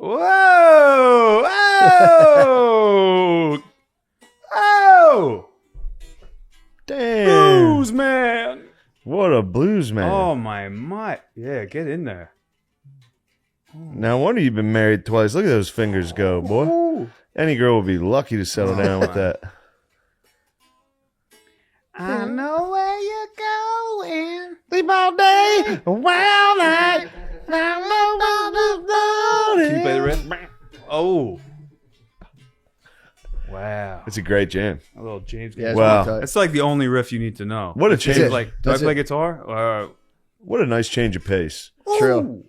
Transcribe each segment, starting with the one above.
Whoa! Oh! Oh! Damn. Blues man! What a blues man. Oh my. Yeah, get in there. No wonder you've been married twice. Look at those fingers go, boy. Ooh. Any girl would be lucky to settle down with that. I know where you're going. Sleep all day, wild night. Can you play the riff? Oh. Wow. It's a great jam. A little James. Yeah, Wow. That's like the only riff you need to know. What a It's change. like, do I play guitar? What a nice change of pace. True.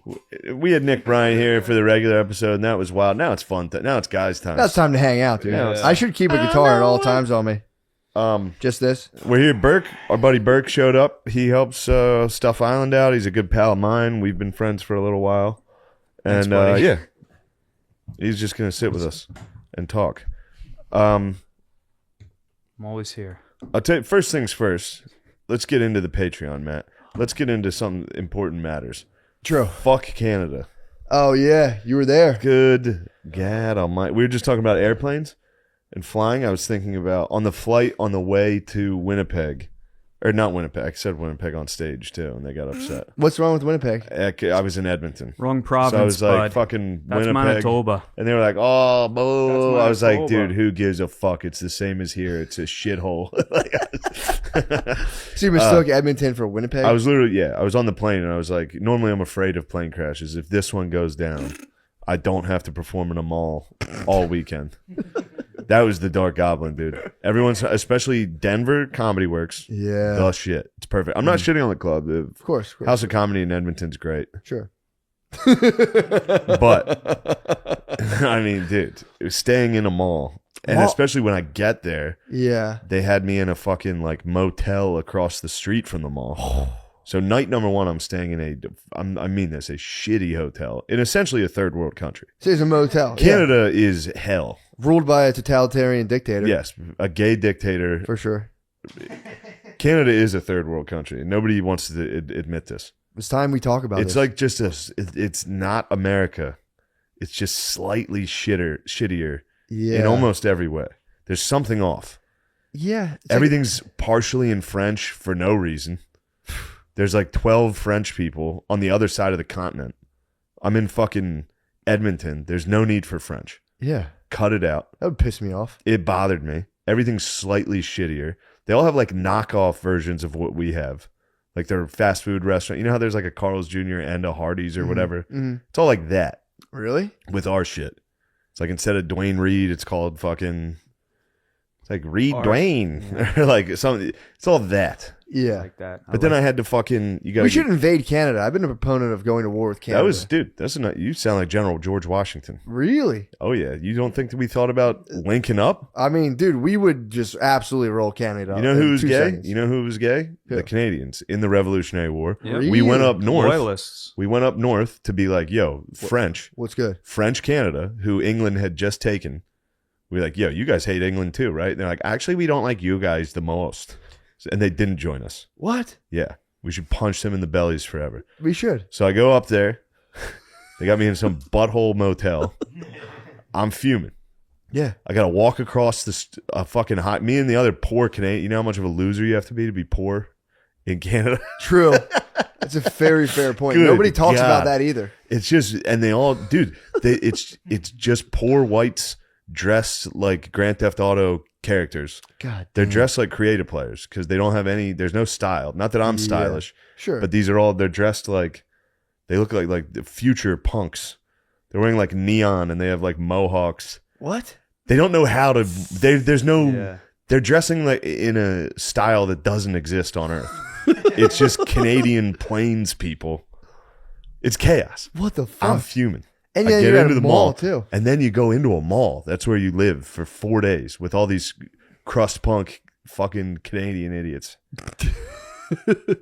We had Nick Bryan here for the regular episode, and that was wild. Now it's fun. Now it's guys' time. Now it's time to hang out, dude. Yeah. I should keep a guitar at all times on me. Just this. We're here. Burke, our buddy Burke showed up. He helps Stuff Island out. He's a good pal of mine. We've been friends for a little while. Thanks, And buddy. yeah, he's just going to sit with us and talk. I'm always here. I'll tell you, first things first, let's get into the Patreon, Matt. Let's get into some important matters. True. Fuck Canada. Oh, yeah. You were there. Good God almighty. We were just talking about airplanes and flying. I was thinking about on the flight on the way to Winnipeg. Or not Winnipeg. I said Winnipeg on stage, too, and they got upset. What's wrong with Winnipeg? I was in Edmonton. Wrong province, So I was like, bud. fucking That's Winnipeg. Manitoba. And they were like, oh, boo. That's I was like, Manitoba. dude, who gives a fuck? It's the same as here. It's a shithole. So you mistook Edmonton for Winnipeg? I was literally, I was on the plane and I was like, normally I'm afraid of plane crashes. If this one goes down, I don't have to perform in a mall all weekend. That was the Dark Goblin, dude. Everyone's, especially Denver, Comedy Works. Yeah. The shit. It's perfect. I'm not shitting on the club. The Of course. House of Comedy in Edmonton's great. Sure. But, I mean, dude, it was staying in a mall. And Mall- especially when I get there, Yeah. they had me in a fucking like motel across the street from the mall. So night number one, I'm staying in I mean this, a shitty hotel in essentially a third world country. So it's a motel. Canada is hell. Yeah. Ruled by a totalitarian dictator. Yes, a gay dictator. For sure. Canada is a third world country. Nobody wants to admit this. It's time we talk about It's this. like just it's not America. It's just slightly shittier yeah. in almost every way. There's something off. Yeah. It's Everything's partially in French for no reason. There's like 12 French people on the other side of the continent. I'm in fucking Edmonton. There's no need for French. yeah. Cut it out. That would piss me off. It bothered me. Everything's slightly shittier. They all have like knockoff versions of what we have. Like their fast food restaurant. You know how there's like a Carl's Jr. and a Hardee's or whatever? Mm-hmm. It's all like that Really? with our shit. It's like instead of Dwayne Reed, it's called fucking, it's like Reed Dwayne. Or like something. It's all that. Yeah. Like that. But then I had to fucking, you got We should invade Canada. I've been a proponent of going to war with Canada. That was, dude, you sound like General George Washington. Really? Oh, yeah. You don't think that we thought about linking up? I mean, dude, we would just absolutely roll Canada. You know in who was 2 gay? seconds. You know who was gay? Who? The Canadians in the Revolutionary War. Yep. We went up north. Loyalists. We went up north to be like, yo, French Canada, who England had just taken. We were like, yo, you guys hate England too, right? And they're like, actually, we don't like you guys the most. And they didn't join us. What? Yeah. We should punch them in the bellies forever. We should. So I go up there. They got me in some butthole motel. I'm fuming. Yeah. I got to walk across a fucking hot. Me and the other poor Canadian. You know how much of a loser you have to be poor in Canada? True. That's a very fair point. Good Nobody talks God. about that either. It's just, and they all, dude, it's just poor whites dressed like Grand Theft Auto characters. God. They're dressed like creative players because they don't have there's no style. Not that I'm stylish, Sure. but they're dressed like, they look like the future punks. They're wearing like neon and they have like mohawks. What? They don't know how to, there's no, they're dressing like in a style that doesn't exist on Earth. It's just Canadian plains people. It's chaos. What the fuck? I'm fuming. And I then get you're at into a the mall, mall too. and then you go into a mall. That's where you live for 4 days with all these crust punk fucking Canadian idiots.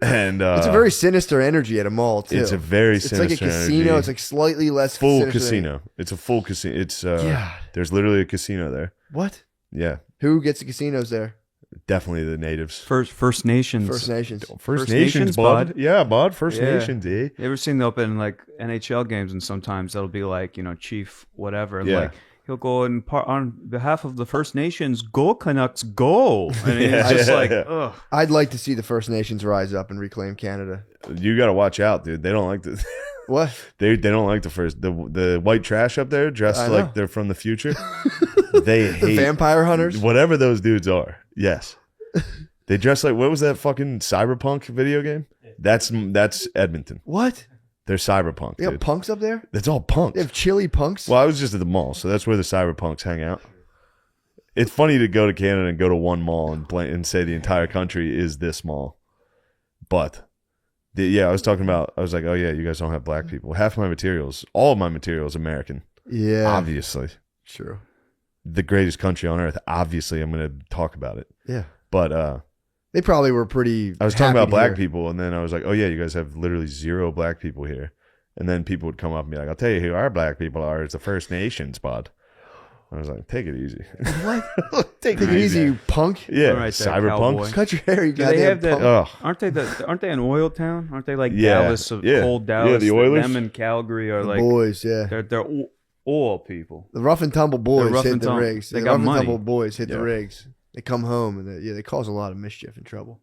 And It's a very sinister energy at a mall, too. it's a very It's sinister like a casino. energy. It's like slightly less full sinister than- casino. It's a full casino. It's Yeah. there's literally a casino there. What? Yeah. Who gets the casinos there? Definitely the natives. First Nations. First Nations. First Nations, bud. Yeah, bud. First Nations, eh? You ever seen the open like NHL games, and sometimes that'll be like, Chief whatever, and Yeah. like he'll go and on behalf of the First Nations, go Canucks, go, and he's just like, ugh. I'd like to see the First Nations rise up and reclaim Canada. You got to watch out, dude. They don't like the What? they don't like the white trash up there dressed I know. like they're from the future. They hate The vampire hunters? whatever those dudes are. Yes. They dress like, what was that fucking cyberpunk video game? That's Edmonton. What? They're cyberpunk, They got dude. punks up there? It's all punks. They have chili punks? Well, I was just at the mall, so that's where the cyberpunks hang out. It's funny to go to Canada and go to one mall and say the entire country is this mall. But I was talking about, I was like, oh yeah, you guys don't have black people. Half my materials, all of my materials, American. Yeah. Obviously. True. The greatest country on earth. Obviously, I'm going to talk about it. Yeah. But They probably were pretty. I was talking about black people. people, and then I was like, oh yeah, you guys have literally 0 black people here. And then people would come up and be like, I'll tell you who our black people are. It's the First Nations, bud. I was like, take it easy. What? Take it easy, you punk. Yeah, All right, there, cyberpunk. cowboy. Cut your hair, you Do they have goddamn that? punk. Aren't they an oil town? Aren't they like Yeah, Dallas of yeah. cold Dallas? Yeah, the Oilers. Them and Calgary are The like boys, yeah. they're oil people. The rough and tumble boys rough hit and the tumble. rigs. They The got rough money. and tumble boys hit the Yeah. rigs. They come home and they cause a lot of mischief and trouble.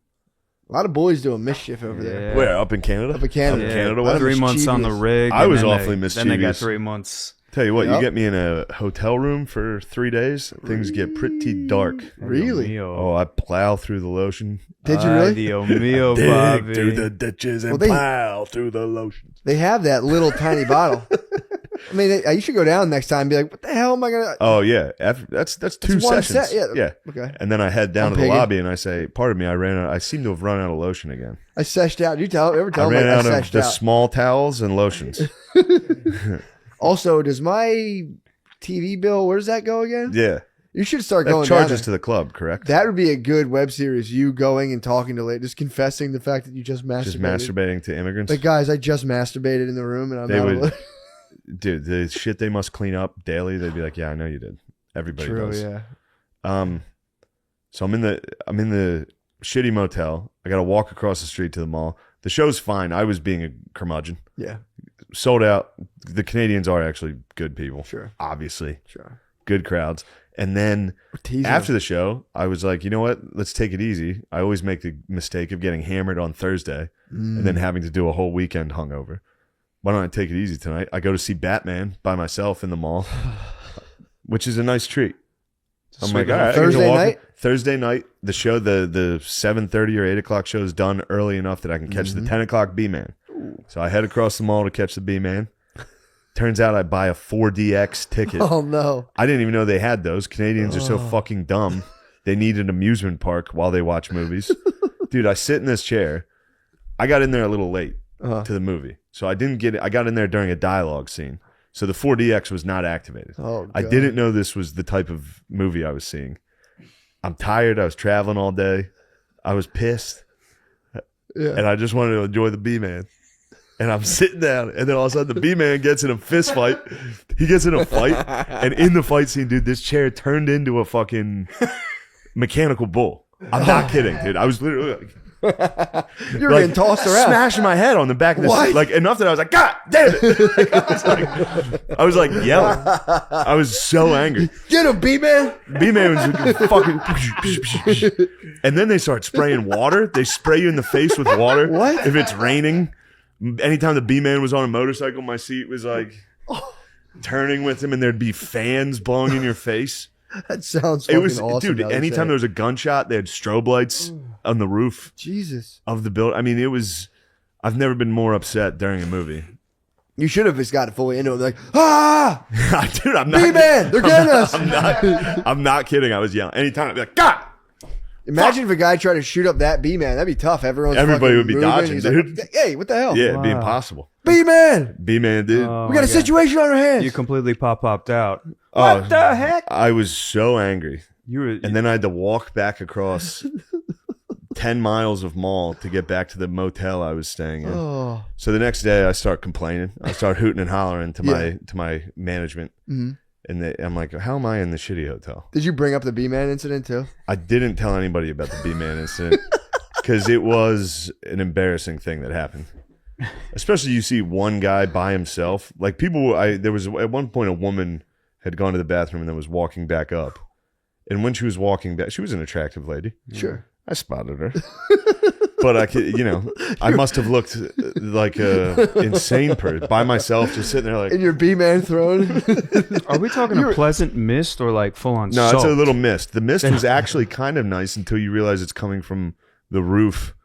A lot of boys doing mischief over there. Yeah. Where? Up in Canada? Up in Canada. Up in Yeah, Canada, Lot of 3 months on the mischievous. rig. I and was then awfully Then they got mischievous. 3 months. Tell you what, Yep. you get me in a hotel room for 3 days, things get pretty dark. Really? Mio. Oh, I plow through the lotion. Did you really? Dio mio, Dig Bobby. through the ditches and Well, they- plow through the lotions. They have that little tiny bottle. I mean, you should go down next time and be like, what the hell am I going to... Oh yeah, that's 2 one sessions. set, yeah. yeah. Okay. And then I head down I'm to the pigging. lobby and I say, "Pardon me, I seem to have run out of lotion again. I seshed out. You ever I tell me ran I out of seshed the out? small towels and lotions." Also, does my TV bill, where does that go again? Yeah, You should start that going down charges there. to the club, correct? That would be a good web series. You going and talking to ladies, just confessing the fact that you just masturbated. Just masturbating to immigrants. Like, guys, I just masturbated in the room, and I'm They not. would- Dude, the shit they must clean up daily. They'd be like, "Yeah, I know you did. Everybody True, does." yeah. So I'm in the shitty motel. I got to walk across the street to the mall. The show's fine. I was being a curmudgeon. Yeah, Sold out. The Canadians are actually good people. sure, Obviously, sure. good crowds. And then We're teasing after them. the show, I was like, you know what? Let's take it easy. I always make the mistake of getting hammered on Thursday and then having to do a whole weekend hungover. Why don't I take it easy tonight? I go to see Batman by myself in the mall, which is a nice treat. I'm like, all right, I get to Thursday walk- night? Thursday night, the show, the 7:30 or 8 o'clock show is done early enough that I can catch the 10 o'clock B-Man. So I head across the mall to catch the B-Man. Turns out I buy a 4DX ticket. Oh no! I didn't even know they had those. Canadians are so fucking dumb. They need an amusement park while they watch movies. Dude, I sit in this chair. I got in there a little late to the movie. So I didn't get it. I got in there during a dialogue scene. So the 4DX was not activated. Oh, I God. didn't know this was the type of movie I was seeing. I'm tired. I was traveling all day. I was pissed. Yeah. And I just wanted to enjoy the B-Man. And I'm sitting down, and then all of a sudden the B-Man gets in a fist fight. He gets in a fight, and in the fight scene, dude, this chair turned into a fucking mechanical bull. I'm not kidding, dude. I was literally like, You're getting tossed around. smashing my head on the back of the What? seat, like enough that I was like, God damn it! Like, I was like yelling. I was so angry. Get him, B-Man. B-Man was like, fucking, and then they start spraying water. They spray you in the face with water. What? If it's raining? Anytime the B-Man was on a motorcycle, my seat was like turning with him, and there'd be fans blowing in your face. That sounds It fucking was, awesome. dude. now that you say Anytime it. there was a gunshot, they had strobe lights on the roof Jesus. of the building. I mean, it was. I've never been more upset during a movie. You should have just got fully into it. Like, ah, Dude, I'm not. B-Man, they're getting us. I'm not kidding. I was yelling. Anytime I'd be like, God. Imagine if a guy tried to shoot up that B-Man. That'd be tough. Everybody fucking would be moving. dodging, He's dude. Like, hey, what the hell? Yeah, it'd be Wow. impossible. B-Man, B-Man, dude. Oh, we got my a God. situation on our hands. You completely popped out. Oh, What the heck? I was so angry. You were And then I had to walk back across 10 miles of mall to get back to the motel I was staying in. Oh, So the next day I start complaining. I start hooting and hollering to my management. Mhm. And I'm like, how am I in the shitty hotel? Did you bring up the B-Man incident too? I didn't tell anybody about the B-Man incident because it was an embarrassing thing that happened. Especially you see one guy by himself. Like people, there was at one point a woman had gone to the bathroom and then was walking back up. And when she was walking back, she was an attractive lady. Sure. I spotted her. But I could, I must have looked like a insane person by myself, just sitting there like. In your B-Man throne. Are we talking a pleasant mist or like full on? No, soap? it's a little mist. The mist was actually kind of nice until you realize it's coming from the roof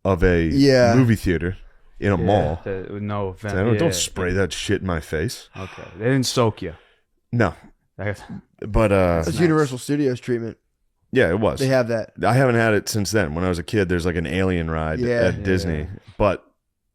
of a movie theater in a mall. No offense. Don't spray that shit in my face. Okay, they didn't soak you. No, but That's Universal Studios treatment. Yeah, it was. They have that. I haven't had it since then. When I was a kid, there's like an alien ride at Disney. But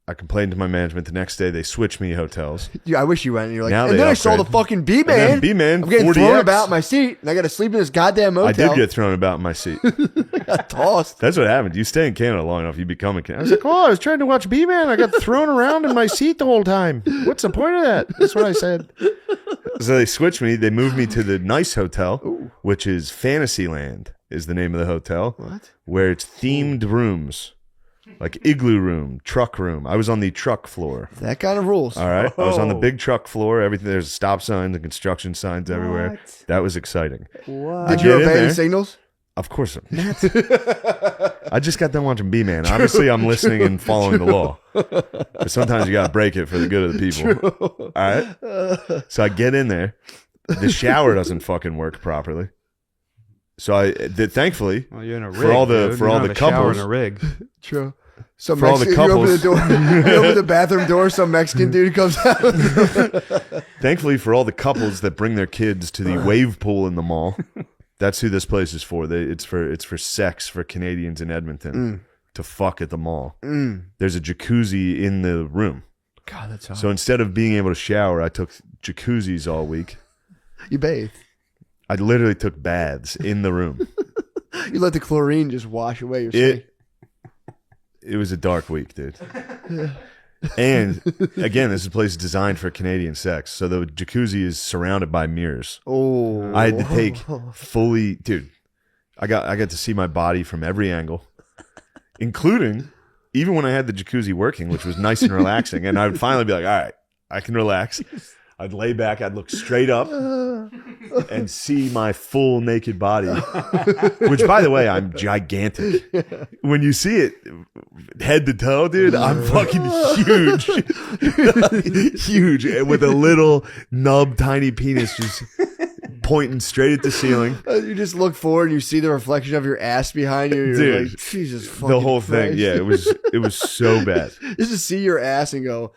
I complained to my management the next day. They switched me hotels. Yeah, I wish you went. And you're like, Now and they then I saw the upgrade. fucking B-Man. B-Man, I'm getting 40X. thrown about in my seat, and I got to sleep in this goddamn motel. I did get thrown about in my seat. I got tossed. That's what happened. You stay in Canada long enough, you become a Canadian. I was like, I was trying to watch B-Man. I got thrown around in my seat the whole time. What's the point of that? That's what I said. So they switched me. They moved me to the nice hotel, which is Fantasyland is the name of the hotel. What? Where it's themed rooms. Like igloo room, truck room. I was on the truck floor. That kind of rules. All right. I was on the big truck floor. Everything. There's stop signs and construction signs everywhere. That was exciting. What? I Did you get in obey there. the signals? Of course. I just got done watching B-Man. Obviously, I'm listening and following the law. But sometimes you got to break it for the good of the people. All right. So I get in there. The shower doesn't fucking work properly. So thankfully, Well, you're in a rig, for all the dude. for You all don't the have a shower couples, in a rig. True. Some For all the Mexican, you open the couples. door, you open the bathroom door, some Mexican dude comes out. thankfully for all the couples that bring their kids to the wave pool in the mall, that's who this place is for. It's for sex for Canadians in Edmonton to fuck at the mall. There's a jacuzzi in the room. God, that's hot. So instead of being able to shower, I took jacuzzis all week. You bathed. I literally took baths in the room. You let the chlorine just wash away your skin. It was a dark week, dude. And again, this is a place designed for Canadian sex. So the jacuzzi is surrounded by mirrors. Oh. I had to take fully, dude. I got to see my body from every angle, including even when I had the jacuzzi working, which was nice and relaxing. And I would finally be like, all right, I can relax. I'd lay back, I'd look straight up and see my full naked body, which, by the way, I'm gigantic. When you see it head to toe, dude, I'm fucking huge. Huge, with a little nub tiny penis just pointing straight at the ceiling. You just look forward and you see the reflection of your ass behind you. And you're Dude, like, Jesus fucking The whole Christ. thing, yeah, it was so bad. Just to see your ass and go,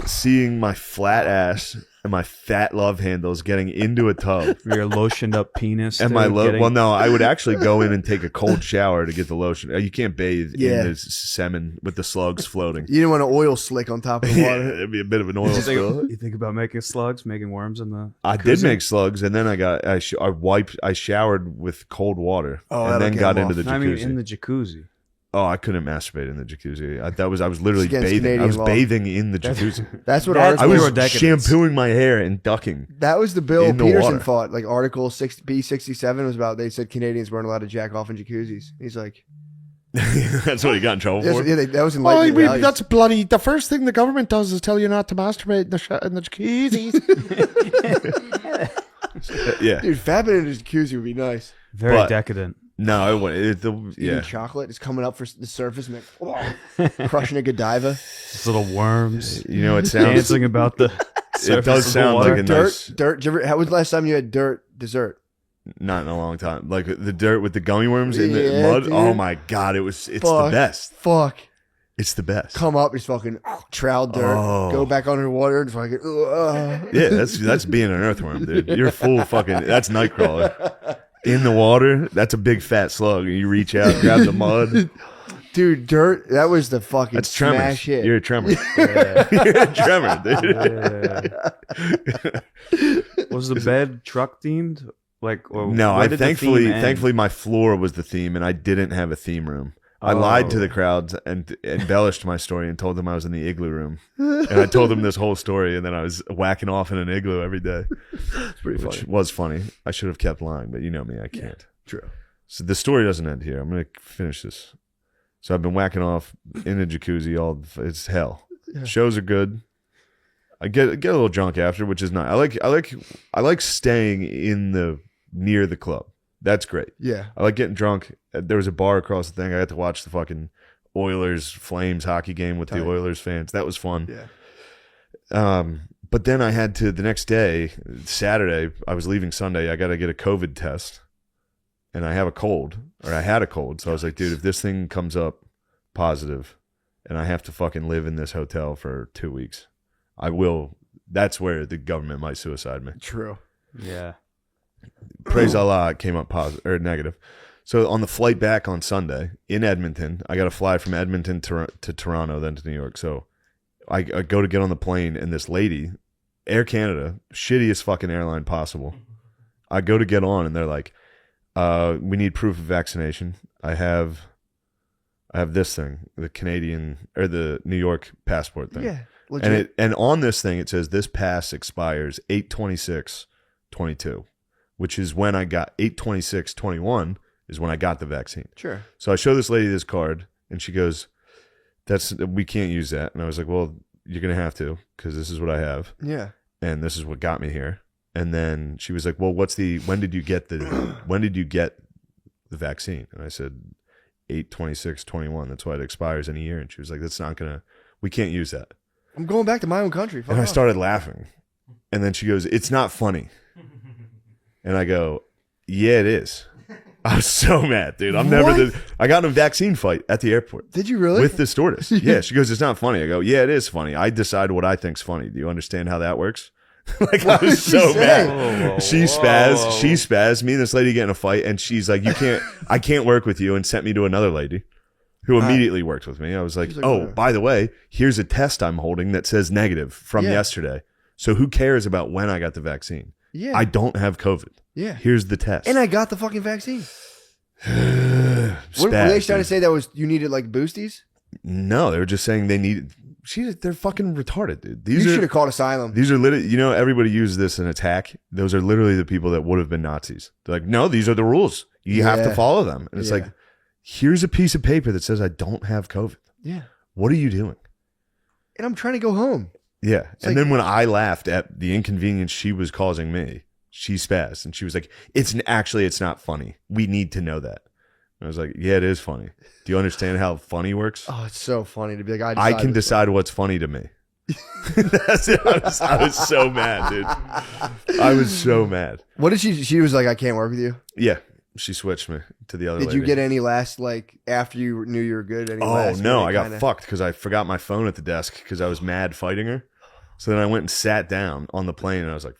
Seeing my flat ass and my fat love handles getting into a tub. Your lotioned up penis. And dude, my getting- well, no, I would actually go in and take a cold shower to get the lotion. You can't bathe Yeah. in the semen with the slugs floating. you didn't want an oil slick on top of the Yeah, water. it'd be a bit of an oil You spill. think, you think about making slugs, making worms in the. I did jacuzzi? make slugs, and then I showered with cold water, Oh, and that'll then get got them into off. the I mean, jacuzzi. in the jacuzzi. Oh, I couldn't masturbate in the jacuzzi. I was literally It's against bathing. Canadian I was law. bathing in the jacuzzi. That's what That's I Article. was pure decadence. shampooing my hair and ducking. That was the bill in the Peterson water. fought. Like Article B67 was about. They said Canadians weren't allowed to jack off in jacuzzis. He's like, That's what he got in trouble for. that was Oh, enlightening values. that's bloody. The first thing the government does is tell you not to masturbate in the jacuzzis. Yeah. Dude, fapping in a jacuzzi would be nice. Very But- decadent. No, it wouldn't. Eating Yeah. chocolate is coming up for the surface, and crushing a Godiva. Just little worms You know, it sounds. dancing about the. It surface does of the sound water. like a nice. Dirt. Did you ever, how was the last time you had dirt dessert? Not in a long time. Like the dirt with the gummy worms in the Yeah, mud. dude. Oh my god, it's the Fuck. best. Fuck. It's the best. Come up, just fucking trowel dirt. Oh. Go back underwater and fucking. Yeah, that's being an earthworm, dude. You're full fucking. That's Nightcrawler. In the water, that's a big fat slug. You reach out, grab the mud. Dude, dirt. That was the fucking That's tremors. smash hit. You're a tremor. You're a tremor, dude. Was the bed truck themed? Like, or No, where I did the thankfully theme end? thankfully my floor was the theme, and I didn't have a theme room. I lied to the crowds and embellished my story and told them I was in the igloo room. And I told them this whole story, and then I was whacking off in an igloo every day. It's pretty Which funny. was funny. I should have kept lying, but you know me, I can't. True. So the story doesn't end here. I'm going to finish this. So I've been whacking off in the jacuzzi it's hell. Yeah. Shows are good. I get a little drunk after, which is nice. I like staying near the club. That's great. Yeah. I like getting drunk. There was a bar across the thing. I got to watch the fucking Oilers Flames hockey game with the Oilers fans. That was fun. Yeah. But then I had to, the next day, Saturday, I was leaving Sunday. I got to get a COVID test. And I have a cold, or I had a cold. So I was like, dude, if this thing comes up positive and I have to fucking live in this hotel for 2 weeks, I will. That's where the government might suicide me. True. Yeah. Praise Allah, it came up positive or negative. So on the flight back on Sunday in Edmonton, I got to fly from Edmonton to Toronto, then to New York. So I go to get on the plane, and this lady, Air Canada, shittiest fucking airline possible. I go to get on, and they're like, we need proof of vaccination. I have this thing, the Canadian or the New York passport thing. Yeah. Legit. And on this thing it says this pass expires 8/26/22, which is when I got 8/26/21 is when I got the vaccine. Sure. So I show this lady this card, and she goes, we can't use that. And I was like, well, you're gonna have to, because this is what I have, Yeah. and this is what got me here. And then she was like, well, when did you get the vaccine? And I said 8/26/21. That's why it expires in a year. And she was like, we can't use that. I'm going back to my own country. Fuck And I off. started laughing. And then she goes, it's not funny. And I go, yeah, it is. I was so mad, dude. I got in a vaccine fight at the airport. Did you really? With the stewardess. Yeah. She goes, it's not funny. I go, yeah, it is funny. I decide what I think's funny. Do you understand how that works? Like, I was did she so say? mad. She spazzed. Me and this lady get in a fight, and she's like, I can't work with you, and sent me to another lady who immediately worked with me. I was like, She's like, oh, whatever. by the way, here's a test I'm holding that says negative from yesterday. So who cares about when I got the vaccine? Yeah. I don't have COVID. Yeah. Here's the test. And I got the fucking vaccine. Spaz, What were they trying to dude. say that you needed like boosties? No, they were just saying they needed. They're fucking retarded, dude. You should have called asylum. These are literally, everybody uses this in attack. Those are literally the people that would have been Nazis. They're like, no, these are the rules. You have to Yeah. follow them. And it's Yeah. like, here's a piece of paper that says I don't have COVID. Yeah. What are you doing? And I'm trying to go home. Yeah. And like- then when I laughed at the inconvenience she was causing me, she spazzed and she was like, it's not funny. We need to know that. And I was like, yeah, it is funny. Do you understand how funny works? Oh, it's so funny to be like, I can decide what's funny to me. That's it. I was so mad, dude. I was so mad. What did she was like, I can't work with you. Yeah. She switched me to the other Did lady. you get any last, like, after you knew you were good? Any Oh, last no. minute I got kinda- fucked because I forgot my phone at the desk because I was mad fighting her. So then I went and sat down on the plane and I was like,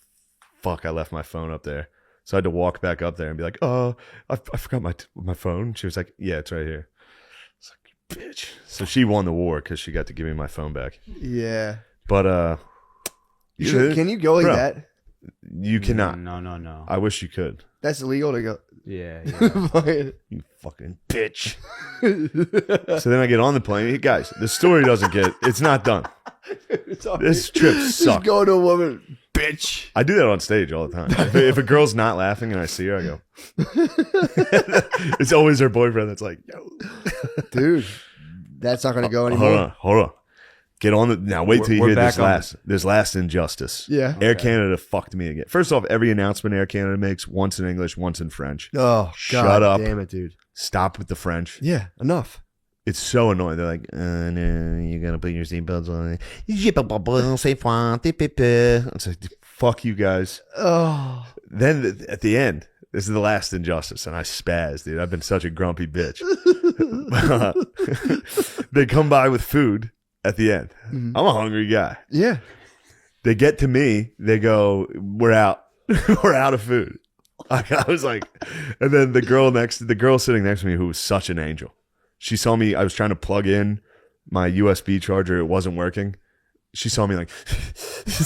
fuck, I left my phone up there. So I had to walk back up there and be like, oh, I forgot my phone. She was like, yeah, it's right here. It's like, bitch. So she won the war because she got to give me my phone back. Yeah. But, Can you go like Bro. that? You cannot. No. I wish you could. That's illegal to go. Yeah. You fucking bitch. So then I get on the plane. Hey, guys, the story it's not done. This trip Just sucked. go to a woman, bitch. I do that on stage all the time. If a girl's not laughing and I see her, I go. It's always her boyfriend that's like, yo. Dude, that's not going to go anymore. Hold on. Get on the now. Wait till you We're hear back this last injustice. Yeah. Air Canada fucked me again. First off, every announcement Air Canada makes, once in English, once in French. Oh, Shut God up. damn it, dude. Stop with the French. Yeah, enough. It's so annoying. They're like, no, you gotta put your seatbelts on. It's like, fuck you guys. Oh, Then at the end, this is the last injustice, and I spaz, dude. I've been such a grumpy bitch. They come by with food at the end. I'm a hungry guy. yeah. They get to me. They go, we're out. We're out of food. I was like, and then the girl sitting next to me, who was such an angel. She saw me. I was trying to plug in my USB charger. It wasn't working. she saw me like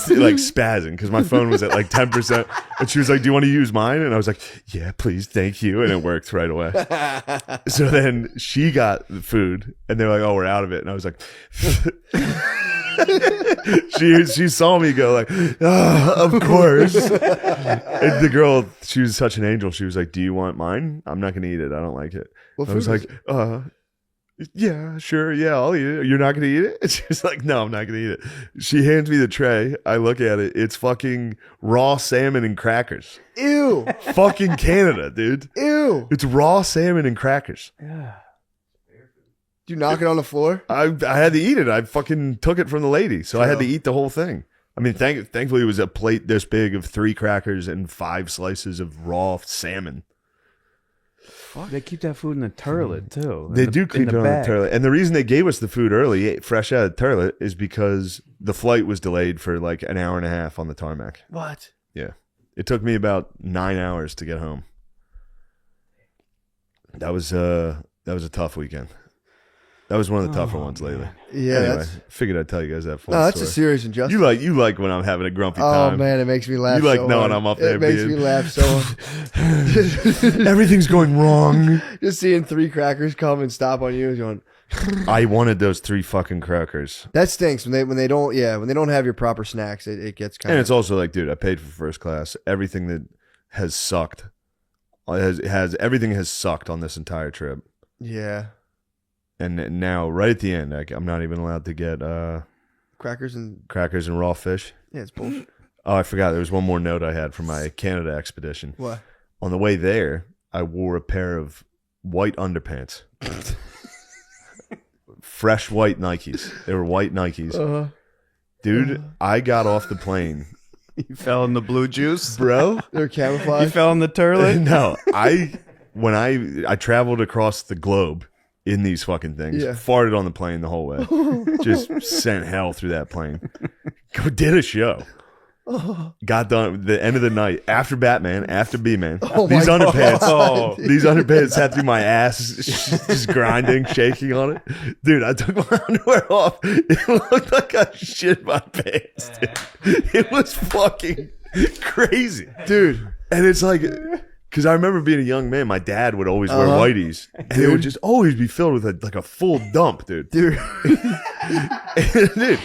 like spazzing because my phone was at like 10%, and she was like, "Do you want to use mine?" And I was like, "Yeah, please, thank you," and it worked right away. So then she got the food, and they're like, "Oh, we're out of it," and I was like, she saw me go like, "Oh, of course." And the girl, she was such an angel. She was like, "Do you want mine? I'm not gonna eat it. I don't like it." What I was food like, yeah, sure. Yeah, I'll eat it. You're not going to eat it? And she was like, no, I'm not going to eat it. She hands me the tray. I look at it. It's fucking raw salmon and crackers. Ew. Fucking Canada, dude. Ew. It's raw salmon and crackers. Did you knock it on the floor? I had to eat it. I fucking took it from the lady. So I had to eat the whole thing. I mean, thankfully it was a plate this big of 3 crackers and 5 slices of raw salmon. They keep that food in the turlet too. They do keep it on the toilet. And the reason they gave us the food early, fresh out of the toilet, is because the flight was delayed for like an hour and a half on the tarmac. What? Yeah. It took me about 9 hours to get home. That was a tough weekend. That was one of the tougher ones lately. Yeah. Anyway, figured I'd tell you guys that. No, that's story. a serious injustice. You like when I'm having a grumpy time. Oh man, it makes me laugh. You like so knowing hard. I'm up there. It makes me laugh so hard. Everything's going wrong. Just seeing 3 crackers come and stop on you, going. I wanted those 3 fucking crackers. That stinks when they don't have your proper snacks. It gets kind And of. it's also like, dude, I paid for first class. Everything that has sucked everything has sucked on this entire trip. Yeah. And now, right at the end, I'm not even allowed to get Crackers and raw fish. yeah, it's bullshit. Oh, I forgot. There was one more note I had from my Canada expedition. What? On the way there, I wore a pair of white underpants. Fresh white Nikes. They were white Nikes. Dude, I got off the plane. You fell in the blue juice, Bro? They're You camouflage. fell in the turlet. No, when I traveled across the globe in these fucking things, Yeah. farted on the plane the whole way. Just sent hell through that plane. Did a show. Got done the end of the night after Batman, after B-Man. These my underpants, God. these underpants had through my ass, just grinding, shaking on it. Dude, I took my underwear off. It looked like I shit my pants. Dude. It was fucking crazy, Dude. and it's like, because I remember being a young man, my dad would always wear whiteys, and it would just always be filled with a full dump, dude. Dude. Dude,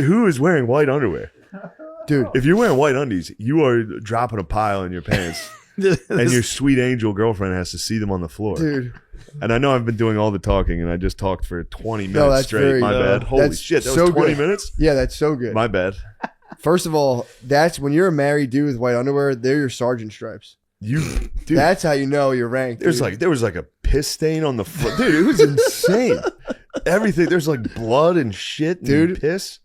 who is wearing white underwear? Dude. If you're wearing white undies, you are dropping a pile in your pants, and your sweet angel girlfriend has to see them on the floor. Dude. And I know I've been doing all the talking, and I just talked for 20 minutes that's straight. very- My bad. Holy that's shit, that so was 20 good. minutes? Yeah, that's so good. My bad. First of all, that's when you're a married dude with white underwear, they're your sergeant stripes. Dude, That's how you know you're ranked. dude. there was like a piss stain on the floor. Dude, it was insane. Everything. There's like blood and shit and Dude. piss.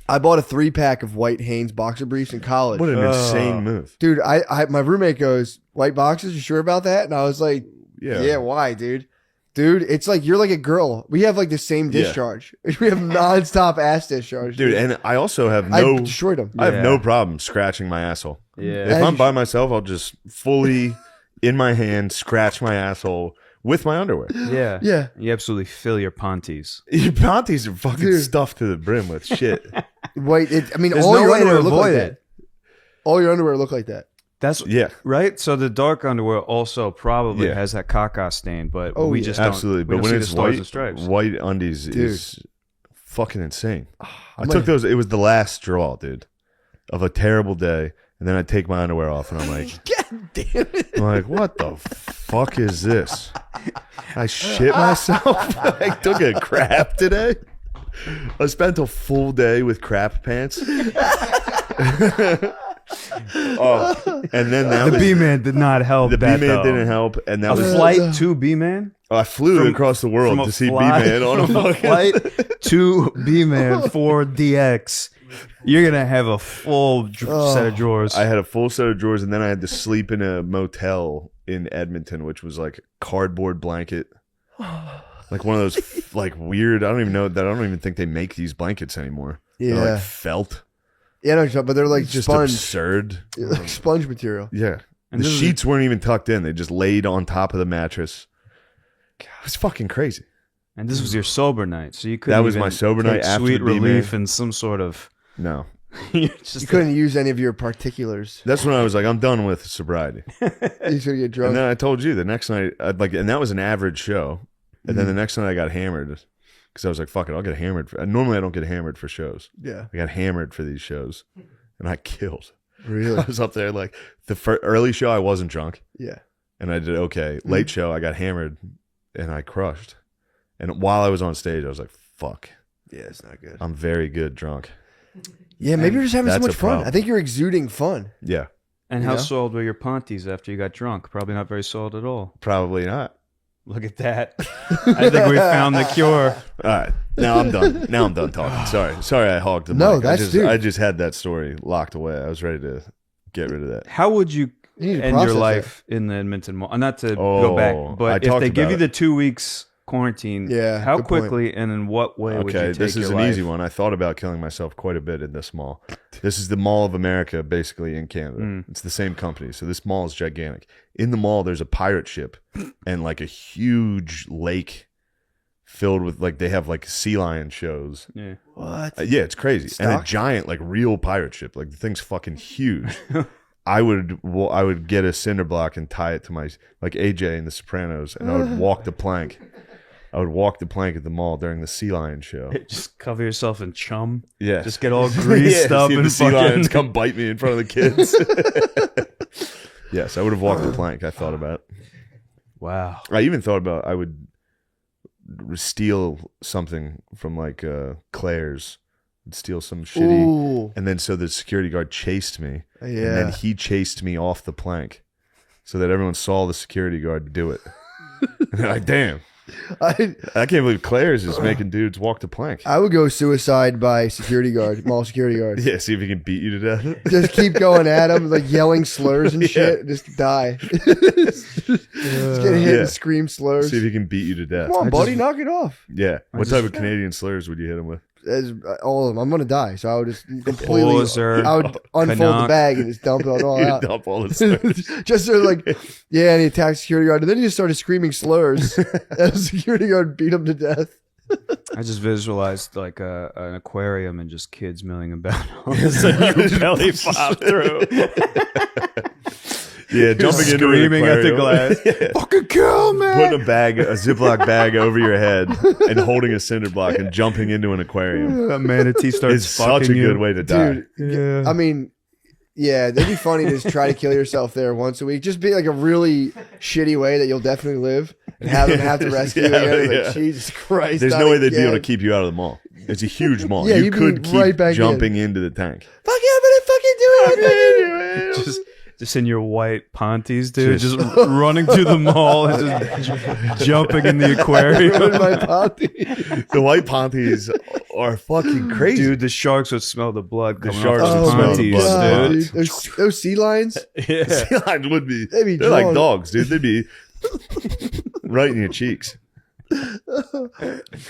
I bought a 3-pack of white Hanes boxer briefs in college. What an insane move. Dude, I my roommate goes, white boxers, you sure about that? And I was like, yeah, why, dude? Dude, it's like you're like a girl. We have like the same discharge. We have nonstop ass discharge. Dude, and I also have I no destroyed them. I have no problem scratching my asshole. Yeah. If I'm by myself, I'll just fully in my hand scratch my asshole with my underwear. Yeah. Yeah. You absolutely fill your panties. Your panties are fucking Dude. stuffed to the brim with shit. White. I mean, There's all no your way to underwear look like avoid that. it. All your underwear look like that. That's Yeah. right. So the dark underwear also probably Yeah. has that caca stain, but Oh, we yeah. just don't. Absolutely. we But don't when see it's the stars white, and stripes. white undies is fucking insane. I I'm took like- those. It was the last straw, dude, of a terrible day. And then I take my underwear off and I'm like, God damn it. I'm like, what the fuck is this? I shit myself. I took a crap today. I spent a full day with crap pants. And then that The was, B-man did not help. the that, B-Man though. didn't help. And that A was flight to B-man. I flew across the world to see B-Man on a fucking flight to B-man for DX. You're gonna have a full set of drawers. I had a full set of drawers, and then I had to sleep in a motel in Edmonton, which was like cardboard blanket, like one of those like weird. I don't even think they make these blankets anymore. They're Yeah. like felt. Yeah, no, but they're like Just sponge. absurd. Like sponge material. Yeah, And the this is- sheets weren't even tucked in. They just laid on top of the mattress. It was fucking crazy. And this was your sober night, so you couldn't. That was even my sober take night after sweet the B-Man. relief and some sort of. No. You couldn't use any of your particulars. That's when I was like, I'm done with sobriety. You're gonna get drunk. And then I told you the next night, and that was an average show. And then the next night I got hammered because I was like, fuck it, I'll get hammered. Normally I don't get hammered for shows. Yeah. I got hammered for these shows and I killed. Really? I was up there like the early show I wasn't drunk Yeah. and I did okay. Late show I got hammered and I crushed. And while I was on stage I was like, fuck. Yeah, it's not good. I'm very good drunk. Yeah, maybe you're just having so That's much a fun. problem. I think you're exuding fun. Yeah, And You how know? soiled were your panties after you got drunk? Probably not very soiled at all. probably not. Look at that. I think we found the cure. All right, now I'm done. Now I'm done talking. Sorry, I hogged the No, mic. that's dude. I just had that story locked away. I was ready to get rid of that. How would you You need to end your process life in the Edmonton Mall? Not to Oh, go back, I but if talked they give about you it. the 2 weeks quarantine, Yeah, how good point. quickly and in what way would you Okay, take this is your an life? easy one. I thought about killing myself quite a bit in this mall. This is the Mall of America, basically in Canada. It's the same company, so this mall is gigantic. In the mall, there's a pirate ship and like a huge lake filled with like they have like sea lion shows. Yeah. What? Yeah, it's crazy. And a Stock? giant like real pirate ship. Like the thing's fucking huge. I would get a cinder block and tie it to my like AJ in The Sopranos, and I would walk the plank. I would walk the plank at the mall during the sea lion show. Just cover yourself in chum. Yeah, Just get all greased yeah, up see if and the sea lions fucking. come bite me in front of the kids. Yes, I would have walked the plank. I thought about. Wow. I even thought about I would steal something from like Claire's. I'd steal some shitty, Ooh. and then so the security guard chased me, Yeah. and then he chased me off the plank, so that everyone saw the security guard do it. And they're like, damn, I I can't believe Claire's is making dudes walk the plank. would go suicide by security guard, mall security guard. Yeah, see if he can beat you to death. Just keep going at him, like yelling slurs and shit. Just die. Just get hit Yeah. and scream slurs. See if he can beat you to death. Come on, buddy, knock it off. Yeah. What type of Canadian slurs would you hit him with? As all of them, I'm gonna die, so I would just completely. Poser, I would unfold the Canuck. bag and just dump it all You out. dump all the slurs. Just sort of like, yeah, and he attacked security guard, and then he just started screaming slurs, and the security guard beat him to death. I just visualized like an aquarium and just kids milling about. All of a sudden you belly pop through. Yeah, jumping into an Screaming at the aquarium. glass. Fucking kill me. Putting a Ziploc bag over your head and holding a cinder block and jumping into an aquarium. A manatee starts It's fucking such a you. good way to die. Dude, I mean, yeah, that'd be funny to just try to kill yourself there once a week. Just be like a really shitty way that you'll definitely live and have them have to rescue you. Yeah, again. Like, yeah. Jesus Christ. There's not no way they'd be able to again. keep you out of the mall. It's a huge mall. Yeah, you you'd be could keep right back jumping into the tank. Fuck yeah, I'm gonna fucking do it. I'm fucking do it. Just in your white panties, dude. Just- Just running through the mall and just jumping in the aquarium. Ruin my party. The white panties are fucking crazy. Dude, the sharks would smell the blood The coming sharks off would those smell the panties, blood. dude. Those sea lions. Yeah. Sea lions would be. They'd be They're like drawn. dogs, dude. They'd be right in your cheeks.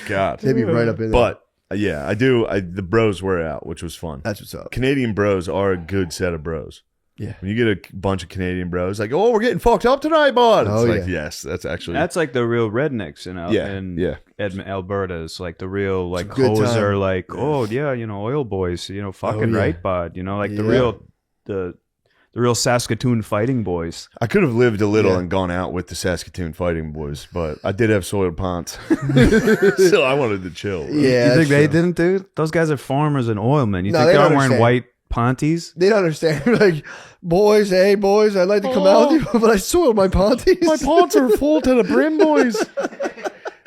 God. They'd be right up in there. But yeah, I do. The bros were out, which was fun. That's what's up. Canadian bros are a good set of bros. Yeah. When you get a bunch of Canadian bros, like, oh, we're getting fucked up tonight, bud. It's Oh, like, yeah. yes, that's actually. That's like the real rednecks in Yeah. Alberta. It's like the real like a good hoser, time. like oh yeah, oil boys, fucking yeah. right, bud. Like the Yeah. real the real Saskatoon fighting boys. I could have lived a little Yeah. and gone out with the Saskatoon Fighting Boys, but I did have soiled pants. So I wanted to chill. Yeah. you think that's they true. didn't, dude? Those guys are farmers and oilmen. You No, think they they're don't wearing understand. white panties? They don't understand. Like, boys, hey, boys, I'd like to come out with you, but I soiled my panties. My pants are full to the brim, boys.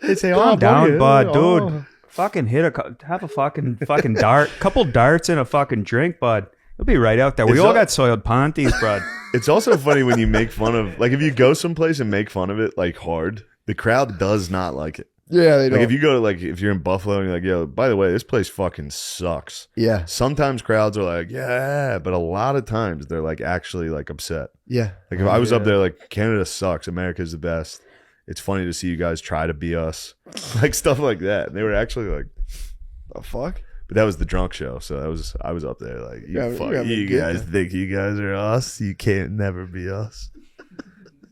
They say, oh, Calm down, buddy, bud, dude. Fucking have a fucking dart, couple darts in a fucking drink, bud. You'll be right out there. We It's all all- got soiled panties, bud. It's also funny when you make fun of, like, if you go someplace and make fun of it, like, hard, the crowd does not like it. Yeah, they Like, don't. if you go to, like, if you're in Buffalo and you're like, yo, by the way, this place fucking sucks. Yeah, Sometimes crowds are like, yeah, but a lot of times they're, like, actually, like, upset. yeah. Like, if I was up there, like, Canada sucks, America's the best. It's funny to see you guys try to be us. Like, stuff like that. And they were actually like, The fuck? but that was the drunk show. So I was up there like, Yeah, fuck, you're having a you good guys time. think you guys are us? You can't never be us.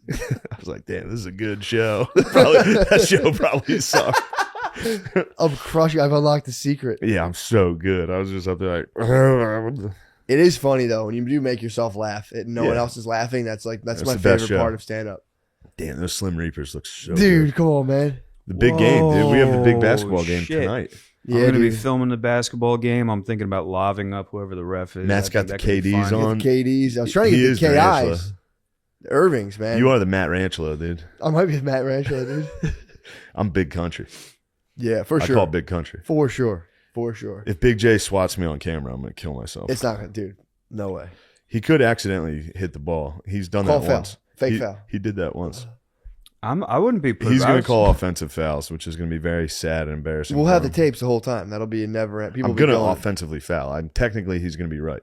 I was like, damn, this is a good show. That show probably sucked. I'm crushing. I've unlocked the secret. Yeah, I'm so good. I was just up there like. It is funny though when you do make yourself laugh and no one Yeah. else is laughing. That's my the best favorite show. part of stand up. Damn, those Slim Reapers look so Dude, good. come on, man. The big game, dude. We have the big Whoa, basketball game shit. tonight. Yeah, I'm going to be dude. filming the basketball game. I'm thinking about lobbing up whoever the ref is. Matt's I got think the that could be KDs fun. on. KDs. I was trying to He get is the Tarantula. KIs. The Irvings, man. You are the Matt Ranchelo, dude. I might be Matt Rancho, dude. I'm big country. Yeah, for I sure. call big country. For sure. For sure. If Big J swats me on camera, I'm gonna kill myself. It's not, dude. No way. He could accidentally hit the ball. He's done Call that foul. once. Fake foul. He did that once. I wouldn't be. He's I going was- to call offensive fouls, which is going to be very sad and embarrassing. We'll for have the him. tapes the whole time. That'll be a never end. People I'm will be going to going. offensively foul. Technically, he's going to be right.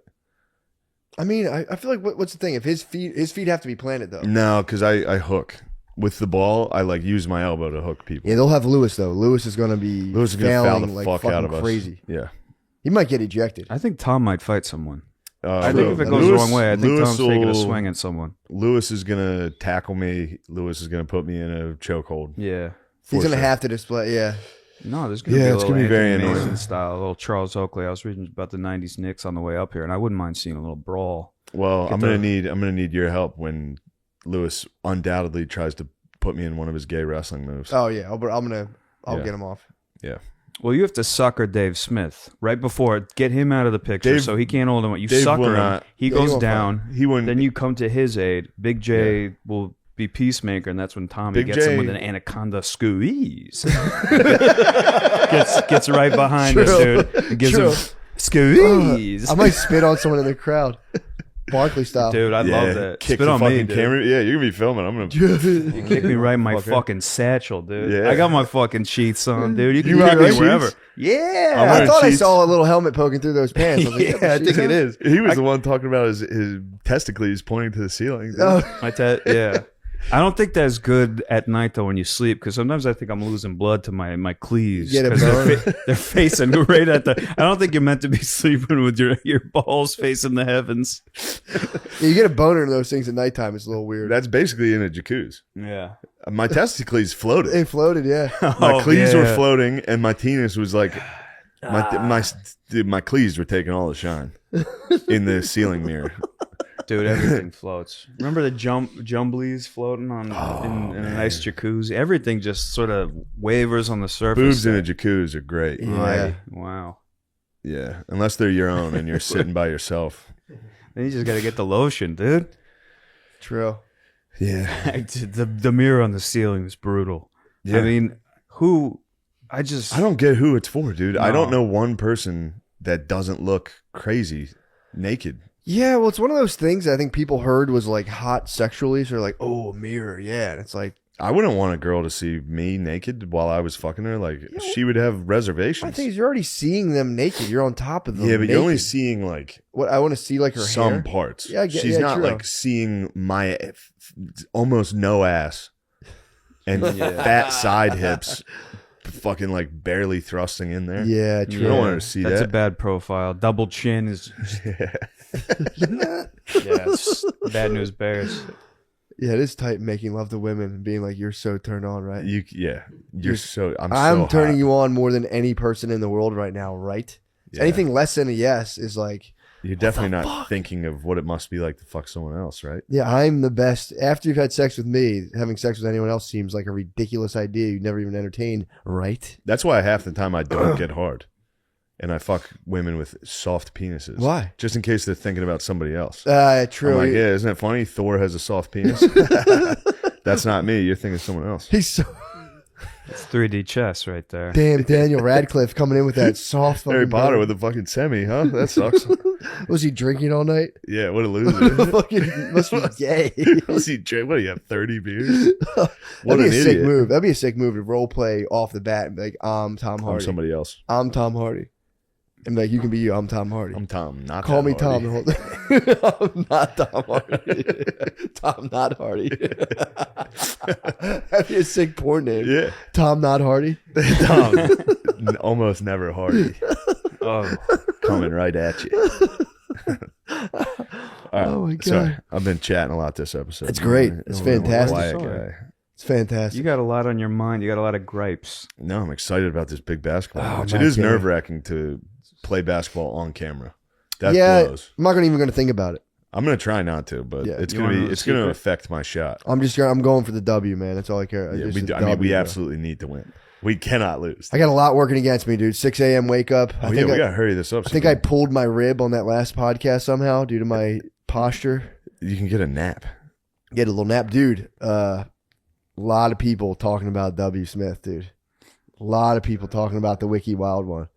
I mean, I feel like what's the thing? If his feet have to be planted though. No, because I hook with the ball. I like use my elbow to hook people. Yeah, they'll have Lewis though. Lewis is going to be Lewis is going to foul the fouling like fuck out of fucking us. crazy. Yeah. He might get ejected. I think Tom might fight someone. I Lewis- think if it goes the wrong way, I think Lewis Tom's taking a will- swing at someone. Lewis is going to tackle me. Lewis is going to put me in a chokehold. Yeah. He's For going to sure. have to display. Yeah. No, there's going to Yeah, be a it's little gonna be very Anthony annoying. Mason style, a little Charles Oakley. I was reading about the '90s Knicks on the way up here, and I wouldn't mind seeing a little brawl. Well, Get I'm gonna the- need your help when Lewis undoubtedly tries to put me in one of his gay wrestling moves. Oh yeah. I'll Yeah. get him off. Yeah. Well, you have to sucker Dave Smith right before. Get him out of the picture Dave- so he can't hold him. You Dave will sucker him. not- He Yeah, he goes won't down. He wouldn't. Then you come to his aid. Big J will be peacemaker, and that's when Tommy Big gets him J- with an anaconda squeeze. gets right behind us, True. dude. And gives True. him squeeze. I might spit on someone in the crowd. Barkley style. Dude, I yeah, love that. Kick Spit the on fucking me, dude. camera. Yeah, you're gonna be filming. I'm gonna. You kick me right in my Fucker. fucking satchel, dude. Yeah. I got my fucking sheets on, dude. You can You kick wearing me wherever. sheets? Yeah. I'm I wearing thought I sheets. saw a little helmet poking through those pants. I was like, Yeah, I think it is. He was the one talking about his testicles pointing to the ceiling. Oh, Yeah. I don't think that's good at night though when you sleep because sometimes I think I'm losing blood to my cleaves Get it, 'cause bro. they're facing right at the. I don't think you're meant to be sleeping with your balls facing the heavens. yeah, you get a boner in those things at nighttime. It's a little weird. That's basically in a jacuzzi. Yeah. My testicles floated. They floated, yeah. My cleaves were yeah. floating, and my penis was like my cleaves were taking all the shine in the ceiling mirror. Dude, everything floats. Remember the jumblies floating on in a nice jacuzzi? Everything just sort of wavers on the surface. Boobs in a jacuzzi are great. Yeah. Right. Wow. Yeah, unless they're your own and you're sitting by yourself. Then you just got to get the lotion, dude. True. Yeah, The mirror on the ceiling is brutal. yeah. I mean, I don't get who it's for, dude. I don't No. know one person that doesn't look crazy naked. Yeah, well, it's one of those things I think people heard was like hot sexually. So they're like, oh, a mirror. Yeah. And it's like, I wouldn't want a girl to see me naked while I was fucking her. Like, she would have my reservations. thing is you're already seeing them naked. You're on top of them. Yeah, but you're only naked. seeing like What I want to see like her some hair. parts. Yeah, I get- She's yeah, not true. like seeing my almost no ass and fat side hips, fucking like barely thrusting in there. Yeah, You true. don't want her to see That's that. a bad profile. Double chin is it's bad news bears. Yeah, it is tight making love to women and being like, you're so turned on, right? You're so. I'm I'm so turning hot. you on more than any person in the world right now, right? Yeah. Anything less than a yes is like, You're definitely not thinking of what it must be like to fuck someone else, right? yeah, I'm the best. After you've had sex with me, having sex with anyone else seems like a ridiculous idea you never even entertained, right? That's why half the time I don't get hard, and I fuck women with soft penises. Why? Just in case they're thinking about somebody else. True. I'm like, yeah, isn't it funny? Thor has a soft penis. That's not me. You're thinking of someone else. He's so It's 3D chess right there. damn Daniel Radcliffe coming in with that soft Harry fucking Potter boner. with a fucking semi, huh? That sucks. Was he drinking all night? Yeah, what a loser. Fucking must be gay. Was he drink? What do you have? 30 beers? What That'd an be a sick idiot. move. That'd be a sick move to role play off the bat and be like, I'm Tom I'm Hardy. somebody else. I'm Tom Hardy. And be like, you can be you. I'm Tom Hardy. I'm Tom. Not Call that me Tom. Hardy. The whole I'm not Tom Hardy. Tom not Hardy. That'd be a sick porn name. Yeah, Tom not Hardy. Tom. Almost never Hardy. Oh, Coming right at you. All right, Oh my God. Sorry, I've been chatting a lot this episode. It's great. It's I'm a fantastic. quiet Sorry. guy. It's fantastic. You got a lot on your mind. You got a lot of gripes. No, I'm excited about this big basketball Oh, match. I'm It not is kidding. nerve-wracking to play basketball on camera. That yeah, blows. I'm not even going to think about it. I'm gonna try not to, but Yeah. it's You gonna wanna be know the it's gonna secret? affect my shot. I'm going for the W, man. That's all I care. Yeah, Just we the do, I mean, we W, bro. absolutely need to win. We cannot lose. I got a lot working against me, dude. 6 a.m. wake up. Oh yeah, we gotta hurry this up. I think I pulled my rib on that last podcast somehow due to my posture. You can get a nap. Get a little nap, dude. A lot of people talking about W. Smith, dude. A lot of people talking about the Wiki Wild one.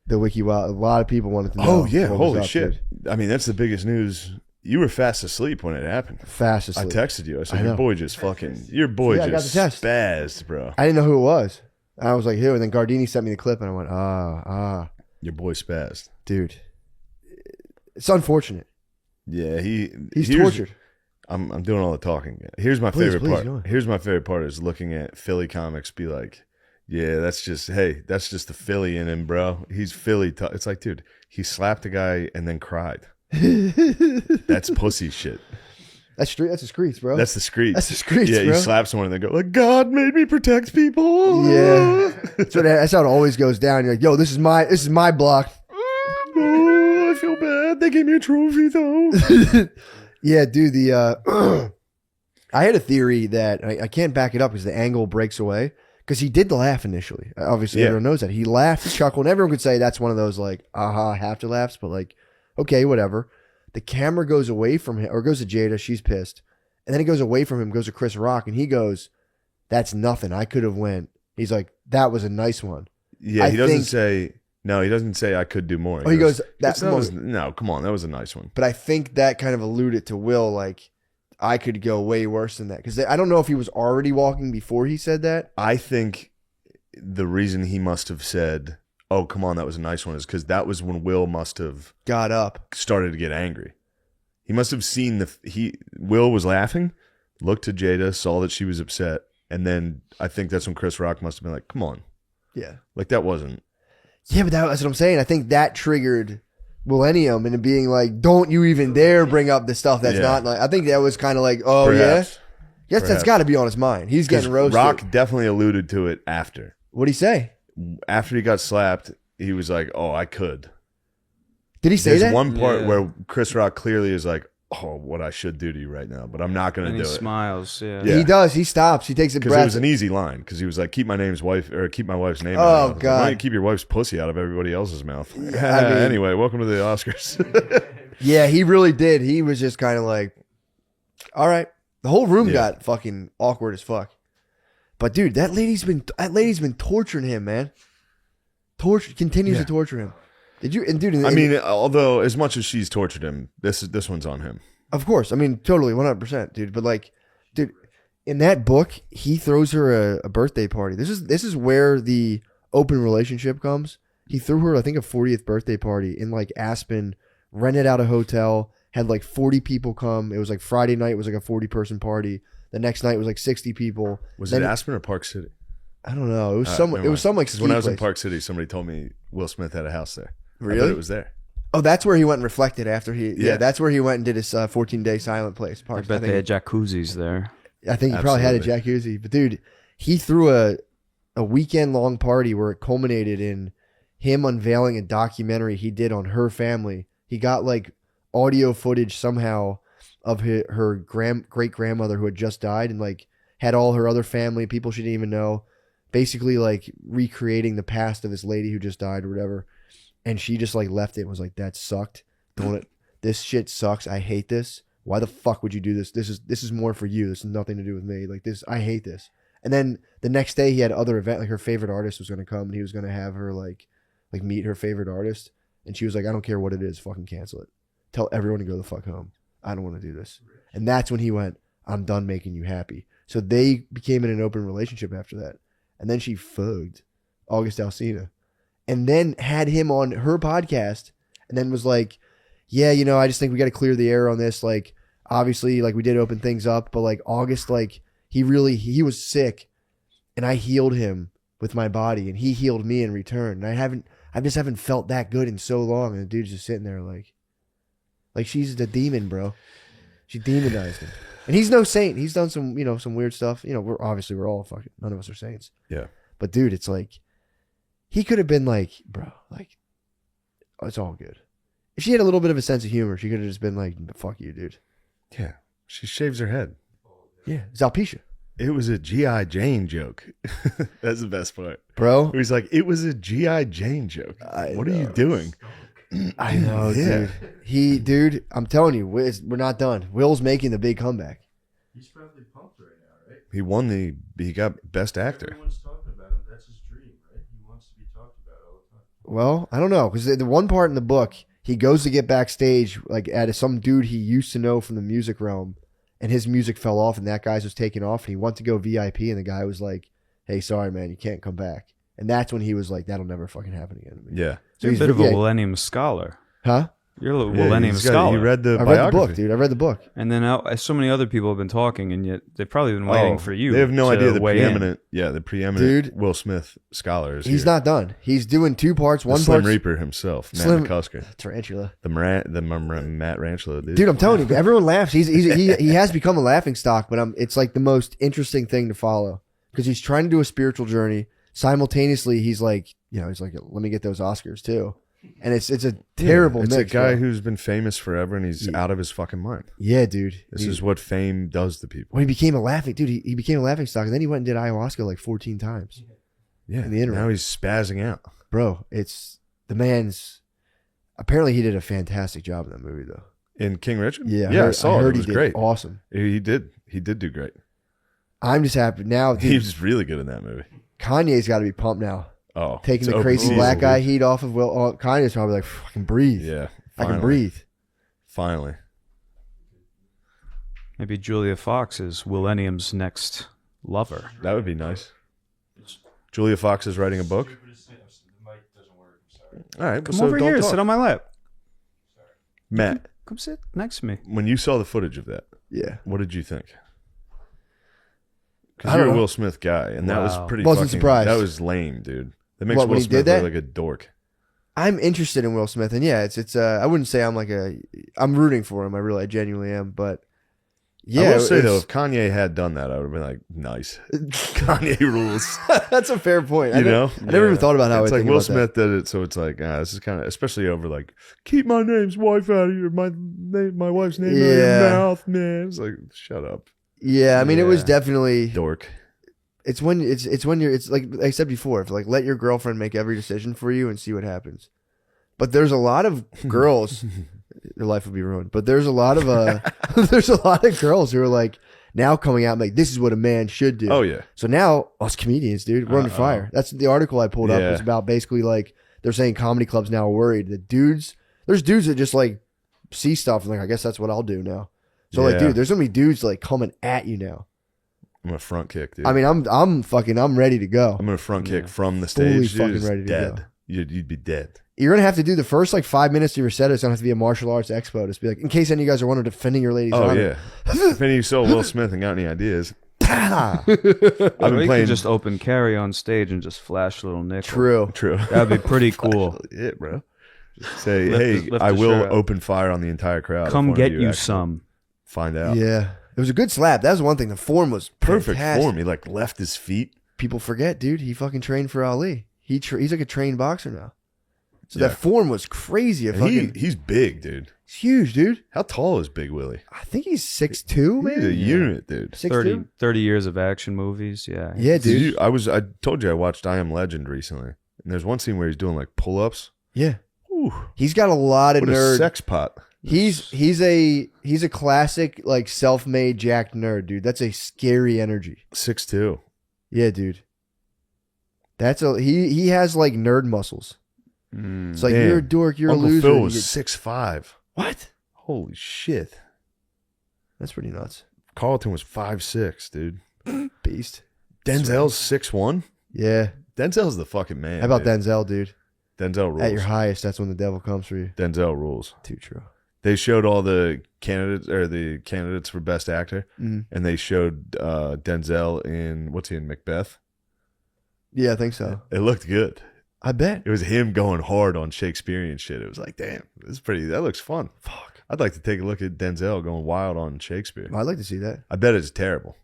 The Wiki Wild. A lot of people wanted to know. Oh yeah, what was holy up, shit! dude. I mean, that's the biggest news. You were fast asleep when it happened. Fast asleep. I texted you. I said, I "Your know. boy just fucking. Your boy Yeah, I got just the test. spazzed, bro. I didn't know who it was. I was like, who? And then Gardini sent me the clip, and I went, Your boy spazzed. dude. It's unfortunate. Yeah, He's here's- tortured. I'm doing all the talking. Here's my Please, favorite please, part. go on. Here's my favorite part is looking at Philly comics. Be like, yeah, that's just the Philly in him, bro. He's Philly. It's like, dude, he slapped a guy and then cried. That's pussy shit. That's street. That's the streets, bro. That's the streets. That's the streets, Yeah, bro. you slap someone and they go like, God made me protect people. Yeah. That's how it always goes down. You're like, yo, this is my block. Oh, I feel bad. They gave me a trophy though. Yeah, dude. I had a theory that I can't back it up because the angle breaks away. Because he did the laugh initially. Obviously, Yeah. everyone knows that. He laughed, he chuckled, and everyone could say that's one of those like, aha, have to laughs, but like, okay, whatever. The camera goes away from him, or goes to Jada, she's pissed. And then it goes away from him, goes to Chris Rock, and he goes, that's nothing. I could have went. He's like, that was a nice one. Yeah, I he doesn't think- say. No, he doesn't say I could do more. Oh, he goes, that was no. Come on, that was a nice one. But I think that kind of alluded to Will, like, I could go way worse than that. Because I don't know if he was already walking before he said that. I think the reason he must have said, "Oh, come on, that was a nice one," is because that was when Will must have Got up. started to get angry. He must have seen Will was laughing, looked to Jada, saw that she was upset, and then I think that's when Chris Rock must have been like, "Come on, Yeah. like that wasn't." Yeah, but that's what I'm saying. I think that triggered Millennium into being like, don't you even dare bring up the stuff that's Yeah. not like. I think that was kind of like, oh, Perhaps. yeah. Yes, that's Perhaps. got to be on his mind. He's 'Cause getting roasted. Rock definitely alluded to it after. What'd he say? After he got slapped, he was like, "Oh, I could." Did he say There's that? one part Yeah. where Chris Rock clearly is like, "Oh, what I should do to you right now, but I'm not going And to he do it." smiles. Yeah. Yeah. He does. He stops. He takes a Because breath. it was an easy line. Because he was like, keep my wife's name Oh, out of my mouth. God. Why don't you keep your wife's pussy out of everybody else's mouth? I mean- Anyway, welcome to the Oscars. Yeah, he really did. He was just kind of like, all right. The whole room Yeah. got fucking awkward as fuck. But dude, that lady's been torturing him, man. Continues Yeah. to torture him. Did you? And dude, I mean, although as much as she's tortured him, this one's on him. of course. I mean, totally, 100%, dude. But like, dude, in that book, he throws her a birthday party. This is where the open relationship comes. He threw her, I think, a 40th birthday party in like Aspen, rented out a hotel, had like 40 people come. It was like Friday night was like a 40-person party. The next night was like 60 people. Was Then- it Aspen or Park City? I don't know. It was Never it was some like 'Cause ski when I was in place. Park City, somebody told me Will Smith had a house there. I Really? bet it was there. Oh, that's where he went and reflected after he. Yeah, Yeah. that's where he went and did his 14-day silent place. I Park. bet they had jacuzzis there. I think he probably had a Absolutely. jacuzzi. But dude, he threw a weekend long party where it culminated in him unveiling a documentary he did on her family. He got like audio footage somehow of her great grandmother who had just died, and like had all her other family, people she didn't even know, basically like recreating the past of this lady who just died or whatever. And she just like left it and was like, that sucked. This shit sucks. I hate this. Why the fuck would you do this? This is more for you. This has nothing to do with me. Like this, I hate this. And then the next day he had other event, like her favorite artist was going to come and he was going to have her like meet her favorite artist. And she was like, I don't care what it is. Fucking cancel it. Tell everyone to go the fuck home. I don't want to do this. And that's when he went, I'm done making you happy. So they became in an open relationship after that. And then she fugged August Alsina and then had him on her podcast and then was like, yeah, you know, I just think we got to clear the air on this. Like, obviously, like we did open things up, but like August, like he was sick and I healed him with my body and he healed me in return. And I just haven't felt that good in so long. And the dude's just sitting there like she's the demon, bro. She demonized him. And he's no saint. He's done some, some weird stuff. We're all fucking, none of us are saints. Yeah. But dude, it's like, he could have been like, bro, like, oh, it's all good. If she had a little bit of a sense of humor, she could have just been like, fuck you, dude. Yeah. She shaves her head. Yeah. It's alopecia. It was a G.I. Jane joke. That's the best part. Bro. He's like, it was a G.I. Jane joke. What are you doing? I know, dude. Dude, I'm telling you, we're not done. Will's making the big comeback. He's probably pumped right now, right? He got best actor. Everyone's talking about him. That's his dream, right? He wants to be talked about all the time. Well, I don't know, because the one part in the book, he goes to get backstage, like at some dude he used to know from the music realm, and his music fell off, and that guy's was taken off, and he went to go VIP, and the guy was like, "Hey, sorry, man, you can't come back." And that's when he was like, "That'll never fucking happen again to me." Yeah. You're a bit of a Millennium scholar. Huh? You're a Millennium You scholar. read the I read the biography. book, dude. I read the book. And then so many other people have been talking, and yet they've probably been waiting for you. They have no to idea the weigh in. preeminent Dude. Will Smith scholar is He's here. not done. He's doing two parts. The One Slim part Reaper himself, Slim- Matt McCusker. tarantula. The Matt Ranchlo, dude. Dude, I'm telling you, everyone laughs. He has become a laughing stock, but it's like the most interesting thing to follow because he's trying to do a spiritual journey. Simultaneously, he's like, let me get those Oscars too. And it's a terrible It's mix. a guy bro. who's been famous forever and he's out of his fucking mind. Yeah, dude. This is what fame does to people. when he became a laughing dude. He became a laughing stock, and then he went and did ayahuasca like 14 times. Yeah. in the interim. Now he's spazzing out. Bro, it's the man's. Apparently, he did a fantastic job in that movie, though. In King Richard? Yeah, I saw it. It was did great. awesome. He did do great. I'm just happy now. He Dude, was really good in that movie. Kanye's got to be pumped now. Oh, Taking it's the open crazy season, black dude. guy heat off of Will. Oh, Kanye's probably like, I can breathe. Yeah. I can finally. breathe. Finally. Maybe Julia Fox is Millennium's next lover. That would be nice. Julia Fox is writing a book. The mic doesn't work. I'm sorry. All right. Come so over don't here, talk. sit on my lap. Matt, Come sit next to me. when you saw the footage of that, Yeah. what did you think? I Because don't you're a know. Will Smith guy, and that was Wow. pretty Wasn't fucking, surprised. That was lame, dude. That makes What, when Will he Smith did that? look like a dork. I'm interested in Will Smith, and yeah, it's I wouldn't say I'm rooting for him. I genuinely am, but yeah, I will say though, it's- if Kanye had done that, I would have been like, nice. Kanye rules. that's a fair point. I You know? never even thought about how It's I like think Will about that. Smith did it, so it's like, this is kind of, especially over like, keep my name's wife out of your my wife's name out of Yeah. your mouth, man. It's like, shut up, Yeah, I mean, it was Yeah. definitely. dork. It's when it's like I said before, if like let your girlfriend make every decision for you and see what happens. But there's a lot of girls, their life would be ruined. But there's a lot of there's a lot of girls who are like now coming out and like this is what a man should do. Oh yeah, So now us comedians, dude, we're under fire. That's the article I pulled up. Yeah. Was about basically like they're saying comedy clubs now are worried that there's dudes that just like see stuff and like I guess that's what I'll do now. So like, Yeah. dude, there's gonna be dudes like coming at you now. I'm gonna front kick, dude. I mean, I'm ready to go. I'm gonna front kick from the Fully stage. fucking Dude, ready to dead. go. You'd be dead. You're gonna have to do the first like 5 minutes of your set. It's gonna have to be a martial arts expo. Just be like, in case any of you guys are wondering, defending your lady's Oh honor. yeah. If any of you saw Will Smith and got any ideas, I've Or been you playing. could just open carry on stage and just flash a little nickel. True. True. That'd be pretty cool. It, bro. Just say, Lift hey, the- lift I the will shirt up. open fire on the entire crowd. if Come one of get you actually some. Find out. Yeah, it was a good slap. That was one thing. The form was Perfect fantastic. form. He like left his feet. People forget, dude. He fucking trained for Ali. He's like a trained boxer now. So Yeah. that form was crazy. And he's big, dude. He's huge, dude. How tall is Big Willie? I think he's 6'2", He's a maybe. unit, dude. 6'2". 30 years of action movies. Yeah. Yeah, Did dude. you, I told you I watched I Am Legend recently, and there's one scene where he's doing like pull-ups. Yeah. Ooh, He's got a lot of what a nerd. sex pot. He's a classic like self-made jacked nerd, dude. That's a scary energy. 6'2". Yeah, dude. He has like nerd muscles. Mm. It's like Damn. you're a dork, you're Uncle a loser. Phil you was get- 6'5". What? Holy shit. That's pretty nuts. Carlton was 5'6", dude. Beast. Denzel's 6'1". Yeah. Denzel's the fucking man. How about dude. Denzel, dude? Denzel rules. At your highest, that's when the devil comes for you. Denzel rules. Too true. They showed all the candidates for best actor, Mhm. and they showed Denzel in what's he in Macbeth. Yeah, I think so. It looked good. I bet. It was him going hard on Shakespearean shit. It was like, damn, this is pretty. That looks fun. Fuck. I'd like to take a look at Denzel going wild on Shakespeare. I'd like to see that. I bet it's terrible,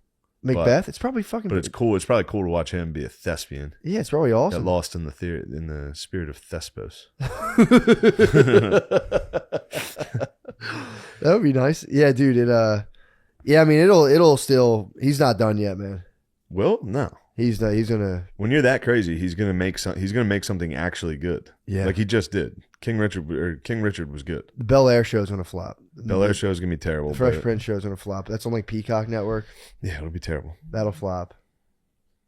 Macbeth. It's probably fucking. but it's cool. It's probably cool to watch him be a thespian. Yeah, it's probably Got awesome. lost in the spirit of Thespos. That would be nice. Yeah, dude. Yeah, I mean, it'll still. He's not done yet, man. Well, no. He's gonna. When you're that crazy, he's gonna make something actually good. Yeah. Like he just did. King Richard was good. The Bel Air show's gonna flop. Bel Air show's gonna be terrible. The Fresh but- Prince show's gonna flop. That's on like Peacock Network. Yeah, it'll be terrible. That'll flop.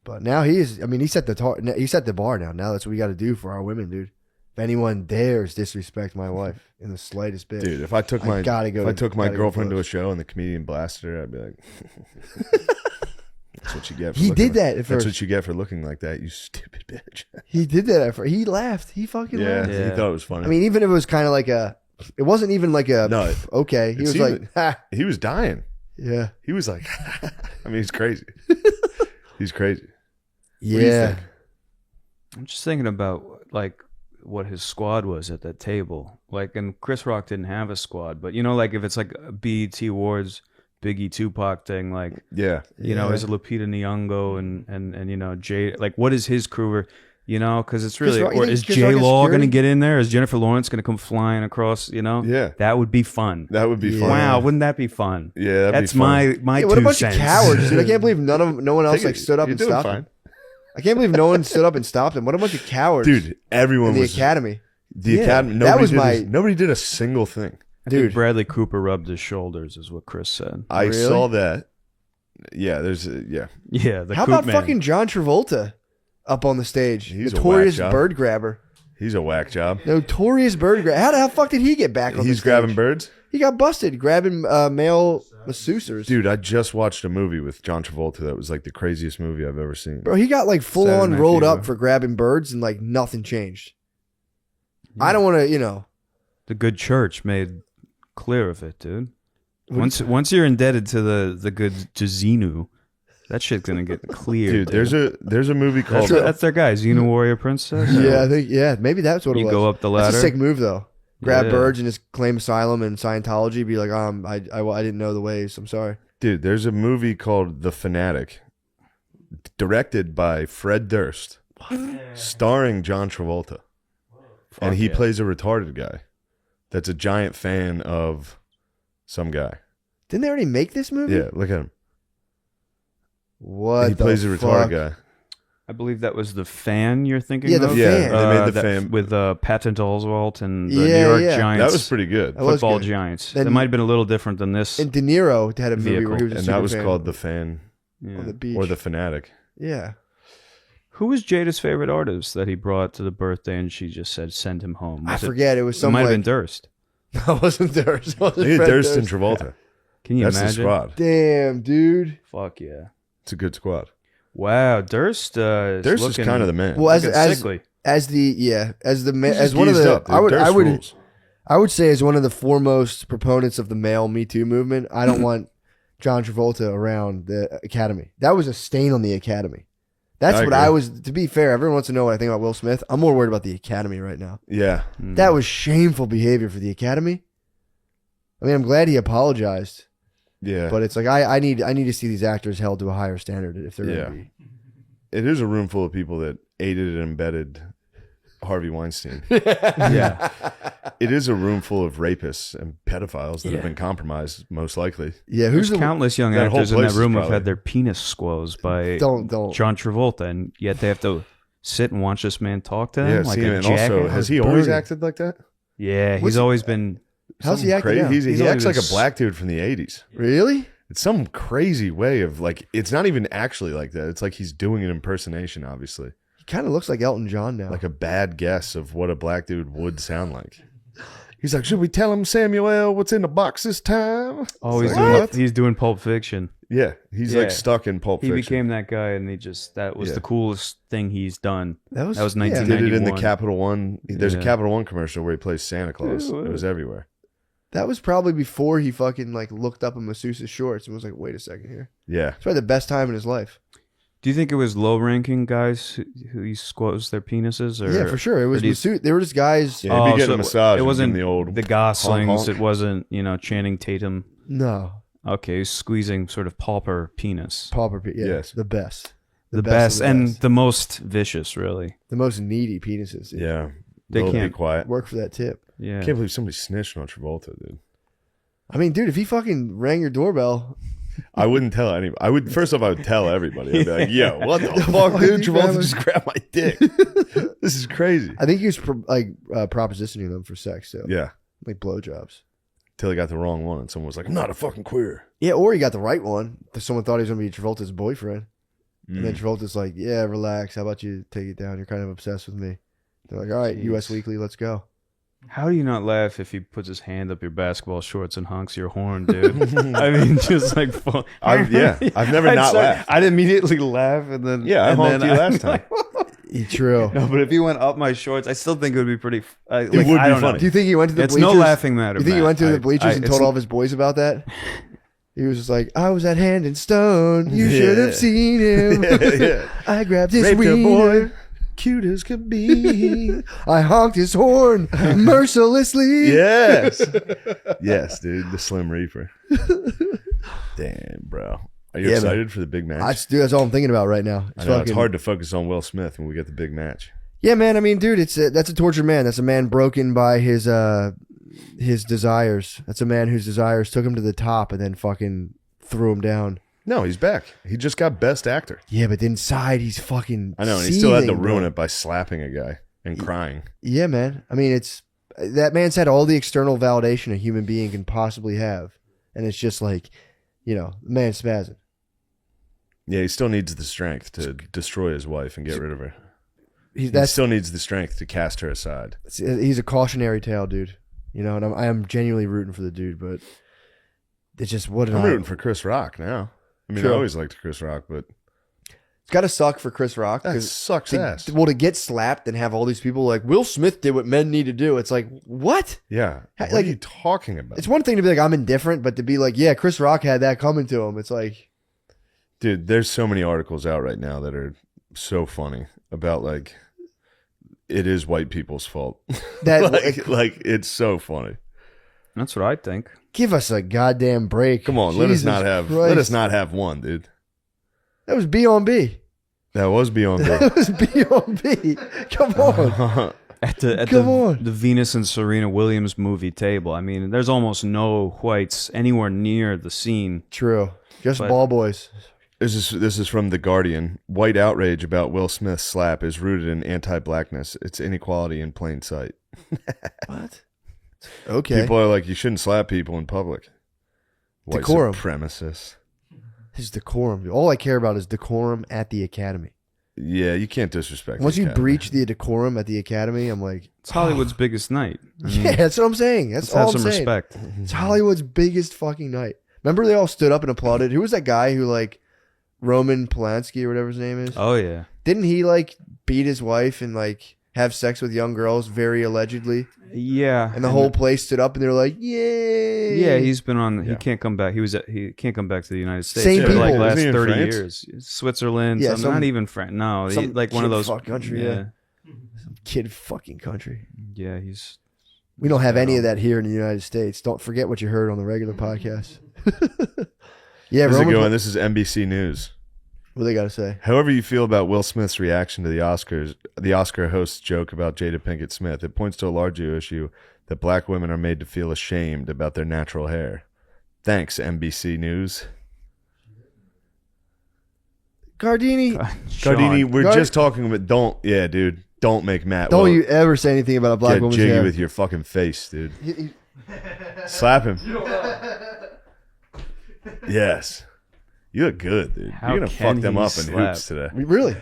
But now he set the bar now. Now that's what we got to do for our women, dude. If anyone dares disrespect my wife in the slightest bit, Dude, if I took my gotta go. if I took my gotta go girlfriend to a close. show and the comedian blasted her, I'd be like, "That's what you get." For He looking did that at That's first. what you get for looking like that, you stupid bitch. He did that at first. He laughed. He fucking Yeah, laughed. he Yeah. thought it was funny. I mean, even if it was kind of like it wasn't even like a No, okay. He it was seemed- like, ha, he was dying. yeah, He was like, I mean, he's crazy. He's crazy. What do you yeah. think? I'm just thinking about like what his squad was at that table. Like, and Chris Rock didn't have a squad, but you know, like if it's like a BET Awards, Biggie Tupac thing, like Yeah, you know, is it Lupita Nyong'o and you know Jay? Like, what is his crew? You know, because it's really, Rock- you or think is Chris Rock J is Law going to security? get in there? Is Jennifer Lawrence going to come flying across? You know, yeah. that would be fun. That would be Yeah. fun. Wow, wouldn't that be fun? Yeah, that'd That's be fun. my Yeah, what a two bunch cents. of cowards, dude! I can't believe no one else Take like it- stood up you're and doing stopped fine. him. I can't believe no one stood up and stopped him. What a bunch of cowards, Dude, everyone In the was academy, The Yeah. academy. That Nobody was did my- nobody did a single thing. I think dude. Bradley Cooper rubbed his shoulders, is what Chris said. I Really? saw that. Yeah, there's yeah. Yeah, the How Coop about man. fucking John Travolta up on the stage? He's a Notorious whack job. bird grabber. He's a whack job. Notorious bird grabber. How the fuck did he get back on the He's stage? grabbing birds. He got busted grabbing male masseuses. Dude, I just watched a movie with John Travolta that was like the craziest movie I've ever seen. Bro, he got like full Saturday on Night rolled Fever. up for grabbing birds and like nothing changed. I don't want to, The good church made clear of it, dude. Once you're indebted to the good Jazinu, that shit's gonna get clear. Dude, there's a movie called that's their guy, Xena Warrior Princess. Yeah, I think maybe that's what it You was. go up the That's ladder. a sick move though. Grab Yeah. birds and just claim asylum in Scientology. Be like, I didn't know the ways. I'm sorry. Dude, there's a movie called The Fanatic, directed by Fred Durst, starring John Travolta. And he plays a retarded guy that's a giant fan of some guy. Didn't they already make this movie? Yeah, look at him. What? he the plays a retarded fuck? guy. I believe that was the Fan you're thinking Yeah, of. the Yeah, Fan. they made the that- fan. with Patton Oswalt and the Yeah, New York yeah. Giants. That was pretty good. That was football good. Giants. Then- That might have been a little different than this. And De Niro had a movie Vehicle. where he was a And super that was fan called The Fan Yeah. on the beach. or The Fanatic. Yeah. Who was Jada's favorite artist that he brought to the birthday and she just said send him home? I Was it- forget. It was It some might have like, been Durst. That wasn't Durst. It wasn't Look at Fred Durst and Travolta. Can you That's the imagine? squad. Damn, dude. Fuck yeah. It's a good squad. Wow, Durst. Durst is kind of the man. Well, as sickly. as the He's as just one of geezed the up, dude. I would Durst rules. I would say as one of the foremost proponents of the male Me Too movement, I don't want John Travolta around the Academy. That was a stain on the Academy. That's I what agree. I was. To be fair, everyone wants to know what I think about Will Smith. I'm more worried about the Academy right now. Yeah. That was shameful behavior for the Academy. I mean, I'm glad he apologized, Yeah. but it's like I need to see these actors held to a higher standard if they're Yeah. going to be. It is a room full of people that aided and embedded Harvey Weinstein. Yeah. It is a room full of rapists and pedophiles that Yeah. have been compromised, most likely. Yeah, There's who's the countless young that whole actors in that place is room who've probably- had their penis squozed by don't John Travolta, and yet they have to sit and watch this man talk to them Yeah, like see, a and also, jackass. has he always Burger. acted like that? Yeah, he's What's- always been. how's he Something acting now? crazy. He's He only acts like been a black dude from the 80s. Really? It's some crazy way of like, it's not even actually like that. It's like he's doing an impersonation, obviously. He kind of looks like Elton John now. Like a bad guess of what a black dude would sound like. He's like, should we tell him, Samuel, what's in the box this time? Oh, It's he's like, doing, what? he's doing Pulp Fiction. Yeah, he's Yeah. like stuck in Pulp He Fiction. became that guy, and that was Yeah. the coolest thing he's done. that was that was yeah. He did it in the 91. Capital One. There's a Yeah. Capital One commercial where he plays Santa Claus. Ew. It was everywhere. That was probably before he fucking like looked up in masseuse's shorts and was like, "Wait a second here." Yeah. It's probably the best time in his life. Do you think it was low-ranking guys who he squoze their penises? Or, Yeah, for sure. It was masseuse. They were just guys. Yeah, he'd be getting so a massage. It wasn't the old the Goslings. honk. It wasn't Channing Tatum. No, Okay, he's squeezing sort of pauper penis. pauper. Yeah, Yes. the best. The of best the and best. the most vicious, really. The most needy penises. Dude. Yeah, They they'll can't be quiet. Work for that tip. Yeah. I can't believe somebody snitched on Travolta, dude. I mean, dude, if he fucking rang your doorbell, I wouldn't tell anybody. I would first off, I would tell everybody. I'd be like, "Yo, what the fuck, fuck dude? you Travolta grabbing? just grabbed my dick. This is crazy." I think he was propositioning them for sex, so Yeah, like blowjobs. till he got the wrong one, and someone was like, "I'm not a fucking queer." Yeah, or he got the right one. Someone thought he was gonna be Travolta's boyfriend, and then Travolta's like, "Yeah, relax. How about you take it down? You're kind of obsessed with me." They're like, "All right, Jeez. U.S. Weekly, let's go." How do you not laugh if he puts his hand up your basketball shorts and honks your horn, dude? I mean, just like I've never not laughed. I'd immediately laugh and then Yeah, I and honked then you last time. True. No, but if he went up my shorts, I still think it would be pretty. It would be I don't know. funny. Do you think he went to the It's bleachers? no laughing matter. You think he Matt. went to the bleachers and it's- told all of his boys about that? He was just like, "I was at Hand and Stone. You should have seen him. Yeah. I grabbed his Raped a wiener. boy, cute as could be. I honked his horn mercilessly." Yes, yes, dude, the Slim Reaper. Damn, bro. Are you Yeah, excited for the big match? Dude, that's all I'm thinking about right now. I know it's hard to focus on Will Smith when we get the big match. Yeah, man. I mean, dude, that's a tortured man. That's a man broken by his desires. That's a man whose desires took him to the top and then fucking threw him down. No, he's back. He just got Best Actor. Yeah, but inside he's fucking. I know, and he still had to seething, ruin bro. it by slapping a guy and crying. Yeah, man. I mean, that man's had all the external validation a human being can possibly have, and it's just like, the man's spazzing. Yeah, he still needs the strength to destroy his wife and get rid of her. He That's still needs the strength to cast her aside. he's a cautionary tale, dude. And I am genuinely rooting for the dude, but it's just what I'm rooting for Chris Rock now. I mean, True. I always liked Chris Rock, but It's got to suck for Chris Rock. that 'cause sucks ass. to get slapped and have all these people like Will Smith did what men need to do. It's like, what? Yeah. What Like, are you talking about? It's one thing to be like, I'm indifferent, but to be like, yeah, Chris Rock had that coming to him. It's like, Dude, there's so many articles out right now that are so funny about like it is white people's fault. that like it's so funny. That's what I think. give us a goddamn break. Come on, let us Jesus not have Christ. one, dude. That was B on B. That was beyond That was B on B. Come on. At the Come on. the Venus and Serena Williams movie table, I mean, there's almost no whites anywhere near the scene. True. Just But- ball boys. This is from The Guardian. White outrage about Will Smith's slap is rooted in anti-blackness. It's inequality in plain sight. What? Okay. People are like, you shouldn't slap people in public. White Decorum. supremacists. His decorum. All I care about is decorum at the academy. Yeah, you can't disrespect. Once the you academy. breach the decorum at the academy, I'm like, It's Hollywood's biggest night. I mean, yeah, that's what I'm saying. That's let's have all some I'm saying. respect. It's Hollywood's biggest fucking night. Remember they all stood up and applauded? Who was that guy who like Roman Polanski or whatever his name is? Oh yeah. Didn't he like beat his wife and like have sex with young girls very allegedly? Yeah. And the whole place stood up and they were like, "Yay!" Yeah, he's been on. Yeah. He can't come back. He can't come back to the United States Same for like people. last Isn't he in 30 France? years. Switzerland. Yeah, not even France. No, some like one of kid those fuck country, Yeah, kid fucking country. yeah. He's We don't have any of that here in the United States. Don't forget what you heard on the regular podcast. Yeah, How's it Roman. going? This is NBC News. What they got to say? However you feel about Will Smith's reaction to the Oscars, the Oscar host's joke about Jada Pinkett Smith, it points to a larger issue that black women are made to feel ashamed about their natural hair. Thanks, NBC News. Gardini, Gardini, Sean, we're Gard- just talking about don't make Matt don't Will you ever say anything about a black get woman's jiggy hair. with your fucking face, dude. Slap him. Yes. You look good, dude. How You're going to can fuck them he up in slap? hoops today. Really?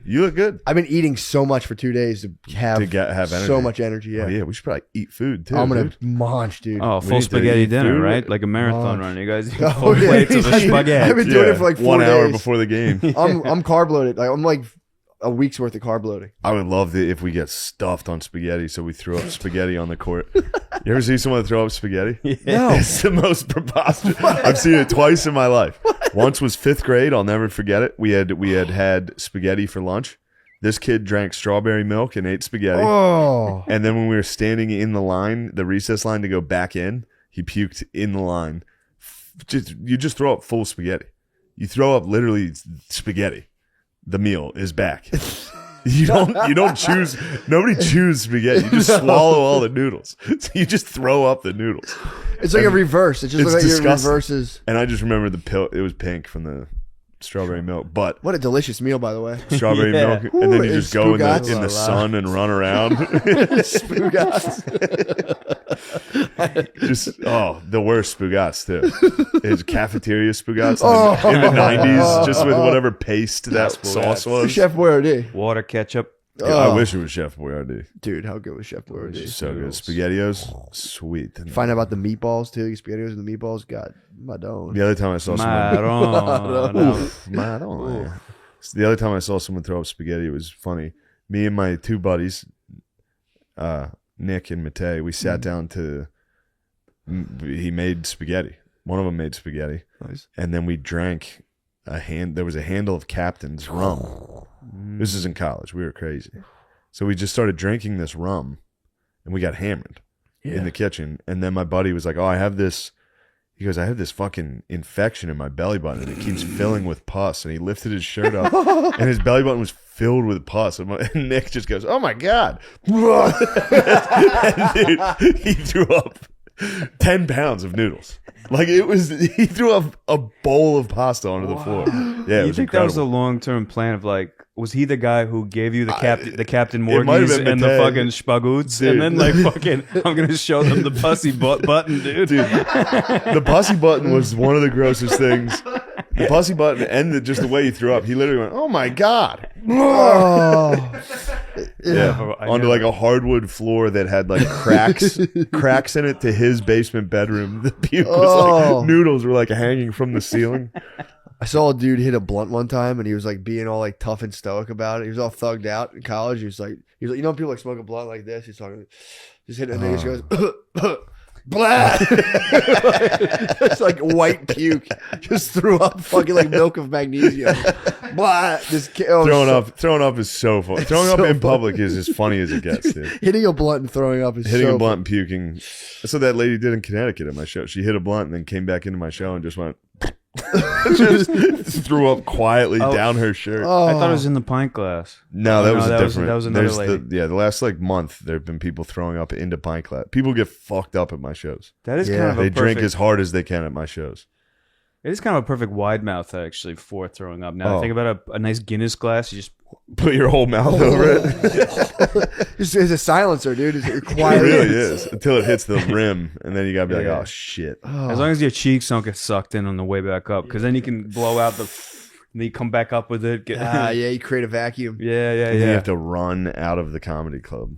You look good. I've been eating so much for 2 days to have, Have so energy. much energy. Yeah, Oh, yeah, we should probably eat food, too. I'm gonna dude. munch, dude. oh, We full need to spaghetti eat dinner, food. right? Like a marathon Oh. run. You guys eat Oh, full yeah. plates of spaghetti. I've been doing it for like 4 1 hour days. before the game. I'm carb loaded. Like I'm like a week's worth of carb loading. I would love if we get stuffed on spaghetti, so we throw up spaghetti on the court. You ever see someone throw up spaghetti? No, It's the most preposterous. I've seen it twice in my life. Once was 5th grade. I'll never forget it. We had spaghetti for lunch. This kid drank strawberry milk and ate spaghetti. Oh. And then when we were standing in the line, the recess line to go back in, he puked in the line. You just throw up full spaghetti. You throw up literally spaghetti. The meal is back. You don't choose. Nobody chews spaghetti. You just swallow all the noodles. So you just throw up the noodles. It's like a reverse. It just It's looks like your disgusting. reverses. And I just remember the pill. It was pink from the strawberry milk, but What a delicious meal, by the way. strawberry Yeah. milk, and then Ooh, you it's just go in Spoogats. the sun and run around. Just the worst Spoogats too. It's cafeteria Spoogats in the 90s, just with whatever paste that sauce was. Chef Boyardee. Water, ketchup. I wish it was Chef Boyardee. Dude, how good was Chef Boyardee? So good. SpaghettiOs, sweet. And Find out about the meatballs, too. SpaghettiOs and the meatballs. God, my dog. the other time I saw someone, Maron. the other time I saw someone throw up spaghetti, it was funny. Me and my 2 buddies, Nick and Matei, we sat down to. He made spaghetti. One of them made spaghetti, Nice. and then we drank there was a handle of Captain's rum. This is in college. We were crazy. So we just started drinking this rum and we got hammered in the kitchen. And then my buddy was like, oh, I have this. He goes, I have this fucking infection in my belly button and it keeps filling with pus. And he lifted his shirt up and his belly button was filled with pus. And Nick just goes, oh my God. And dude, he threw up 10 pounds of noodles. Like he threw up a bowl of pasta onto the floor. Yeah, it You was think incredible. that was a long-term plan of like, was he the guy who gave you the Captain might have Morgans been and the Matei. fucking spagoots, Dude. and then like fucking, I'm gonna show them the pussy button, dude. The pussy button was one of the grossest things. The pussy button and just the way he threw up. He literally went, oh my God. Oh. Yeah. I Onto never- like a hardwood floor that had like cracks in it to his basement bedroom. The puke was Oh. like noodles were like hanging from the ceiling. I saw a dude hit a blunt one time, and he was like being all like tough and stoic about it. He was all thugged out in college. He was like, you know, when people like smoke a blunt like this. He's talking, just hit it, and then he just goes, blah. It's like white puke. Just threw up fucking like milk of magnesium. Blah. Just Throwing up is so fun. Throwing up so in public is as funny as it gets, dude. Hitting a blunt and throwing up is Hitting so a blunt and puking. That's what that lady did in Connecticut at my show. She hit a blunt and then came back into my show and just went, just threw up quietly down her shirt. Oh. I thought it was in the pint glass. No, that Oh, was no, a that was- different. that was another There's lady. the last like month there have been people throwing up into pint glass. People get fucked up at my shows. That is Yeah. kind of They a drink perfect. as hard as they can at my shows. It is kind of a perfect wide mouth actually for throwing up. Now I think about a nice Guinness glass. You just Put your whole mouth over it. It's a silencer, dude. It's It quiet. really is until it hits the rim, and then you gotta be like, Yeah. oh shit. as long as your cheeks don't get sucked in on the way back up, because then you can blow out the. And then you come back up with it. Get, Yeah, you create a vacuum. yeah, And then you yeah. have to run out of the comedy club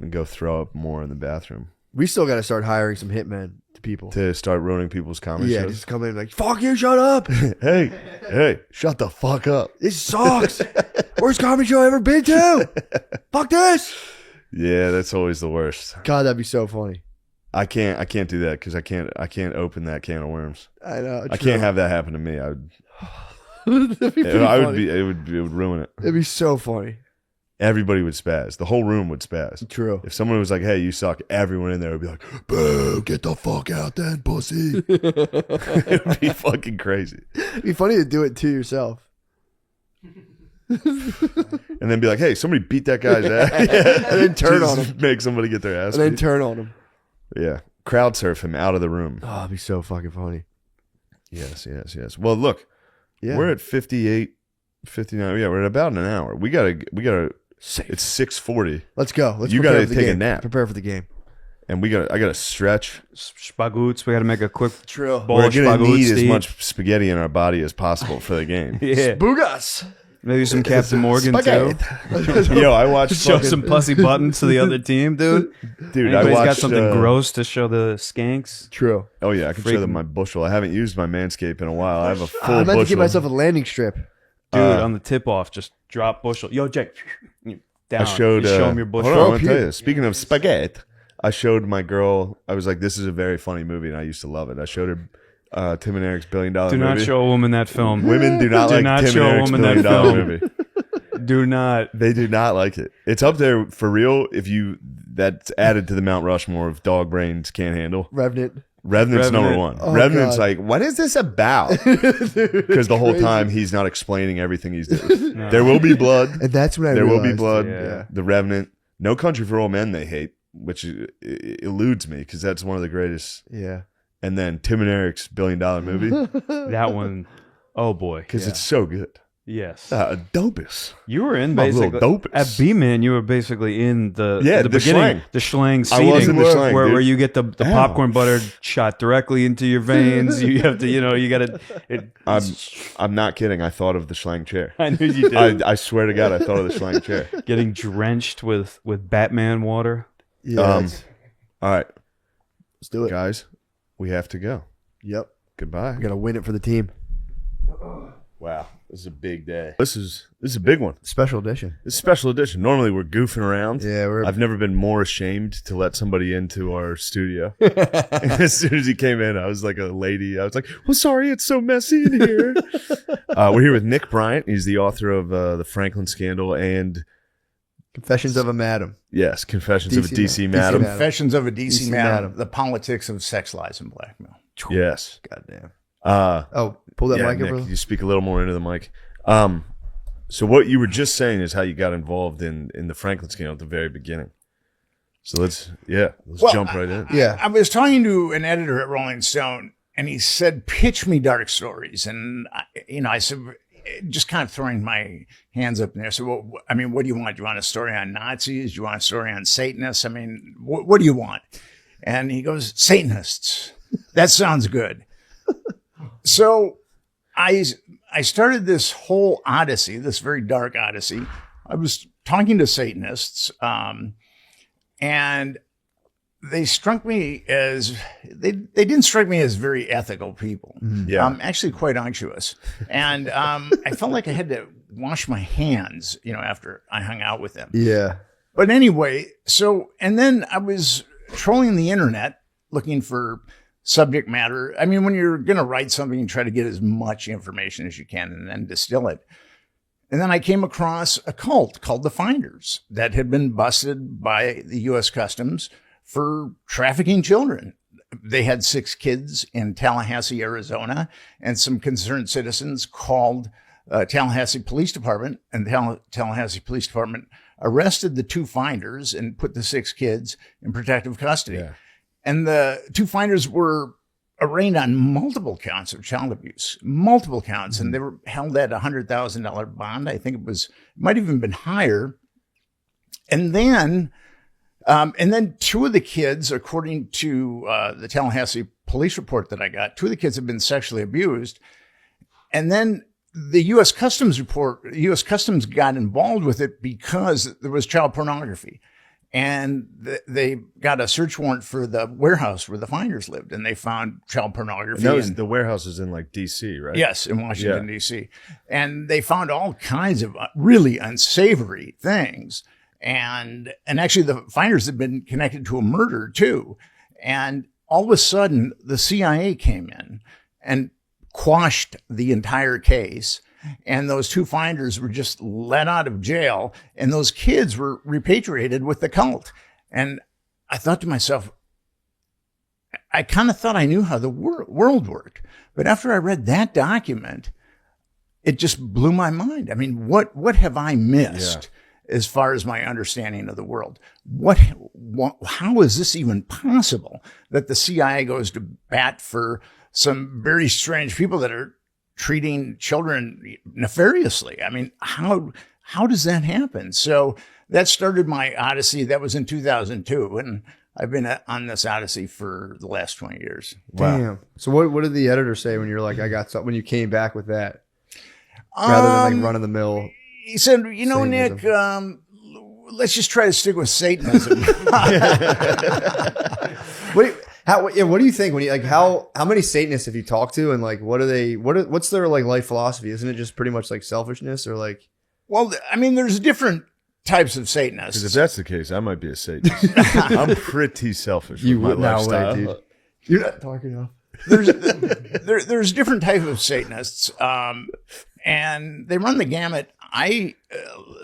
and go throw up more in the bathroom We still got to start hiring some hitmen to people. to start ruining people's comedy Yeah, shows. just come in like, fuck you, shut up. Hey, shut the fuck up. This sucks. Worst comedy show I've ever been to. Fuck this. Yeah, that's always the worst. God, that'd be so funny. I can't do that because I can't open that can of worms. I know. I can't have that happen to me. I would That'd be pretty I would funny. be it would ruin it. It'd be so funny. Everybody would spaz. The whole room would spaz. True. If someone was like, "Hey, you suck," everyone in there would be like, "Boo! Get the fuck out, then, pussy!" It would be fucking crazy. It'd be funny to do it to yourself. And then be like, "Hey, somebody beat that guy's ass," And then turn Just on him. Make somebody get their ass. And then beat. turn on him. Yeah, crowd surf him out of the room. Oh, it'd be so fucking funny. Yes. Well, look, Yeah. we're at 58, 59. Yeah, we're at about an hour. We gotta. It's 6:40, Let's go. Let's You prepare gotta for the take a game. nap. Prepare for the game. and I gotta stretch. Spagoots. We got to make a quick True. bowl We're of gonna spagoots need to as eat. much spaghetti in our body as possible for the game. Yeah. Boogas. Maybe some Captain Morgan too. Yo, I watched. Show fucking- some pussy buttons to the other team, dude. dude. I Anybody's watched. got something gross to show the skanks. True. Oh yeah, I can show Freaking- them my bushel. I haven't used my Manscaped in a while. I have a full I meant to bushel. give myself a landing strip. Dude, Uh, on the tip off, just drop bushel. Yo, Jake, down. I showed. You show him your bushel. Hold on, I Throw want to tell puke. you. Speaking of spaghetti, I showed my girl. I was like, "This is a very funny movie," and I used to love it. I showed her Tim and Eric's $1 billion Do movie. not show a woman that film. Women do not Do like not Tim show and a Eric's $1 woman that billion film. movie. Do not. They do not like it. It's up there for real. That's added to the Mount Rushmore of dog brains can't handle. Revenant. Revenant's number one. Oh, Revenant's God. like, what is this about? Because the whole Crazy. time he's not explaining everything he's doing. There will be blood. And that's when I There will be realized, blood. Yeah. The Revenant. No Country for Old Men they hate, which eludes me because that's one of the greatest. Yeah. And then Tim and Eric's $1 billion movie That one. Oh boy. because it's so good. Yes. Dopus. You were in My little basically dopus. at B-Man. You were basically in the the beginning, schlang. the schlang I was seating, in the schlang, where dude. you get the Ow. popcorn butter shot directly into your veins. You have to, you got to. I'm not kidding. I thought of the Schlang chair. I knew you did. I swear to God, I thought of the Schlang chair. Getting drenched with Batman water. Yeah. All right, Let's do it. guys, we have to go. Yep. Goodbye. We got to win it for the team. Wow, this is a big day. This is a big one. Special edition. It's a special edition. Normally we're goofing around. Yeah, I've never been more ashamed to let somebody into our studio. As soon as he came in, I was like a lady. I was like, "Well, sorry, it's so messy in here." We're here with Nick Bryant. He's the author of the Franklin Scandal and Confessions of a Madam. yes, Confessions of a DC DC Madam. Madam. Confessions of a DC, DC Madam. Madam. The politics of sex, lies, and blackmail. Yes. Goddamn. Uh, Oh, pull that yeah, mic Nick, over. can you speak a little more into the mic? So what you were just saying is how you got involved in the Franklin scandal at the very beginning. So let's Well, jump right in. Yeah. I was talking to an editor at Rolling Stone, and he said, "Pitch me dark stories." And I said, just kind of throwing my hands up in there. So, well, I mean, what do you want? Do you want a story on Nazis? Do you want a story on Satanists? I mean, what do you want? And he goes, Satanists. That sounds good. So I started this whole odyssey, this very dark odyssey. I was talking to Satanists, and they struck me as they didn't strike me as very ethical people. Yeah. Actually quite unctuous. And I felt like I had to wash my hands, after I hung out with them. Yeah. But anyway, and then I was trolling the internet looking for subject matter. I mean, when you're going to write something, you try to get as much information as you can and then distill it. And then I came across a cult called the Finders that had been busted by the U.S. Customs for trafficking children. They had 6 kids in Tallahassee, Arizona, and some concerned citizens called Tallahassee Police Department, and the Tallahassee Police Department arrested the 2 finders and put the 6 kids in protective custody. Yeah. And the 2 finders were arraigned on multiple counts of child abuse, multiple counts, and they were held at $100,000 bond. I think it might have even been higher. And then 2 of the kids, according to the Tallahassee police report that I got, 2 of the kids have been sexually abused. And then the U.S. Customs got involved with it because there was child pornography. And they got a search warrant for the warehouse where the Finders lived, and they found child pornography. The warehouse is in like DC, right? Yes, in Washington, D.C. And they found all kinds of really unsavory things. And actually, the Finders had been connected to a murder, too. And all of a sudden, the CIA came in and quashed the entire case. And those 2 finders were just let out of jail, and those kids were repatriated with the cult. And I thought to myself, I kind of thought I knew how the world worked. But after I read that document, it just blew my mind. I mean, what have I missed as far as my understanding of the world? How is this even possible that the CIA goes to bat for some very strange people that are treating children nefariously? I mean, how does that happen? So that started my odyssey. That was in 2002, and I've been on this odyssey for the last 20 years. Damn. So what did the editor say when you're like, I got something, when you came back with that? Rather than like run of the mill. He said, Nick, let's just try to stick with Satanism. What do you think when you how many Satanists have you talked to, and like what's their like life philosophy? Isn't it just pretty much like selfishness, or like? Well, I mean, there's different types of Because Satanists. if that's the case, I might be a Satanist. I'm pretty selfish with my would now, lifestyle. dude. You're not talking enough. there's different types of Satanists, and they run the gamut.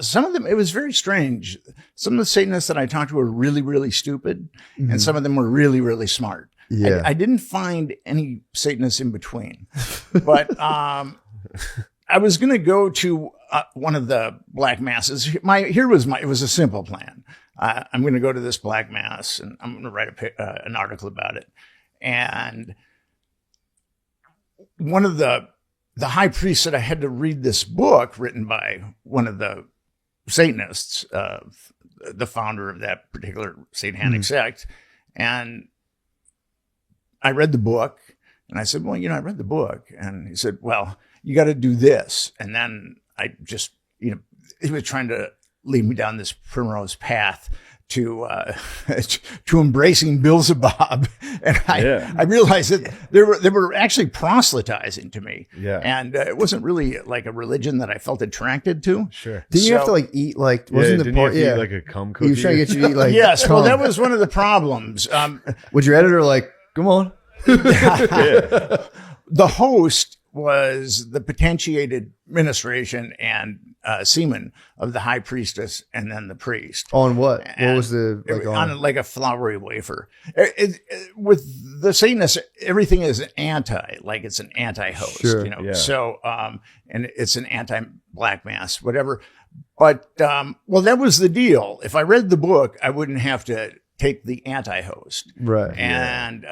Some of them, it was very strange. Some of the Satanists that I talked to were really, really stupid, and some of them were really, really smart. Yeah. I didn't find any Satanists in between, but I was going to go to one of the black masses. It was a simple plan. I'm going to go to this black mass, and I'm going to write an article about it. And one of the high priest said I had to read this book written by one of the Satanists, the founder of that particular satanic sect. And I read the book, and I said, well, I read the book. And he said, well, you got to do this. And then I just, he was trying to lead me down this primrose path to embracing Beelzebub, and I realized that they were actually proselytizing to me, and it wasn't really like a religion that I felt attracted to. Sure. Didn't you have to eat wasn't the part? Eat like a cum cookie? He was trying to get you to eat yes. cum. Well, that was one of the problems. Was your editor come on? The host was the potentiated ministration and semen of the high priestess and then the priest. On what? And what was the on like a floury wafer? With the Satanists, everything is it's an anti-host. Sure. So and it's an anti-black mass, whatever. But well, that was the deal. If I read the book, I wouldn't have to take the anti-host. Right. And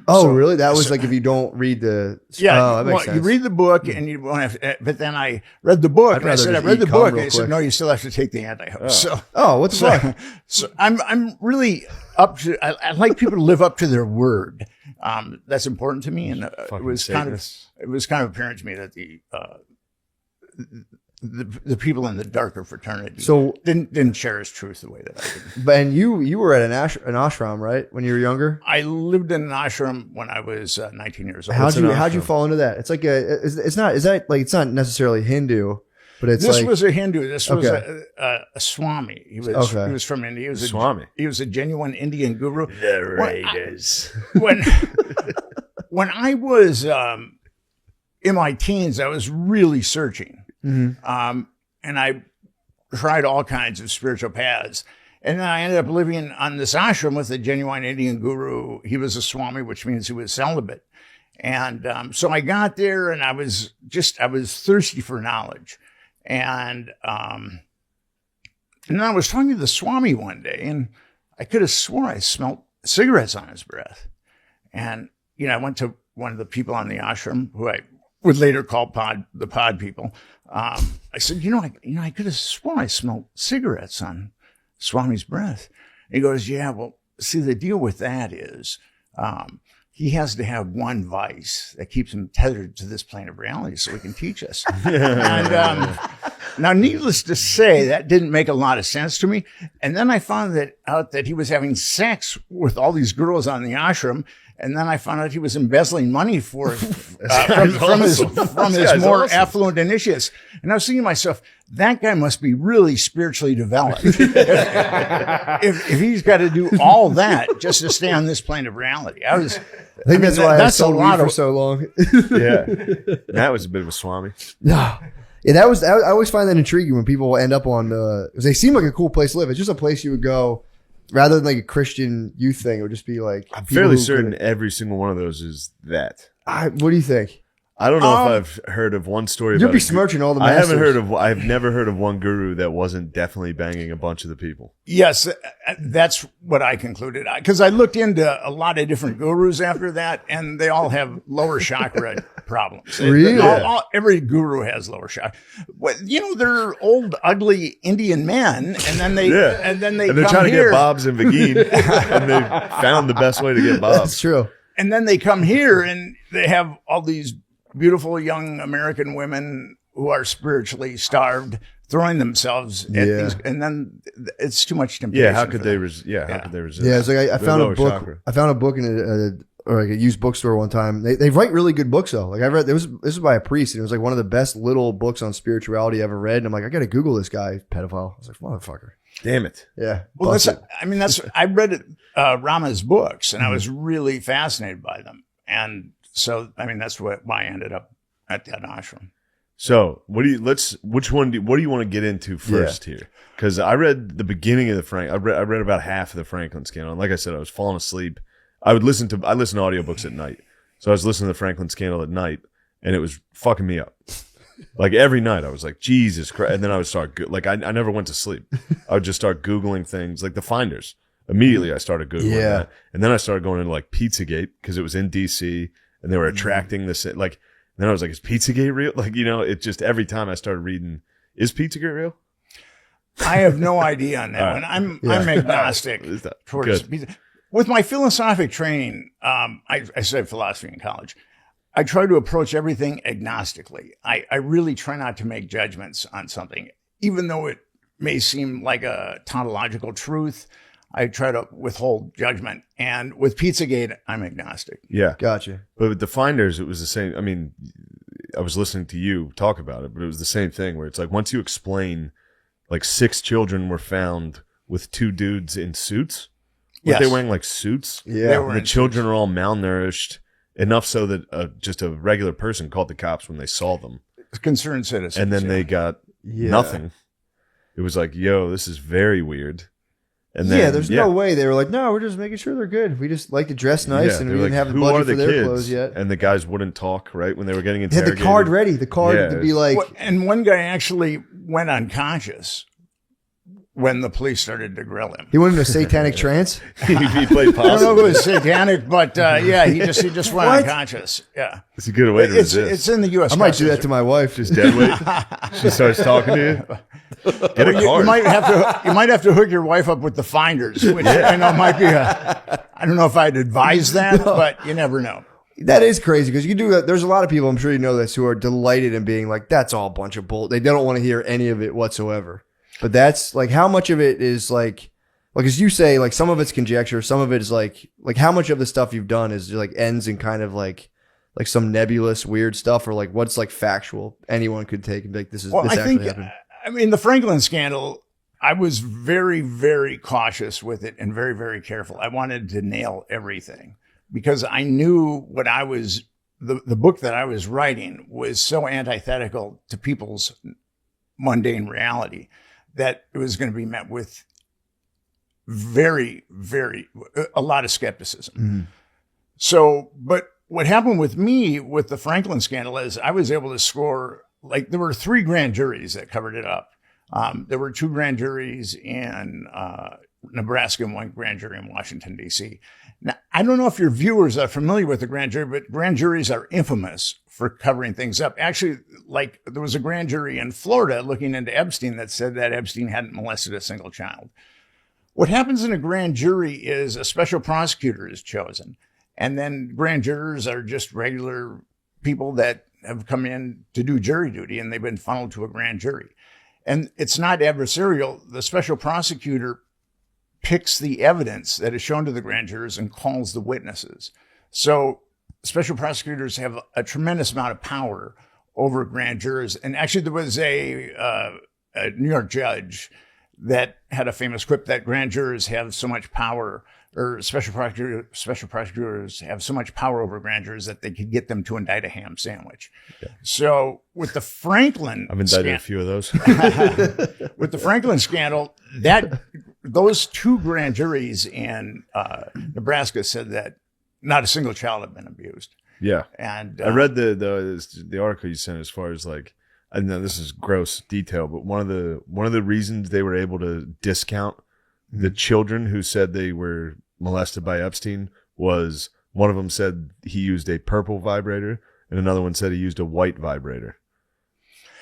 really? That was if you don't read the that makes sense. You read the book and you won't have to, but then I read the book and I said I read the book and I said no, you still have to take the anti-host. What the fuck? So I'm really up to I like people to live up to their word. That's important to me, and it was kind of apparent to me that the people in the darker fraternity didn't share his truth the way that I did. But you were at an ashram, right? When you were younger? I lived in an ashram when I was 19 years old. How'd you fall into that? It's it's not necessarily Hindu, but this was a Hindu. This was a Swami. He was from India. He was a Swami. He was a genuine Indian guru. The Raiders. When I was in my teens, I was really searching. Mm-hmm. And I tried all kinds of spiritual paths. And then I ended up living on this ashram with a genuine Indian guru. He was a Swami, which means he was celibate. And so I got there and I was thirsty for knowledge. And then I was talking to the Swami one day, and I could have swore I smelled cigarettes on his breath. And, I went to one of the people on the ashram who I would later call the pod people. I said, I could have sworn I smelled cigarettes on Swami's breath. And he goes, yeah, well, see, the deal with that is, he has to have one vice that keeps him tethered to this plane of reality so he can teach us. And, now, needless to say, that didn't make a lot of sense to me. And then I found out that he was having sex with all these girls on the ashram. And then I found out he was embezzling money from his more affluent initiates. And I was thinking to myself, that guy must be really spiritually developed. if he's got to do all that just to stay on this plane of reality. I think that's why I sold weed for so long. Yeah. That was a bit of a Swami. No. Yeah, I always find that intriguing when people end up on, because they seem like a cool place to live. It's just a place you would go. Rather than like a Christian youth thing, it would just be like. I'm fairly certain every single one of those is that. What do you think? I don't know if I've heard of one story. You'll be smirching all the masters. I've never heard of one guru that wasn't definitely banging a bunch of the people. Yes, that's what I concluded. Because I looked into a lot of different gurus after that, and they all have lower chakra problems. Really? Every guru has lower chakra. They're old, ugly Indian men, and then they they're trying to get bobs in Begin, and they found the best way to get bobs. That's true. And then they come here, and they have all these beautiful young American women who are spiritually starved, throwing themselves at these, and then it's too much temptation. Yeah, how could they resist? Yeah, it's like I found a book. Chakra. I found a book in a used bookstore one time. They write really good books though. Like I read, this was by a priest, and it was like one of the best little books on spirituality I ever read. And I'm like, I got to Google this guy, pedophile. I was like, motherfucker. Damn it. Yeah. Well, I read Rama's books, and I was really fascinated by them. And So, I mean, that's why I ended up at that ashram. So what do you want to get into first here? Because I read the beginning of I read about half of the Franklin scandal. And like I said, I was falling asleep. I listen to audiobooks at night. So I was listening to the Franklin scandal at night, and it was fucking me up. Like every night I was like, Jesus Christ. And then I would start, I never went to sleep. I would just start Googling things like the Finders. Immediately I started Googling that. And then I started going into like Pizzagate because it was in DC and they were attracting this. Like, then I was like, is Pizzagate real? Like, it just every time I started reading, is Pizzagate real? I have no idea on that one. I'm agnostic towards pizza. With my philosophic training, I studied philosophy in college. I try to approach everything agnostically. I really try not to make judgments on something, even though it may seem like a tautological truth. I try to withhold judgment. And with Pizzagate, I'm agnostic. Yeah. Gotcha. But with the Finders, it was the same. I mean, I was listening to you talk about it, but it was the same thing where it's like once you explain, like 6 children were found with 2 dudes in suits. Were they wearing like suits? Yeah. And the children are all malnourished, enough so that just a regular person called the cops when they saw them. Concerned citizens. And then they got nothing. It was like, yo, this is very weird. And then, there's no way they were like, no, we're just making sure they're good. We just like to dress nice, and we didn't have the budget for their clothes yet. And the guys wouldn't talk, right? When they were getting They had interrogated. the card ready, to be like. And one guy actually went unconscious when the police started to grill him. He went into a satanic trance. he played I don't know possum. if it was satanic, but he just went unconscious. Yeah, It's a good way to resist. It's in the U.S. I might do that to my wife. Just dead weight. She starts talking to you. Get a card. You might have to hook your wife up with the Finders, which I know might be I don't know if I'd advise that, but you never know. That is crazy because you can do that. There's a lot of people, I'm sure you know this, who are delighted in being like, that's all a bunch of bull. They don't want to hear any of it whatsoever. But that's like, how much of it is like as you say, like some of it's conjecture, some of it is like how much of the stuff you've done is like ends in kind of like some nebulous weird stuff, or like what's like factual anyone could take and be like, this actually happened. I mean, the Franklin scandal, I was very, very cautious with it and very, very careful. I wanted to nail everything because I knew what the book that I was writing was so antithetical to people's mundane reality that it was going to be met with a lot of skepticism. Mm-hmm. So, but what happened with me with the Franklin scandal is I was able to score, like there were 3 grand juries that covered it up. There were 2 grand juries in Nebraska and 1 grand jury in Washington, D.C. Now, I don't know if your viewers are familiar with the grand jury, but grand juries are infamous for covering things up. Actually, like there was a grand jury in Florida looking into Epstein that said that Epstein hadn't molested a single child. What happens in a grand jury is a special prosecutor is chosen. And then grand jurors are just regular people that have come in to do jury duty, and they've been funneled to a grand jury. And it's not adversarial. The special prosecutor picks the evidence that is shown to the grand jurors and calls the witnesses. So special prosecutors have a tremendous amount of power over grand jurors. And actually, there was a New York judge that had a famous quip that grand jurors have so much power, or special prosecutors have so much power over grand jurors that they could get them to indict a ham sandwich. Yeah. So with the Franklin, I've indicted a few of those. With the Franklin scandal, those 2 grand juries in Nebraska said that not a single child had been abused. Yeah, and I read the article you sent as far as like, I know this is gross detail, but one of the reasons they were able to discount the children who said they were molested by Epstein was one of them said he used a purple vibrator and another one said he used a white vibrator.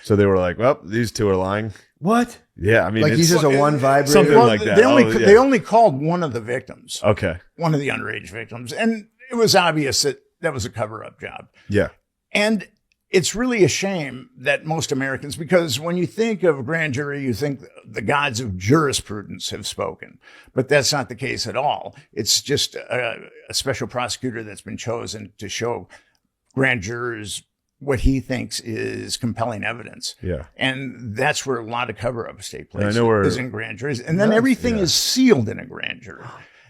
So they were like, well, these 2 are lying. What? Yeah, I mean, like he's just a one vibrator. Something like that. They only called one of the victims. Okay. One of the underage victims. And it was obvious that was a cover-up job. Yeah. And it's really a shame that most Americans, because when you think of a grand jury, you think the gods of jurisprudence have spoken, but that's not the case at all. It's just a special prosecutor that's been chosen to show grand jurors what he thinks is compelling evidence. Yeah. And that's where a lot of cover-ups take place, is in grand juries. And then everything is sealed in a grand jury.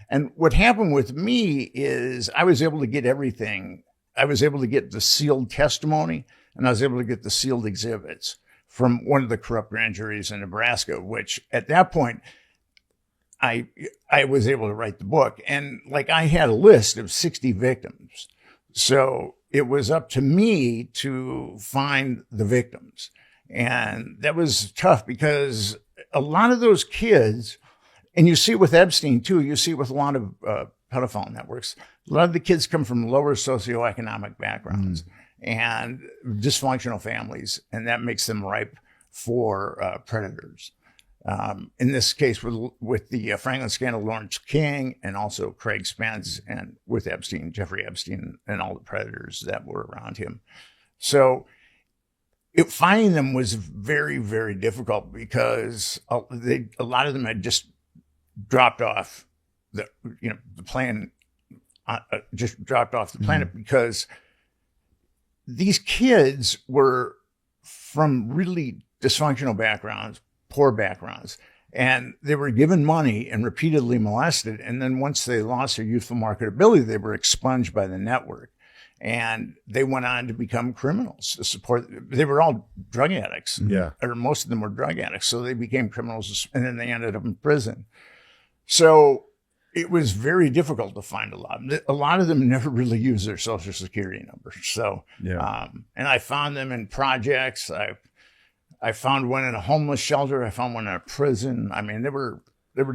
And what happened with me is I was able to get everything I was able to get the sealed testimony, and I was able to get the sealed exhibits from one of the corrupt grand juries in Nebraska, which at that point, I was able to write the book. And like I had a list of 60 victims. So it was up to me to find the victims. And that was tough because a lot of those kids, and you see it with Epstein too, you see it with a lot of pedophile networks, a lot of the kids come from lower socioeconomic backgrounds and dysfunctional families, and that makes them ripe for predators. In this case, with the Franklin scandal, Lawrence King, and also Craig Spence, and with Epstein, Jeffrey Epstein, and all the predators that were around him. So finding them was very, very difficult because a lot of them had just dropped off the plane, just dropped off the planet because these kids were from really dysfunctional backgrounds, poor backgrounds, and they were given money and repeatedly molested. And then once they lost their youthful marketability, they were expunged by the network. And they went on to become criminals to support. They were all drug addicts. Yeah. Or most of them were drug addicts. So they became criminals and then they ended up in prison. So it was very difficult to find a lot. A lot of them never really used their social security numbers. So, and I found them in projects. I found one in a homeless shelter. I found one in a prison. I mean, they were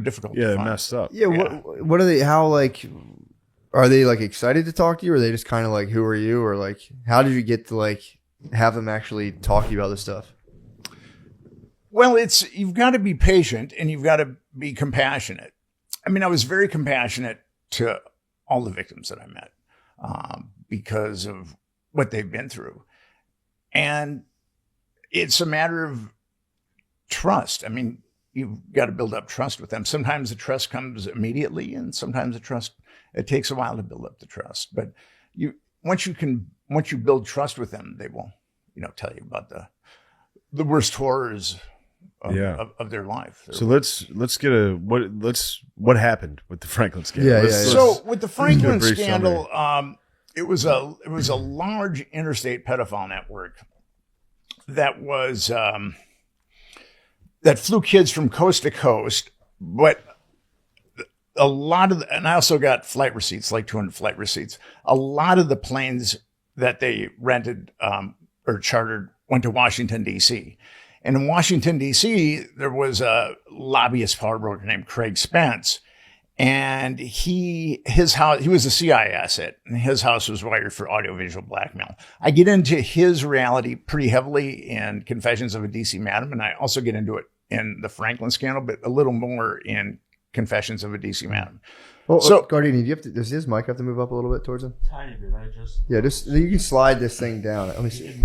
difficult to find. Messed up. Yeah. What are they? How like? Are they like excited to talk to you, or are they just kind of like, who are you, or like, how did you get to like have them actually talk to you about this stuff? Well, you've got to be patient and you've got to be compassionate. I mean, I was very compassionate to all the victims that I met because of what they've been through. And it's a matter of trust. I mean, you've got to build up trust with them. Sometimes the trust comes immediately, and sometimes it takes a while to build up the trust. But once you build trust with them, they will, tell you about the worst horrors of their life. So let's get what happened with the Franklin scandal. Yeah. So with the Franklin scandal, it was a large interstate pedophile network that was that flew kids from coast to coast, but a lot of and I also got flight receipts, like 200 flight receipts. A lot of the planes that they rented or chartered went to Washington, D.C. And in Washington, D.C., there was a lobbyist power broker named Craig Spence. And he was a CIA asset, and his house was wired for audiovisual blackmail. I get into his reality pretty heavily in Confessions of a DC Madam, and I also get into it in the Franklin scandal, but a little more in Confessions of a DC Madam. Well, so, Gardini, does his mic have to move up a little bit towards him? Tiny bit. Just you can slide this thing down. Let me see.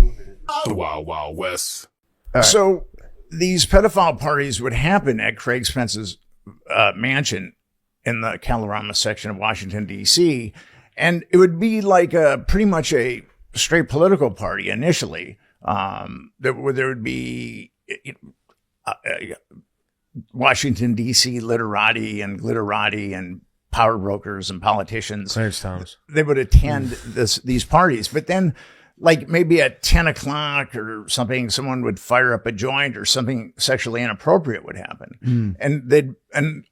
The Wild Wild West. Right. So these pedophile parties would happen at Craig Spence's mansion in the Kalorama section of Washington, D.C. And it would be like pretty much a straight political party initially, where there would be Washington, D.C. literati and glitterati and power brokers and politicians. Clarence Thomas. They would attend these parties. But then like maybe at 10 o'clock or something, someone would fire up a joint or something sexually inappropriate would happen. And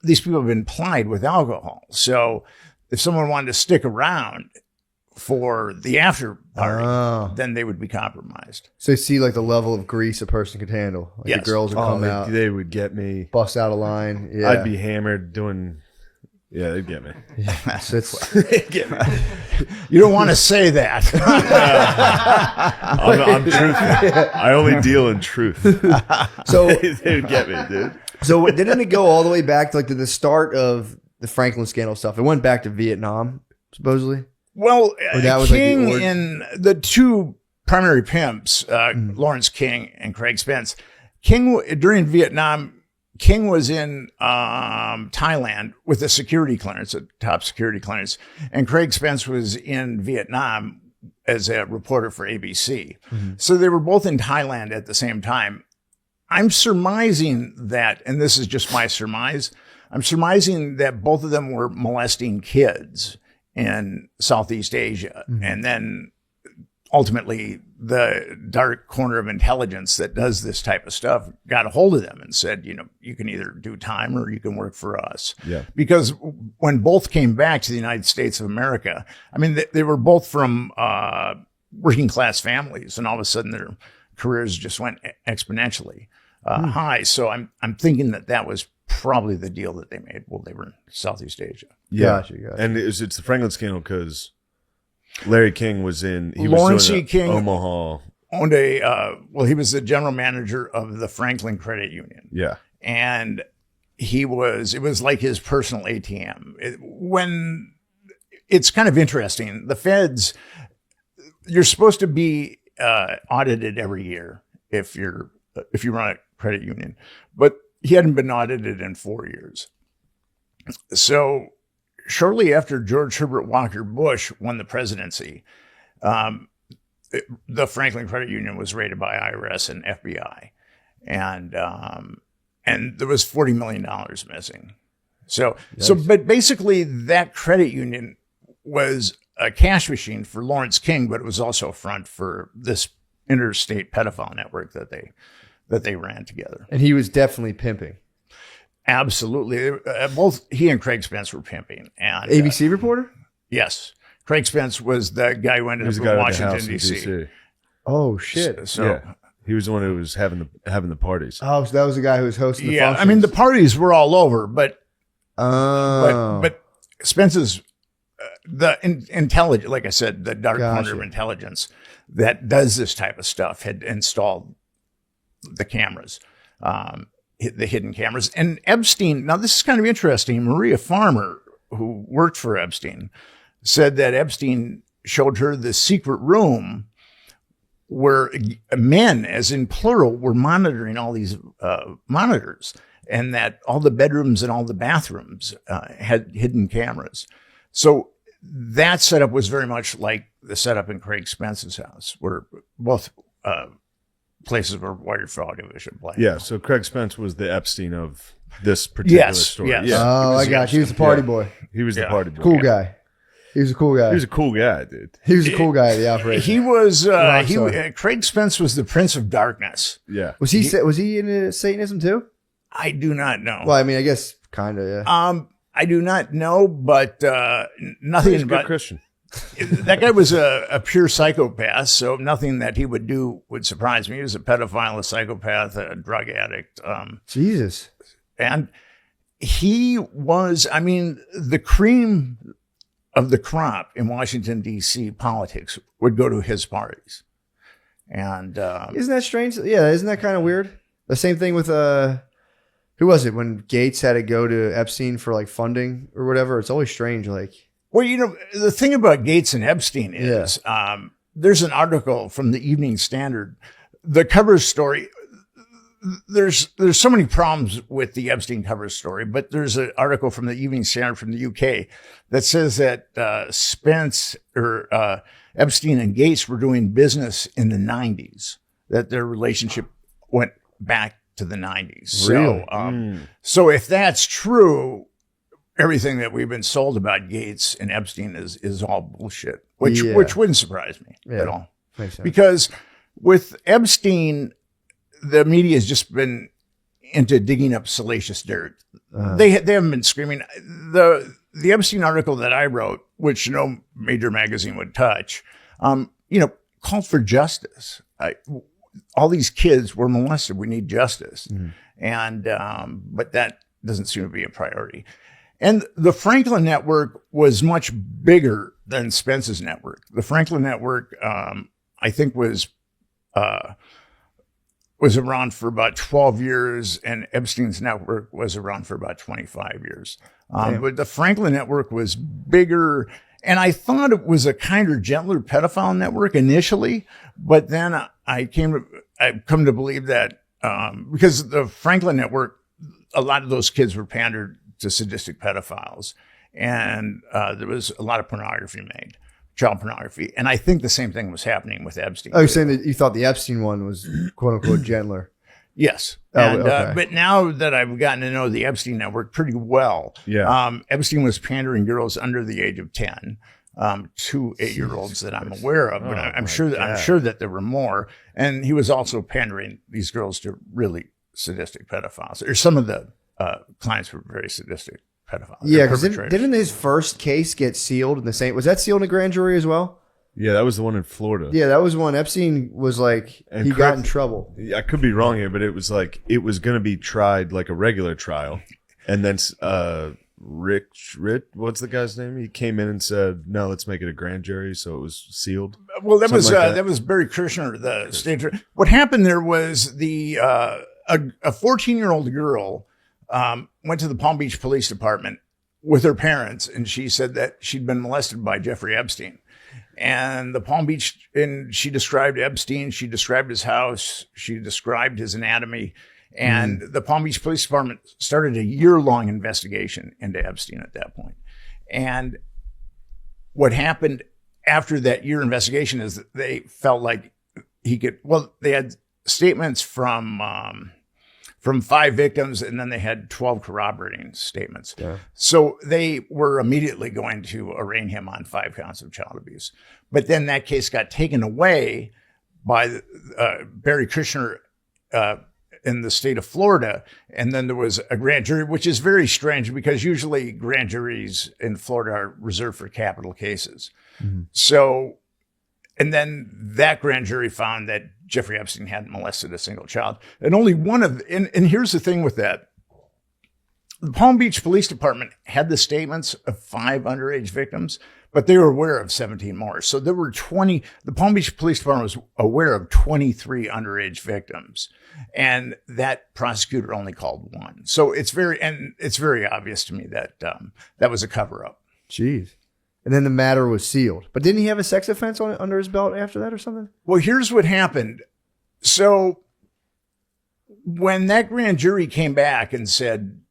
these people have been plied with alcohol. So if someone wanted to stick around for the after party, then they would be compromised. So you see like the level of grease a person could handle. Like Yes. the girls would come out, They would get me. bust out a line. Yeah. I'd be hammered doing. Yeah, they'd get me. So it's, They'd get me. You don't want to say that. I'm truthful. I only deal in truth. so They would get me, dude. So didn't it go all the way back to like to the start of the Franklin scandal stuff? It went back to Vietnam, supposedly. Well, that was like the King origin? and the two primary pimps, Lawrence King and Craig Spence. King during Vietnam, King was in Thailand with a security clearance, a top security clearance, and Craig Spence was in Vietnam as a reporter for ABC. So they were both in Thailand at the same time. I'm surmising that, and this is just my surmise, I'm surmising that both of them were molesting kids in Southeast Asia. And then ultimately the dark corner of intelligence that does this type of stuff got a hold of them and said, you can either do time or you can work for us. Yeah. Because when both came back to the United States of America, I mean, they were both from working class families, and all of a sudden their careers just went exponentially high. So I'm thinking that was probably the deal that they made while they were in Southeast Asia. Yeah. Gotcha. And it's the Franklin scandal because Larry King was in. Lawrence was E. King Omaha. Owned he was the general manager of the Franklin Credit Union. Yeah. And it was like his personal ATM. It's kind of interesting. The feds, you're supposed to be audited every year if you run a credit union, but he hadn't been audited in 4 years. So shortly after George Herbert Walker Bush won the presidency, the Franklin Credit Union was raided by IRS and FBI, and there was $40 million missing. But basically that credit union was a cash machine for Lawrence King, but it was also a front for this interstate pedophile network that they ran together. And he was definitely pimping. Absolutely. Both he and Craig Spence were pimping. And ABC reporter? Yes. Craig Spence was the guy who ended up in Washington, D.C. Oh, shit. So yeah. He was the one who was having the parties. Oh, so that was the guy who was hosting the functions. I mean, the parties were all over, but Oh. but Spence's the intelligence, like I said, the dark Gotcha. corner of intelligence that does this type of stuff had installed the cameras, the hidden cameras. And Epstein, now this is kind of interesting. Maria Farmer, who worked for Epstein, said that Epstein showed her the secret room where men, as in plural, were monitoring all these monitors, and that all the bedrooms and all the bathrooms had hidden cameras. So that setup was very much like the setup in Craig Spence's house, where both places were wired for audiovisual play. Yeah, so Craig Spence was the Epstein of this particular story. Yes. Yeah. Oh, I got you. He was the party boy. He was the party boy. Cool guy. He was a cool guy. He was a cool guy, dude. He was a cool guy at the operation. He was. Rockstar. Craig Spence was the Prince of Darkness. Yeah. Was he into Satanism too? I do not know. Well, I mean, I guess kind of, yeah. I do not know, but nothing He's a good about Christian. that guy was a pure psychopath. So nothing that he would do would surprise me. He was a pedophile, a psychopath, a drug addict. Jesus. And he was, I mean, the cream of the crop in Washington, D.C. politics would go to his parties. And Isn't that strange? Yeah, isn't that kind of weird? The same thing with who was it when Gates had to go to Epstein for like funding or whatever? It's always strange. Like, well, the thing about Gates and Epstein is there's an article from the Evening Standard. The cover story, there's so many problems with the Epstein cover story, but there's an article from the Evening Standard from the UK that says that Spence or Epstein and Gates were doing business in the 90s, that their relationship went back to the 90s. Really? So if that's true, everything that we've been sold about Gates and Epstein is all bullshit, which wouldn't surprise me at all. makes sense. Because with Epstein, the media has just been into digging up salacious dirt. They haven't been screaming. The Epstein article that I wrote, which no major magazine would touch, called for justice. All these kids were molested. We need justice. And, but that doesn't seem to be a priority. And the Franklin network was much bigger than Spence's network. The Franklin network, I think was around for about 12 years, and Epstein's network was around for about 25 years. But the Franklin network was bigger, and I thought it was a kinder, gentler pedophile network initially, but then I've come to believe that because the Franklin network, a lot of those kids were pandered to sadistic pedophiles, and there was a lot of pornography made. Child pornography. And I think the same thing was happening with Epstein. Oh, you're saying that you thought the Epstein one was quote unquote gentler. Yes. Oh, And, okay. but now that I've gotten to know the Epstein network pretty well, Yeah. Epstein was pandering girls under the age of 10. 2 8-year-olds that I'm aware of, but I'm my sure God. that there were more. And he was also pandering these girls to really sadistic pedophiles. Or some of the clients were very sadistic pedophiles. Yeah, because perpetrators. didn't his first case get sealed in the same? Was that sealed in a grand jury as well? Yeah, that was the one in Florida. Yeah, that was one. Epstein was like, And he got correct- in trouble. I could be wrong here, but it was like it was going to be tried like a regular trial, and then Rick, what's the guy's name? He came in and said, "No, let's make it a grand jury," so it was sealed. Well, that Something was like that. that was Barry Kirshner, the state attorney. What happened there was a 14-year-old girl went to the Palm Beach Police Department with her parents, and she said that she'd been molested by Jeffrey Epstein. And the Palm Beach, and she described Epstein, she described his house, she described his anatomy. And the Palm Beach Police Department started a year-long investigation into Epstein at that point. And what happened after that year investigation is that they felt like they had statements from 5 victims, and then they had 12 corroborating statements. Yeah. So they were immediately going to arraign him on 5 counts of child abuse. But then that case got taken away by Barry Kirshner in the state of Florida. And then there was a grand jury, which is very strange because usually grand juries in Florida are reserved for capital cases. Mm-hmm. So, and then that grand jury found that Jeffrey Epstein hadn't molested a single child. And only one of, and here's the thing with that. The Palm Beach Police Department had the statements of 5 underage victims, but they were aware of 17 more. So there were the Palm Beach Police Department was aware of 23 underage victims. And that prosecutor only called 1. So it's very obvious to me that that was a cover up. Jeez. And then the matter was sealed. But didn't he have a sex offense under his belt after that or something? Well, here's what happened. So when that grand jury came back and said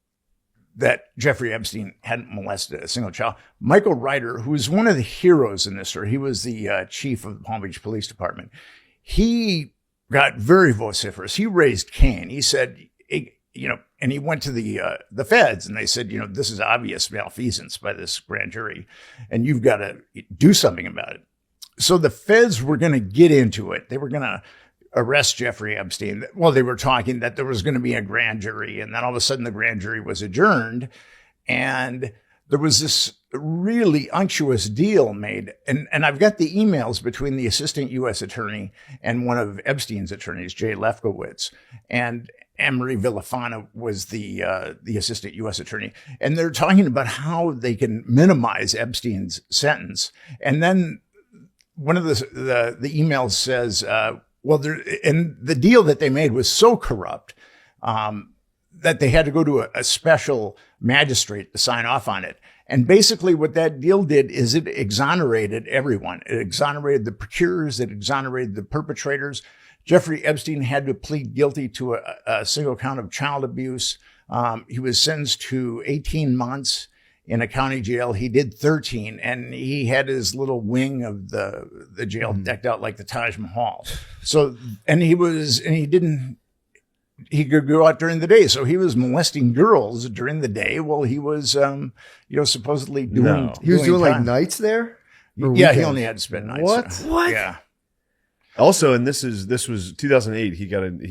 that Jeffrey Epstein hadn't molested a single child, Michael Ryder, who was one of the heroes in this story, he was the chief of the Palm Beach Police Department. He got very vociferous. He raised Cain. He said, and he went to the feds, and they said, this is obvious malfeasance by this grand jury, and you've got to do something about it. So the feds were going to get into it. They were going to arrest Jeffrey Epstein. Well, they were talking that there was going to be a grand jury, and then all of a sudden the grand jury was adjourned, and there was this really unctuous deal made. And I've got the emails between the assistant U.S. attorney and one of Epstein's attorneys, Jay Lefkowitz, and Anne-Marie Villafana was the assistant U.S. attorney. And they're talking about how they can minimize Epstein's sentence. And then one of the emails says, and the deal that they made was so corrupt that they had to go to a special magistrate to sign off on it. And basically what that deal did is it exonerated everyone. It exonerated the procurers. It exonerated the perpetrators. Jeffrey Epstein had to plead guilty to a single count of child abuse. He was sentenced to 18 months in a county jail. He did 13, and he had his little wing of the jail decked out like the Taj Mahal. So, he could go out during the day. So he was molesting girls during the day while he was, supposedly doing. No. He was doing like time. nights there? Or Yeah, he weekends? only had to spend nights. What? What? Yeah. Also, and this was 2008. He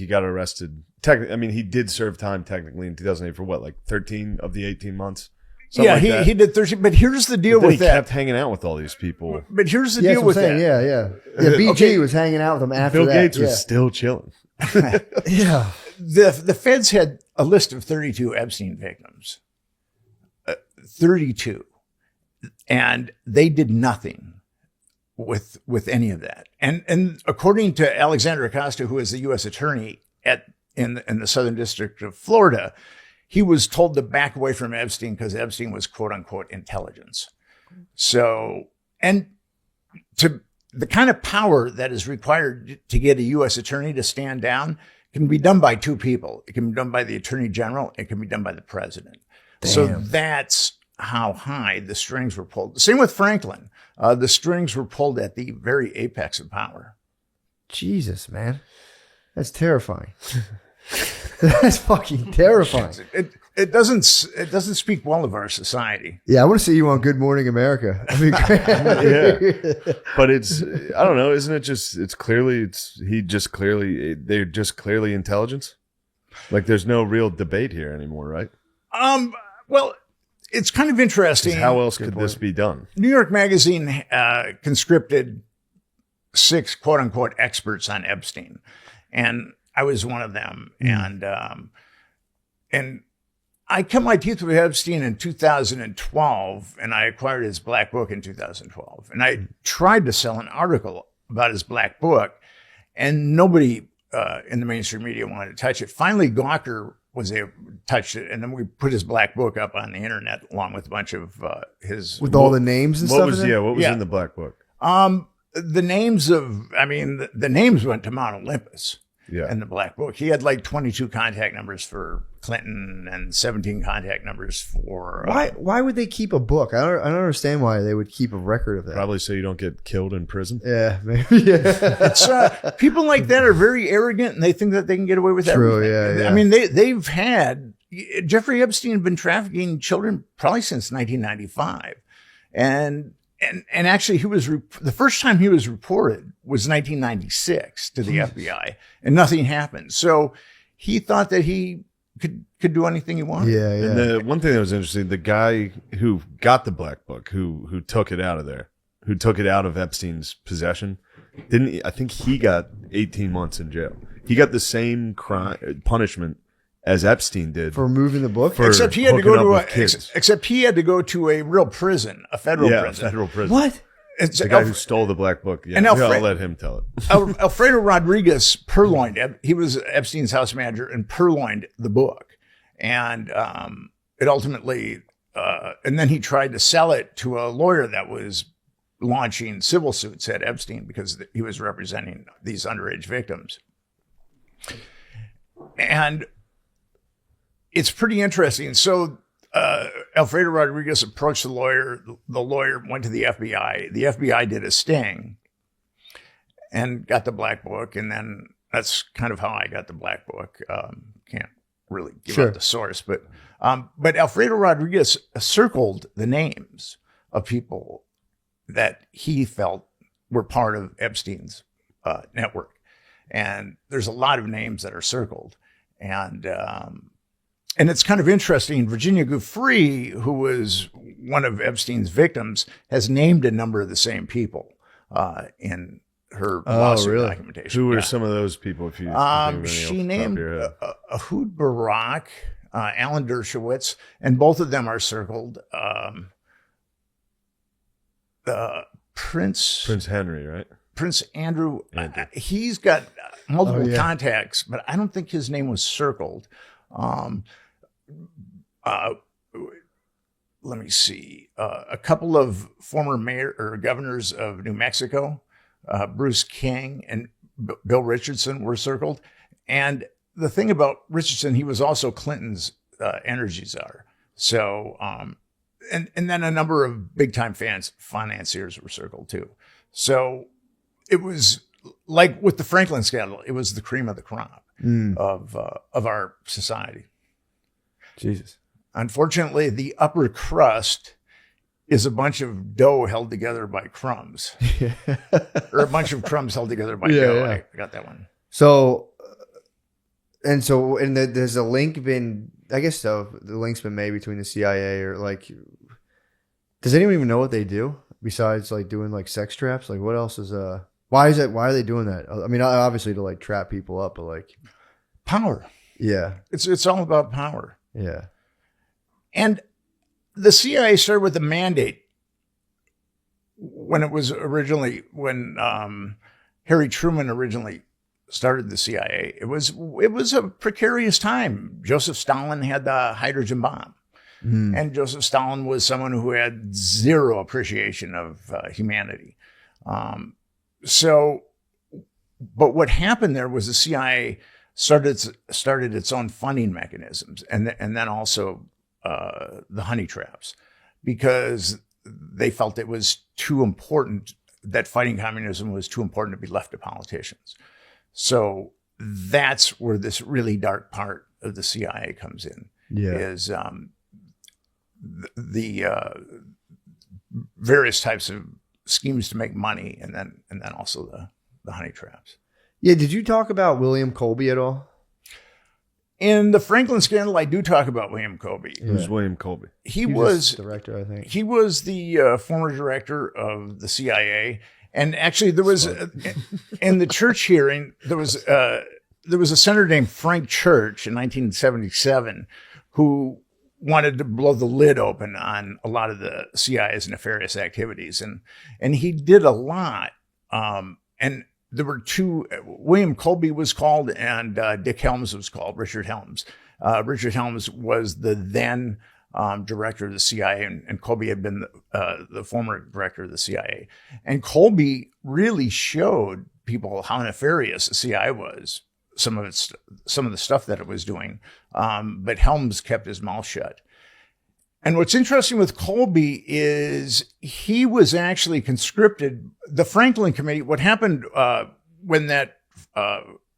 got arrested. He did serve time technically in 2008 for what, like 13 of the 18 months. Something like that. he did 13. But here's the deal But then with he that. kept hanging out with all these people. But here's the Yeah, deal that's what with I'm that. saying. Yeah. BG Okay. was hanging out with him after Bill that. Gates was still chilling. Yeah. The feds had a list of 32 Epstein victims. 32. And they did nothing with any of that. And according to Alexander Acosta, who is the U.S. attorney in the Southern District of Florida, he was told to back away from Epstein because Epstein was quote unquote intelligence. So, and to the kind of power that is required to get a U.S. attorney to stand down can be done by 2 people. It can be done by the attorney general. It can be done by the president. So that's how high the strings were pulled. Same with Franklin. The strings were pulled at the very apex of power. Jesus, man. That's terrifying. That's fucking terrifying. It doesn't speak well of our society. Yeah, I want to see you on Good Morning America. I mean, Yeah. But it's, I don't know, isn't it just, they're just clearly intelligence? Like there's no real debate here anymore, right? Well, it's kind of interesting. How else could this be done? New York Magazine conscripted 6 quote unquote experts on Epstein, and I was one of them. And I cut my teeth with Epstein in 2012, and I acquired his black book in 2012. And I tried to sell an article about his black book, and nobody in the mainstream media wanted to touch it. Finally, Gawker touched it, and then we put his black book up on the internet along with a bunch of his with all the names and What stuff. was in there? what was in the black book? the names the names went to Mount Olympus. Yeah. In the black book, he had like 22 contact numbers for Clinton and 17 contact numbers for. Why would they keep a book? I don't understand why they would keep a record of that. Probably so you don't get killed in prison. Yeah, maybe. Yeah. It's people like that are very arrogant and they think that they can get away with True, everything. yeah. I mean, they've had Jeffrey Epstein had been trafficking children probably since 1995, and actually he was the first time he was reported was 1996 to the FBI, and nothing happened. So he thought that he could do anything he wanted. Yeah. And the one thing that was interesting, the guy who got the black book, who took it out of there, who took it out of Epstein's possession, I think he got 18 months in jail. He got the same punishment as Epstein did for removing the book. Except he had to go to except he had to go to a real prison, a federal prison. Federal prison. What? It's the guy who stole the black book. Yeah, and I'll let him tell it. Alfredo Rodriguez purloined. He was Epstein's house manager and purloined the book, and it ultimately, and then he tried to sell it to a lawyer that was launching civil suits at Epstein because he was representing these underage victims, and it's pretty interesting. So Alfredo Rodriguez approached the lawyer. The lawyer went to the FBI. The FBI did a sting and got the black book. And then that's kind of how I got the black book. Can't really give out the source, but Alfredo Rodriguez circled the names of people that he felt were part of Epstein's network. And there's a lot of names that are circled. And it's kind of interesting. Virginia Giuffre, who was one of Epstein's victims, has named a number of the same people in her lawsuit documentation. Who were some of those people? If you she named Ehud Barak, Alan Dershowitz, and both of them are circled. Prince Henry, right? Prince Andrew. He's got multiple contacts, but I don't think his name was circled. Let me see. A couple of former mayor or governors of New Mexico, Bruce King and Bill Richardson, were circled. And the thing about Richardson, he was also Clinton's energy czar. So, and then a number of big time financiers were circled too. So it was like with the Franklin scandal, it was the cream of the crop of our society. Jesus. Unfortunately, the upper crust is a bunch of dough held together by crumbs, or a bunch of crumbs held together by dough. Yeah. I got that one. So there's a link been, I guess so. The link's been made between the CIA or like, does anyone even know what they do besides like doing like sex traps? Like what else is, why are they doing that? I mean, obviously to like trap people up, but like power. Yeah. It's all about power. Yeah. And the CIA started with a mandate when Harry Truman originally started the CIA. It was a precarious time. Joseph Stalin had the hydrogen bomb. And Joseph Stalin was someone who had zero appreciation of humanity. But what happened there was the CIA started its own funding mechanisms, and then also the honey traps, because they felt it was too important, that fighting communism was too important to be left to politicians. So that's where this really dark part of the CIA comes in. Yeah. Is the various types of schemes to make money, and then also the honey traps. Yeah. Did you talk about William Colby at all? In the Franklin scandal, I do talk about William Colby. Who's William Colby? He was director, I think. He was the former director of the CIA, and actually there was in the Church hearing there was a senator named Frank Church in 1977 who wanted to blow the lid open on a lot of the CIA's nefarious activities, and he did a lot. And there were two. William Colby was called, and Dick Helms was called. Richard Helms. Richard Helms was the then director of the CIA, and Colby had been the former director of the CIA. And Colby really showed people how nefarious the CIA was. Some of the stuff that it was doing, but Helms kept his mouth shut. And what's interesting with Colby is he was actually conscripted. The Franklin Committee. What happened when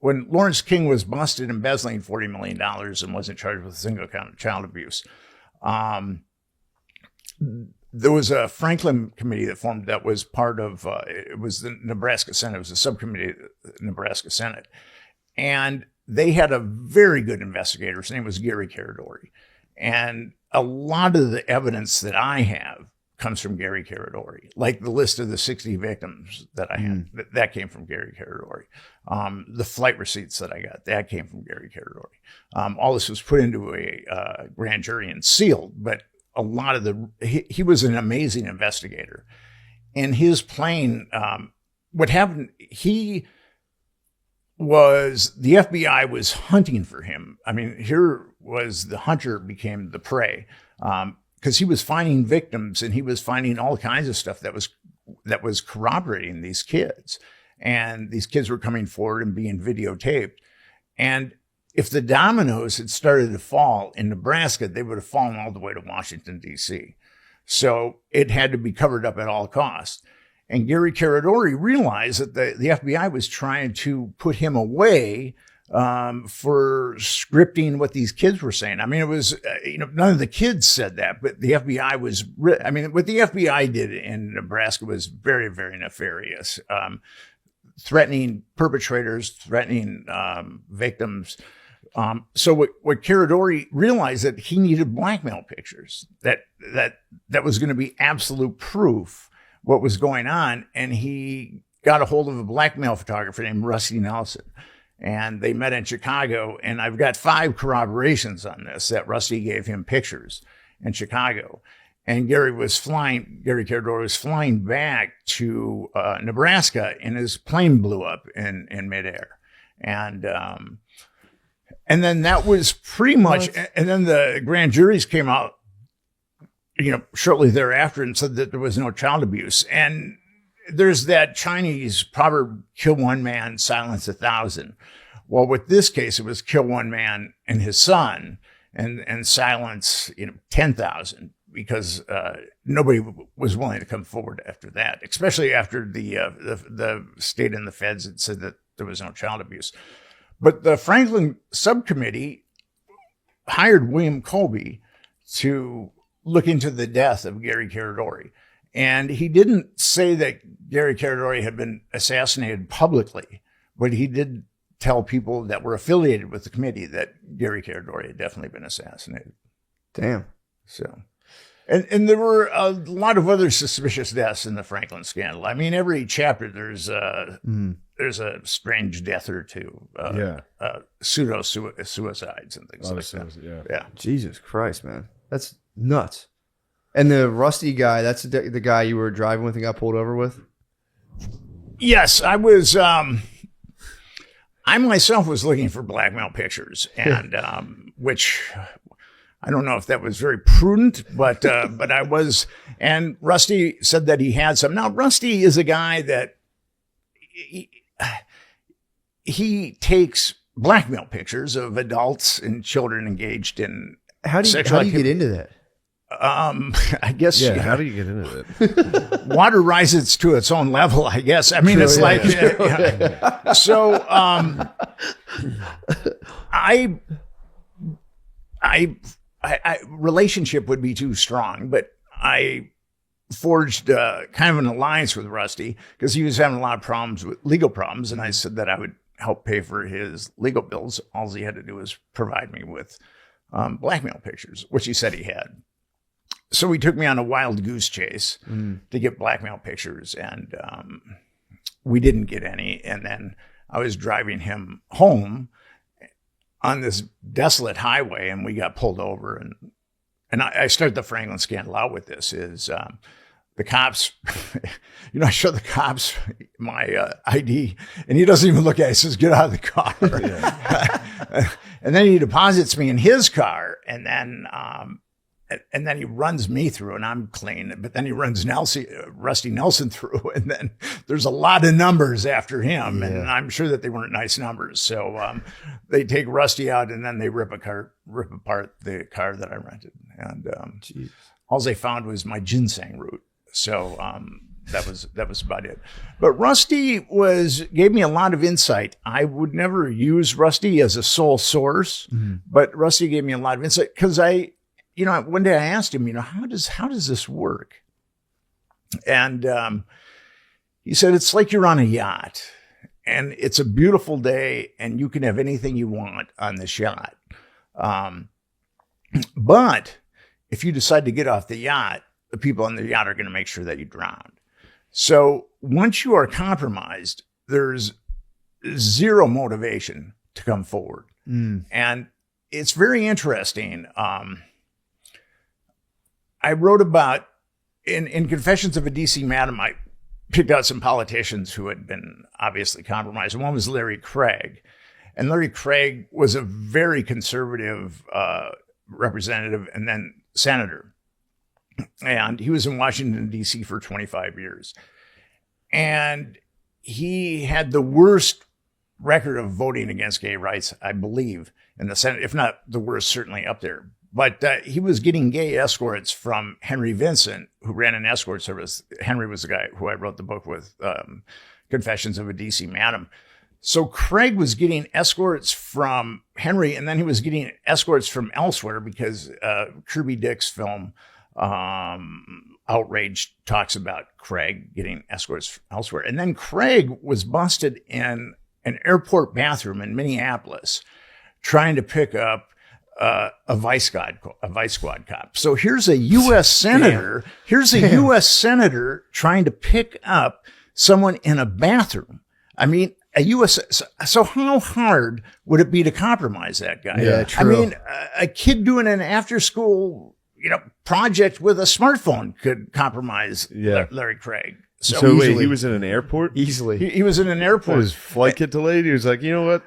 Lawrence King was busted embezzling $40 million and wasn't charged with a single count of child abuse? There was a Franklin Committee that formed that was part of. It was the Nebraska Senate. It was a subcommittee of the Nebraska Senate, and they had a very good investigator. His name was Gary Caradori, and a lot of the evidence that I have comes from Gary Caradori, like the list of the 60 victims that I had, that came from Gary Caradori. The flight receipts that I got, that came from Gary Caradori. All this was put into a grand jury and sealed, but a lot of he was an amazing investigator. And his plane, what happened, the FBI was hunting for him. I mean, here was the hunter became the prey, because he was finding victims and he was finding all kinds of stuff that was corroborating these kids. And these kids were coming forward and being videotaped. And if the dominoes had started to fall in Nebraska, they would have fallen all the way to Washington, D.C. So it had to be covered up at all costs. And Gary Caradori realized that the FBI was trying to put him away for scripting what these kids were saying. I mean, it was, none of the kids said that, but the FBI was, what the FBI did in Nebraska was very, very nefarious. Threatening perpetrators, threatening victims. So what Caradori realized that he needed blackmail pictures, that was going to be absolute proof what was going on. And he got a hold of a blackmail photographer named Rusty Nelson. And they met in Chicago. And I've got 5 corroborations on this, that Rusty gave him pictures in Chicago. And Gary Caradori was flying back to Nebraska, and his plane blew up in midair. And then that was pretty much, and then the grand juries came out, shortly thereafter and said that there was no child abuse. And there's that Chinese proverb, kill one man, silence 1,000. Well, with this case, it was kill one man and his son and silence, 10,000, because nobody was willing to come forward after that, especially after the state and the feds had said that there was no child abuse. But the Franklin subcommittee hired William Colby to look into the death of Gary Caradori. And he didn't say that Gary Caradori had been assassinated publicly, but he did tell people that were affiliated with the committee that Gary Caradori had definitely been assassinated. Damn. So, and there were a lot of other suspicious deaths in the Franklin scandal. I mean, every chapter there's a strange death or two. Pseudo suicides and things like that. Yeah. Jesus Christ, man. That's nuts. And the Rusty guy, that's the guy you were driving with and got pulled over with? Yes, I was. I myself was looking for blackmail pictures, and which I don't know if that was very prudent, but I was. And Rusty said that he had some. Now, Rusty is a guy that he takes blackmail pictures of adults and children engaged in sexual how do you get into that? I guess. Yeah. How do you get into it? Water rises to its own level, I guess. I mean, it's like, so, relationship would be too strong, but I forged kind of an alliance with Rusty because he was having a lot of problems with legal problems. And I said that I would help pay for his legal bills. All he had to do was provide me with blackmail pictures, which he said he had. So he took me on a wild goose chase to get blackmail pictures, and we didn't get any. And then I was driving him home on this desolate highway, and we got pulled over. And I started the Franklin scandal out with this is the cops, I show the cops my ID, and he doesn't even look at it. He says, get out of the car. And then he deposits me in his car, and then he runs me through, and I'm clean. But then he runs Rusty Nelson through, and then there's a lot of numbers after him, and I'm sure that they weren't nice numbers. So they take Rusty out, and then they rip apart the car that I rented, and all they found was my ginseng root. So that was about it. But Rusty gave me a lot of insight. I would never use Rusty as a sole source, but Rusty gave me a lot of insight because one day I asked him, how does this work? And he said, it's like you're on a yacht, and it's a beautiful day, and you can have anything you want on this yacht. But if you decide to get off the yacht, the people on the yacht are going to make sure that you drown. So once you are compromised, there's zero motivation to come forward. And it's very interesting. I wrote about, in Confessions of a DC Madam, I picked out some politicians who had been obviously compromised. One was Larry Craig. And Larry Craig was a very conservative representative and then senator. And he was in Washington, D.C. for 25 years. And he had the worst record of voting against gay rights, I believe, in the Senate, if not the worst, certainly up there. But he was getting gay escorts from Henry Vincent, who ran an escort service. Henry was the guy who I wrote the book with, Confessions of a D.C. Madam. So Craig was getting escorts from Henry, and then he was getting escorts from elsewhere because Kirby Dick's film, Outrage, talks about Craig getting escorts elsewhere. And then Craig was busted in an airport bathroom in Minneapolis trying to pick up a vice squad cop. So here's a U.S. senator. Here's a U.S. senator trying to pick up someone in a bathroom. I mean, a U.S. So how hard would it be to compromise that guy? Yeah, true. I mean, a kid doing an after-school, project with a smartphone could compromise Larry Craig. So wait, he was in an airport? Easily. He was in an airport. His flight get delayed. He was like, you know what?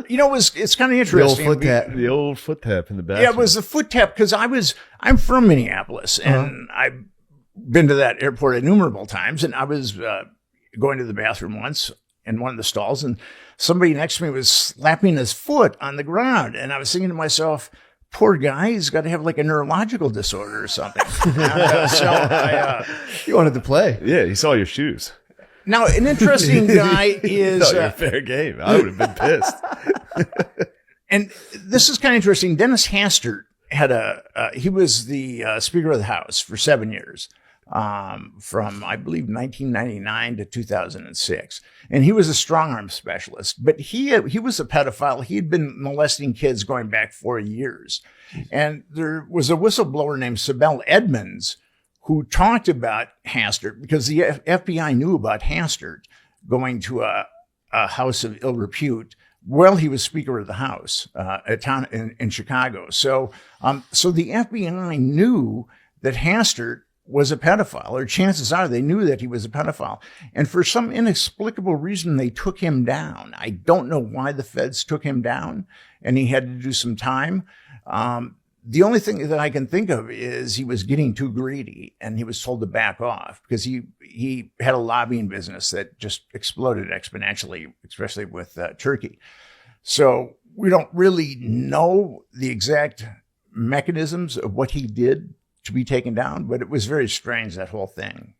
It's kind of interesting. The old foot tap in the bathroom. Yeah, it was the foot tap because I'm from Minneapolis, and I've been to that airport innumerable times, and I was going to the bathroom once in one of the stalls, and somebody next to me was slapping his foot on the ground, and I was thinking to myself, poor guy, he's got to have like a neurological disorder or something. You wanted to play. Yeah, he saw your shoes. Now, an interesting guy is... Thought you were fair game. I would have been pissed. And this is kind of interesting. Dennis Hastert he was the Speaker of the House for 7 years, from, I believe, 1999 to 2006. And he was a strong arm specialist, but he was a pedophile. He had been molesting kids going back 4 years. And there was a whistleblower named Sibel Edmonds who talked about Hastert because the FBI knew about Hastert going to a house of ill repute while he was Speaker of the House, a town in Chicago. So the FBI knew that Hastert was a pedophile, or chances are they knew that he was a pedophile. And for some inexplicable reason, they took him down. I don't know why the feds took him down, and he had to do some time. The only thing that I can think of is he was getting too greedy, and he was told to back off because he had a lobbying business that just exploded exponentially, especially with Turkey. So we don't really know the exact mechanisms of what he did to be taken down, but it was very strange, that whole thing.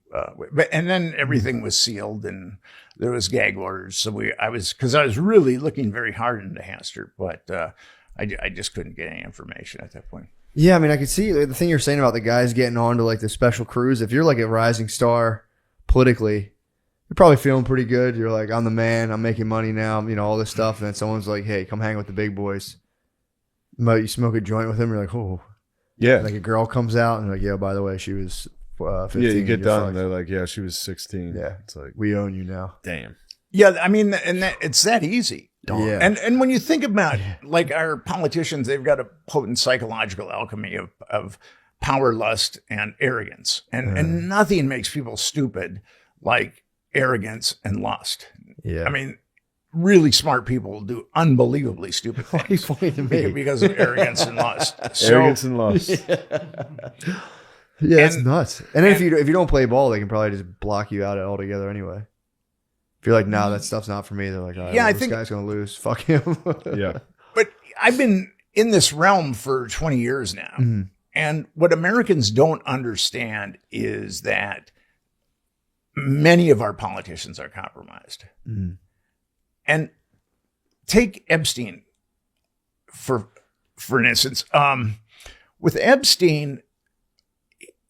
And then everything was sealed and there was gag orders. So I was really looking very hard into Hastert, but I just couldn't get any information at that point. Yeah, I mean, I could see the thing you're saying about the guys getting on to like the special crews. If you're like a rising star politically, you're probably feeling pretty good. You're like, I'm the man. I'm making money now. You know, all this stuff. And then someone's like, hey, come hang with the big boys. You smoke a joint with them. You're like, oh. Yeah. Like a girl comes out and like, yeah, by the way, she was 15. Yeah, you get You're done fucked. and they're like, yeah, she was 16. Yeah. It's like, We own you now. damn. Yeah, I mean, and it's that easy. Yeah. And when you think about like our politicians, they've got a potent psychological alchemy of power, lust, and arrogance, and nothing makes people stupid like arrogance and lust. Yeah. I mean, really smart people do unbelievably stupid Why are you things pointing to me? because of arrogance and lust. So, Arrogance and lust. Yeah, it's And- nuts. And then if you don't play ball, they can probably just block you out altogether anyway. If you're like, no, that stuff's not for me, they're like, all right, Yeah, well, I this think- guy's gonna lose. Fuck him. Yeah. but I've been in this realm for 20 years now. Mhm. And what Americans don't understand is that many of our politicians are compromised. Mhm. And take Epstein for an instance. With Epstein,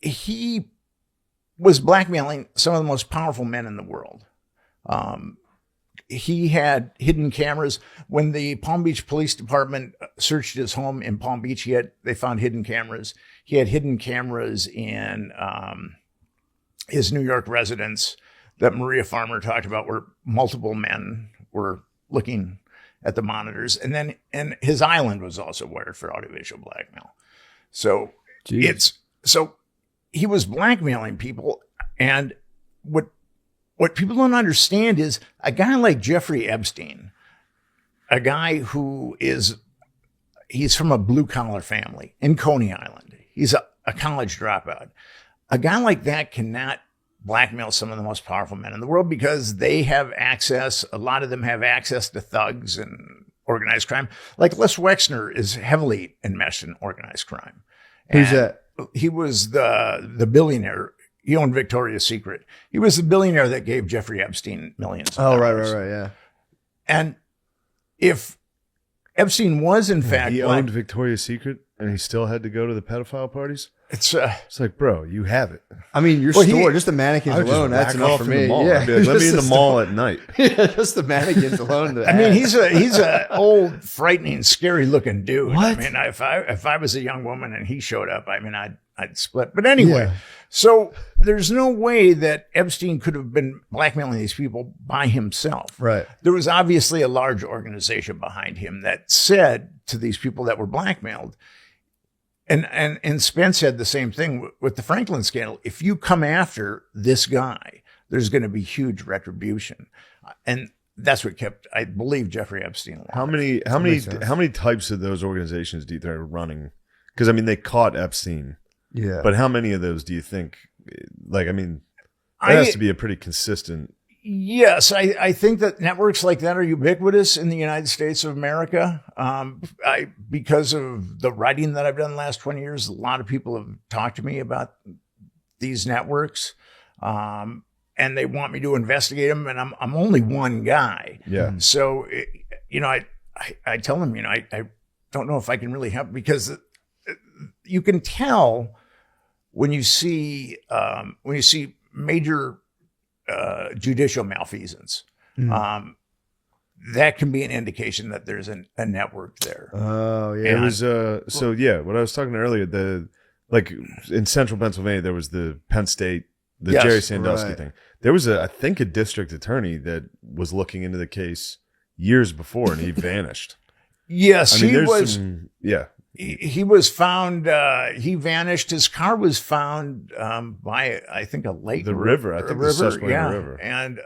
he was blackmailing some of the most powerful men in the world. He had hidden cameras. When the Palm Beach Police Department searched his home in Palm Beach, they found hidden cameras. He had hidden cameras in his New York residence that Maria Farmer talked about, where multiple men were looking at the monitors. And his island was also wired for audiovisual blackmail. So so he was blackmailing people. And what people don't understand is a guy like Jeffrey Epstein, a guy who he's from a blue collar family in Coney Island. He's a college dropout. A guy like that cannot blackmail some of the most powerful men in the world because they have access. A lot of them have access to thugs and organized crime. Like Les Wexner is heavily enmeshed in organized crime. Who's And that? He was the billionaire. He owned Victoria's Secret. He was the billionaire that gave Jeffrey Epstein millions of Oh, dollars. right, yeah. And if Epstein was in fact He black, owned Victoria's Secret and he still had to go to the pedophile parties? it's It's like, bro, you have it. I mean, your Well, store, just the mannequins I would alone, just that's whack enough off for in the me. mall. Yeah, I'd be like, let me in the Just mall at night. yeah, just the mannequins alone. I mean, he's a old, frightening, scary looking dude. What? I mean, if I was a young woman and he showed up, I mean, I'd split. But anyway, Yeah. so there's no way that Epstein could have been blackmailing these people by himself. Right. There was obviously a large organization behind him that said to these people that were blackmailed, and Spence said the same thing with the Franklin scandal. If you come after this guy, there's going to be huge retribution. And that's what kept, I believe, Jeffrey Epstein alive. How many makes sense. how many types of those organizations do you think are running? Because I mean, they caught Epstein, Yeah. but how many of those do you think? Like, I mean, that has to be a pretty consistent. Yes, I think that networks like that are ubiquitous in the United States of America. Because of the writing that I've done the last 20 years, a lot of people have talked to me about these networks, and they want me to investigate them. And I'm only one guy, Yeah. so I tell them, I don't know if I can really help, because you can tell when you see major judicial malfeasance. That can be an indication that there's a network there. Oh, It yeah. was so yeah. What I was talking earlier, like in central Pennsylvania, there was the Penn State, the Yes, Jerry Sandusky right. thing. There was I think a district attorney that was looking into the case years before, and he vanished. Yes, I mean, he there's was. yeah. He was found. He vanished. His car was found by, I think, a lake, The river. I think the Susquehanna River. And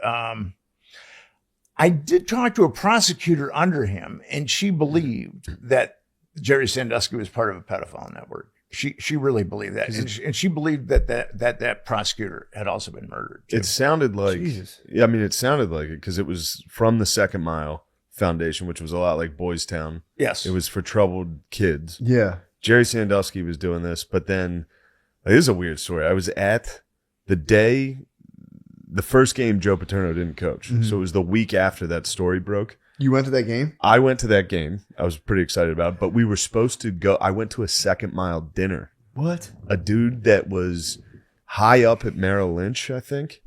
I did talk to a prosecutor under him, and she believed that Jerry Sandusky was part of a pedophile network. She really believed that, and she believed that prosecutor had also been murdered too. It sounded like Jesus. Yeah, I mean, it sounded like it because it was from the Second Mile Foundation, which was a lot like Boys Town. Yes, It was for troubled kids. Yeah. Jerry Sandusky was doing this, but then this is a weird story. I was at the first game Joe Paterno didn't coach. So it was the week after that story broke. You went to that game? I went to that game. I was pretty excited about it, but we were supposed to go. I went to a Second Mile dinner. What? A dude that was high up at Merrill Lynch, I think,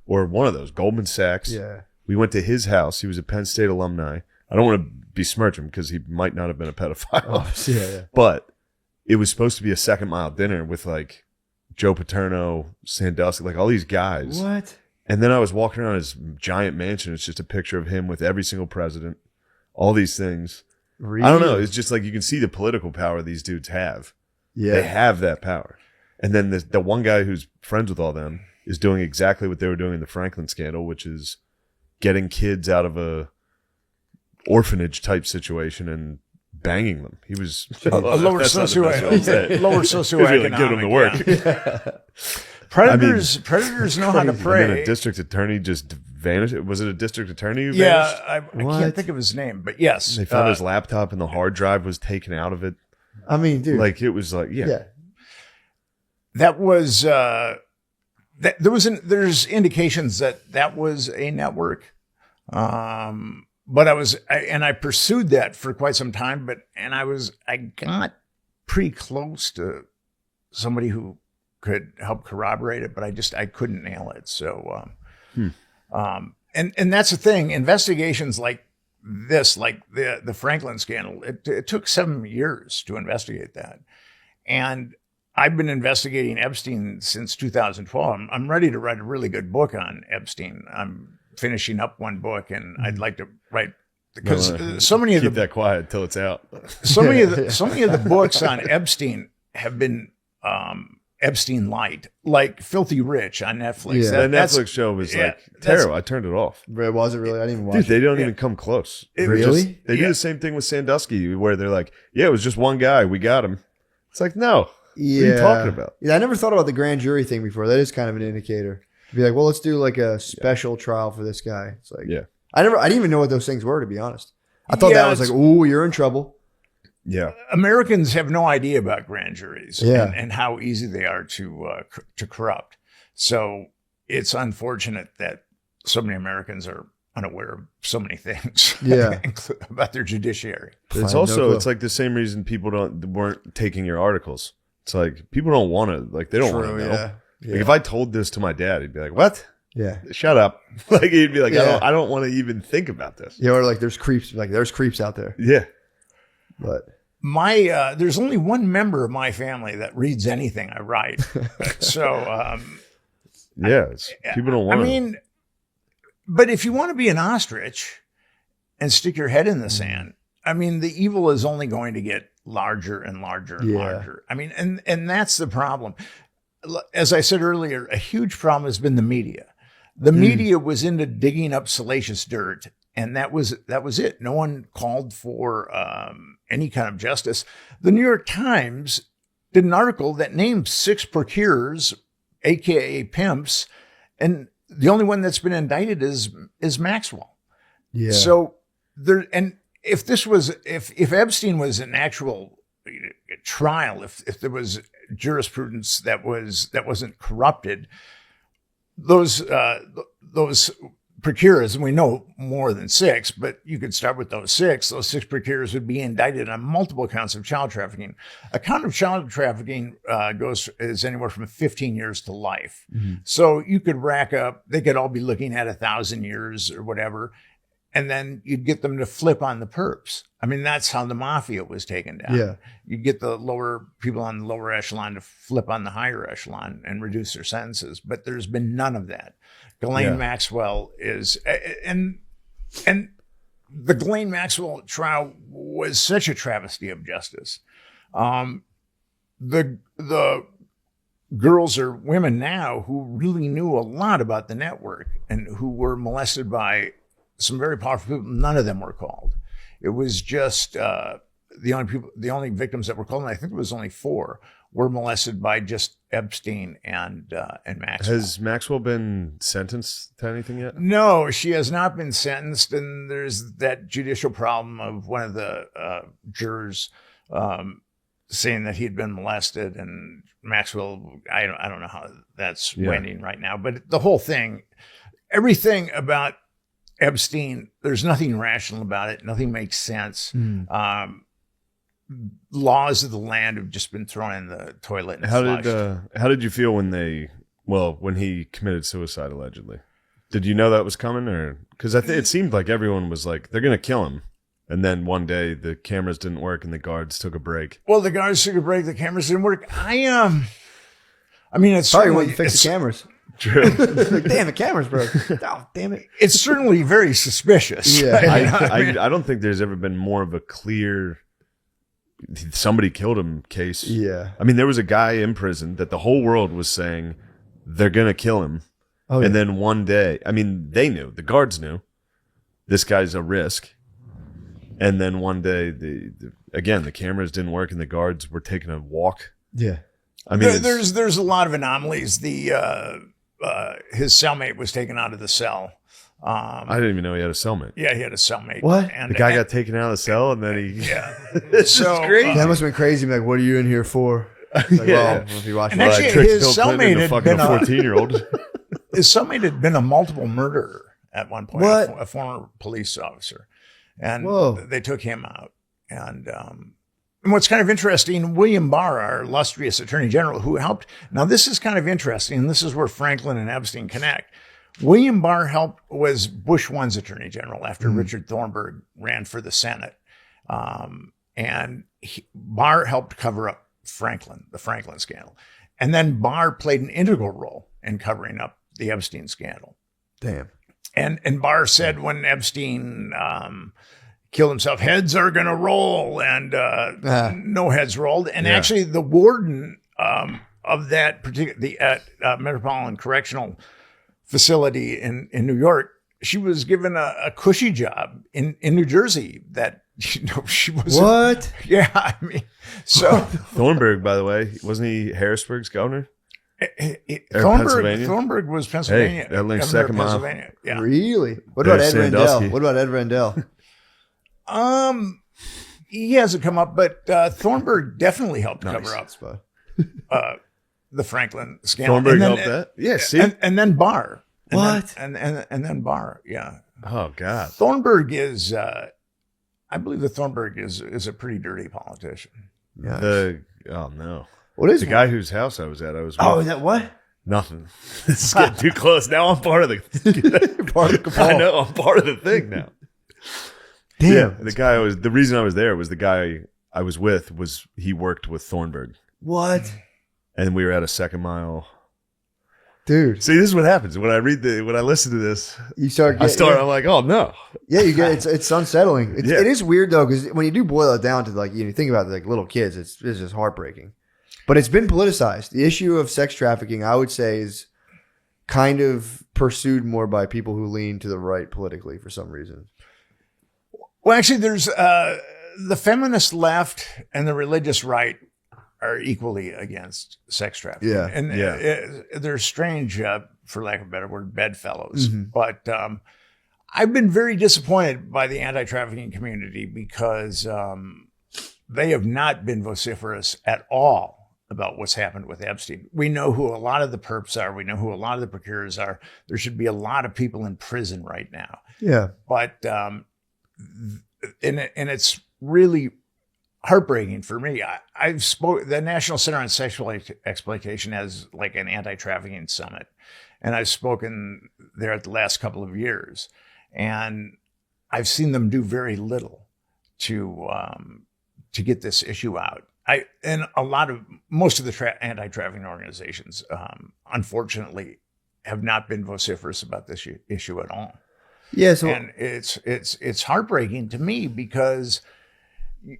or one of those, Goldman Sachs. Yeah. We went to his house. He was a Penn State alumni. I don't want to besmirch him because he might not have been a pedophile. Oh, yeah. But it was supposed to be a Second Mile dinner with like Joe Paterno, Sandusky, like all these guys. What? And then I was walking around his giant mansion. It's just a picture of him with every single president, all these things. Really? I don't know. It's just like you can see the political power these dudes have. Yeah. They have that power. And then the one guy who's friends with all them is doing exactly what they were doing in the Franklin scandal, which is getting kids out of a orphanage type situation and banging them. He was a lower socioeconomic. Lower socioeconomic. Really give him the work. Yeah. Predators know how to And prey. then a district attorney just vanished. Was it a district attorney who Yeah, vanished? I can't think of his name, but yes. They found his laptop and the hard drive was taken out of it. I mean, dude. Like it was like, yeah. That was there's indications that was a network. But I pursued that for quite some time, I got pretty close to somebody who could help corroborate it, but I couldn't nail it. So, and that's the thing, investigations like this, like the Franklin scandal, it took 7 years to investigate that. And I've been investigating Epstein since 2012. I'm ready to write a really good book on Epstein. I'm finishing up one book, and I'd like to write because so many of keep that quiet until it's out. so many of the books on Epstein have been Epstein light, like Filthy Rich on Netflix. Yeah. That Netflix show was like terrible. I turned it off. It wasn't really. I didn't even watch Dude, they it. don't even come close. Really? They do the same thing with Sandusky, where they're like, "Yeah, it was just one guy. We got him." It's like, no. Yeah. What are you talking about? Yeah, I never thought about the grand jury thing before. That is kind of an indicator. Be like, well, let's do like a special trial for this guy. It's like, Yeah. I didn't even know what those things were, to be honest. I thought that was like, ooh, you're in trouble. Yeah. Americans have no idea about grand juries Yeah. and how easy they are to corrupt. So it's unfortunate that so many Americans are unaware of so many things Yeah. about their judiciary. It's no also clue. it's like the same reason people weren't taking your articles. It's like people don't want to, like they don't want to know. Yeah. Like if I told this to my dad, he'd be like, "What? Yeah. Shut up!" Like he'd be like, Yeah. I don't want to even think about this." Yeah, or like there's creeps out there. Yeah. But There's only one member of my family that reads anything I write. So Yeah. People don't want. I mean, but if you want to be an ostrich and stick your head in the sand, I mean, the evil is only going to get larger and larger and Yeah. larger. I mean, and that's the problem. As I said earlier, a huge problem has been the media. The media was into digging up salacious dirt, and that was it. No one called for any kind of justice. The New York Times did an article that named 6 procurers, aka pimps, and the only one that's been indicted is Maxwell. yeah. So there, and if Epstein was an actual trial, if there was jurisprudence that wasn't corrupted, those procurers, and we know more than 6, but you could start with those 6 procurers would be indicted on multiple counts of child trafficking. A count of child trafficking is anywhere from 15 years to life. So you could rack up, they could all be looking at 1,000 years or whatever. And then you'd get them to flip on the perps. I mean, that's how the mafia was taken down. Yeah. You'd get the lower people on the lower echelon to flip on the higher echelon and reduce their sentences. But there's been none of that. Ghislaine Maxwell is, and the Ghislaine Maxwell trial was such a travesty of justice. The girls or women now who really knew a lot about the network and who were molested by some very powerful people, none of them were called. It was just the only victims that were called, and I think it was only 4, were molested by just Epstein and Maxwell. Has Maxwell been sentenced to anything yet? No, she has not been sentenced, and there's that judicial problem of one of the jurors saying that he'd been molested, and Maxwell, I don't know how that's winding right now, but the whole thing, everything about Epstein, there's nothing rational about it. Nothing makes sense. Laws of the land have just been thrown in the toilet and flushed. How did you feel when he committed suicide allegedly? Did you know that was coming, or because it seemed like everyone was like they're gonna kill him, and then one day the cameras didn't work and the guards took a break. Well, the guards took a break. The cameras didn't work. I mean, it's Sorry, certainly, when you fix the cameras. True. Like, damn, the cameras broke. Oh, damn it. it's certainly very suspicious. Yeah. I don't think there's ever been more of a clear somebody killed him case. Yeah. I mean, there was a guy in prison that the whole world was saying they're gonna kill him. Oh, yeah. And then one day, I mean, they knew, the guards knew, this guy's a risk. And then one day, the cameras didn't work and the guards were taking a walk. Yeah. I mean, there's a lot of anomalies. His cellmate was taken out of the cell. I didn't even know he had a cellmate. Yeah, he had a cellmate. What? And, The guy got taken out of the cell and then he. Yeah. So That must have been crazy. Like, what are you in here for? Like, Yeah. well, if you watch And it. actually, I tricked his Bill Clinton cellmate into had fucking been a a 14-year-old. his cellmate had been a multiple murderer at one point. What? A former police officer, and Whoa. they took him out. And what's kind of interesting, William Barr, our illustrious Attorney General, who helped. Now, this is kind of interesting. And this is where Franklin and Epstein connect. William Barr was Bush I's Attorney General after Richard Thornburg ran for the Senate. And Barr helped cover up the Franklin scandal. And then Barr played an integral role in covering up the Epstein scandal. Damn. And Barr said when Epstein killed himself, heads are going to roll, and no heads rolled. And actually, the warden of that particular Metropolitan Correctional Facility in New York, she was given a cushy job in New Jersey. That she was. What? Yeah, I mean, so Thornburg, by the way, wasn't he Harrisburg's governor? Pennsylvania? Thornburg was Pennsylvania. Hey, that links governor of second mile. Pennsylvania. Yeah. Really? What about There's Ed Sandusky. Rendell? What about Ed Rendell? He hasn't come up, but Thornburg definitely helped cover up Spot. the Franklin scandal. Thornburg And then- helped that? Yeah, see? and then Barr. And What? Then, and then Barr. Yeah. Oh, God. Thornburg is. I believe that Thornburg is a pretty dirty politician. Yeah. Oh, no. What is The guy whose house I was at, I was Oh, with. is that what? Nothing. This is getting too close. Now I'm part of the Part of the cabal. I know, I'm part of the thing now. Damn. Yeah, the reason I was there was the guy I was with he worked with Thornburg. What? And we were at a second mile. Dude, See, this is what happens when I listen to this. you start I'm like, oh no. Yeah, you get it's unsettling. Yeah. It is weird though, because when you do boil it down to like you think about like little kids, it's just heartbreaking. But it's been politicized. The issue of sex trafficking, I would say, is kind of pursued more by people who lean to the right politically for some reason. Well, actually, there's the feminist left and the religious right are equally against sex trafficking. Yeah. And they're strange, for lack of a better word, bedfellows. Mm-hmm. But I've been very disappointed by the anti-trafficking community because they have not been vociferous at all about what's happened with Epstein. We know who a lot of the perps are. We know who a lot of the procurers are. There should be a lot of people in prison right now. Yeah. But and it's really heartbreaking for me. I've spoke. The National Center on Sexual Exploitation has like an anti-trafficking summit, and I've spoken there the last couple of years, and I've seen them do very little to get this issue out. Most of the anti-trafficking organizations, unfortunately, have not been vociferous about this issue at all. Yeah. So And it's heartbreaking to me because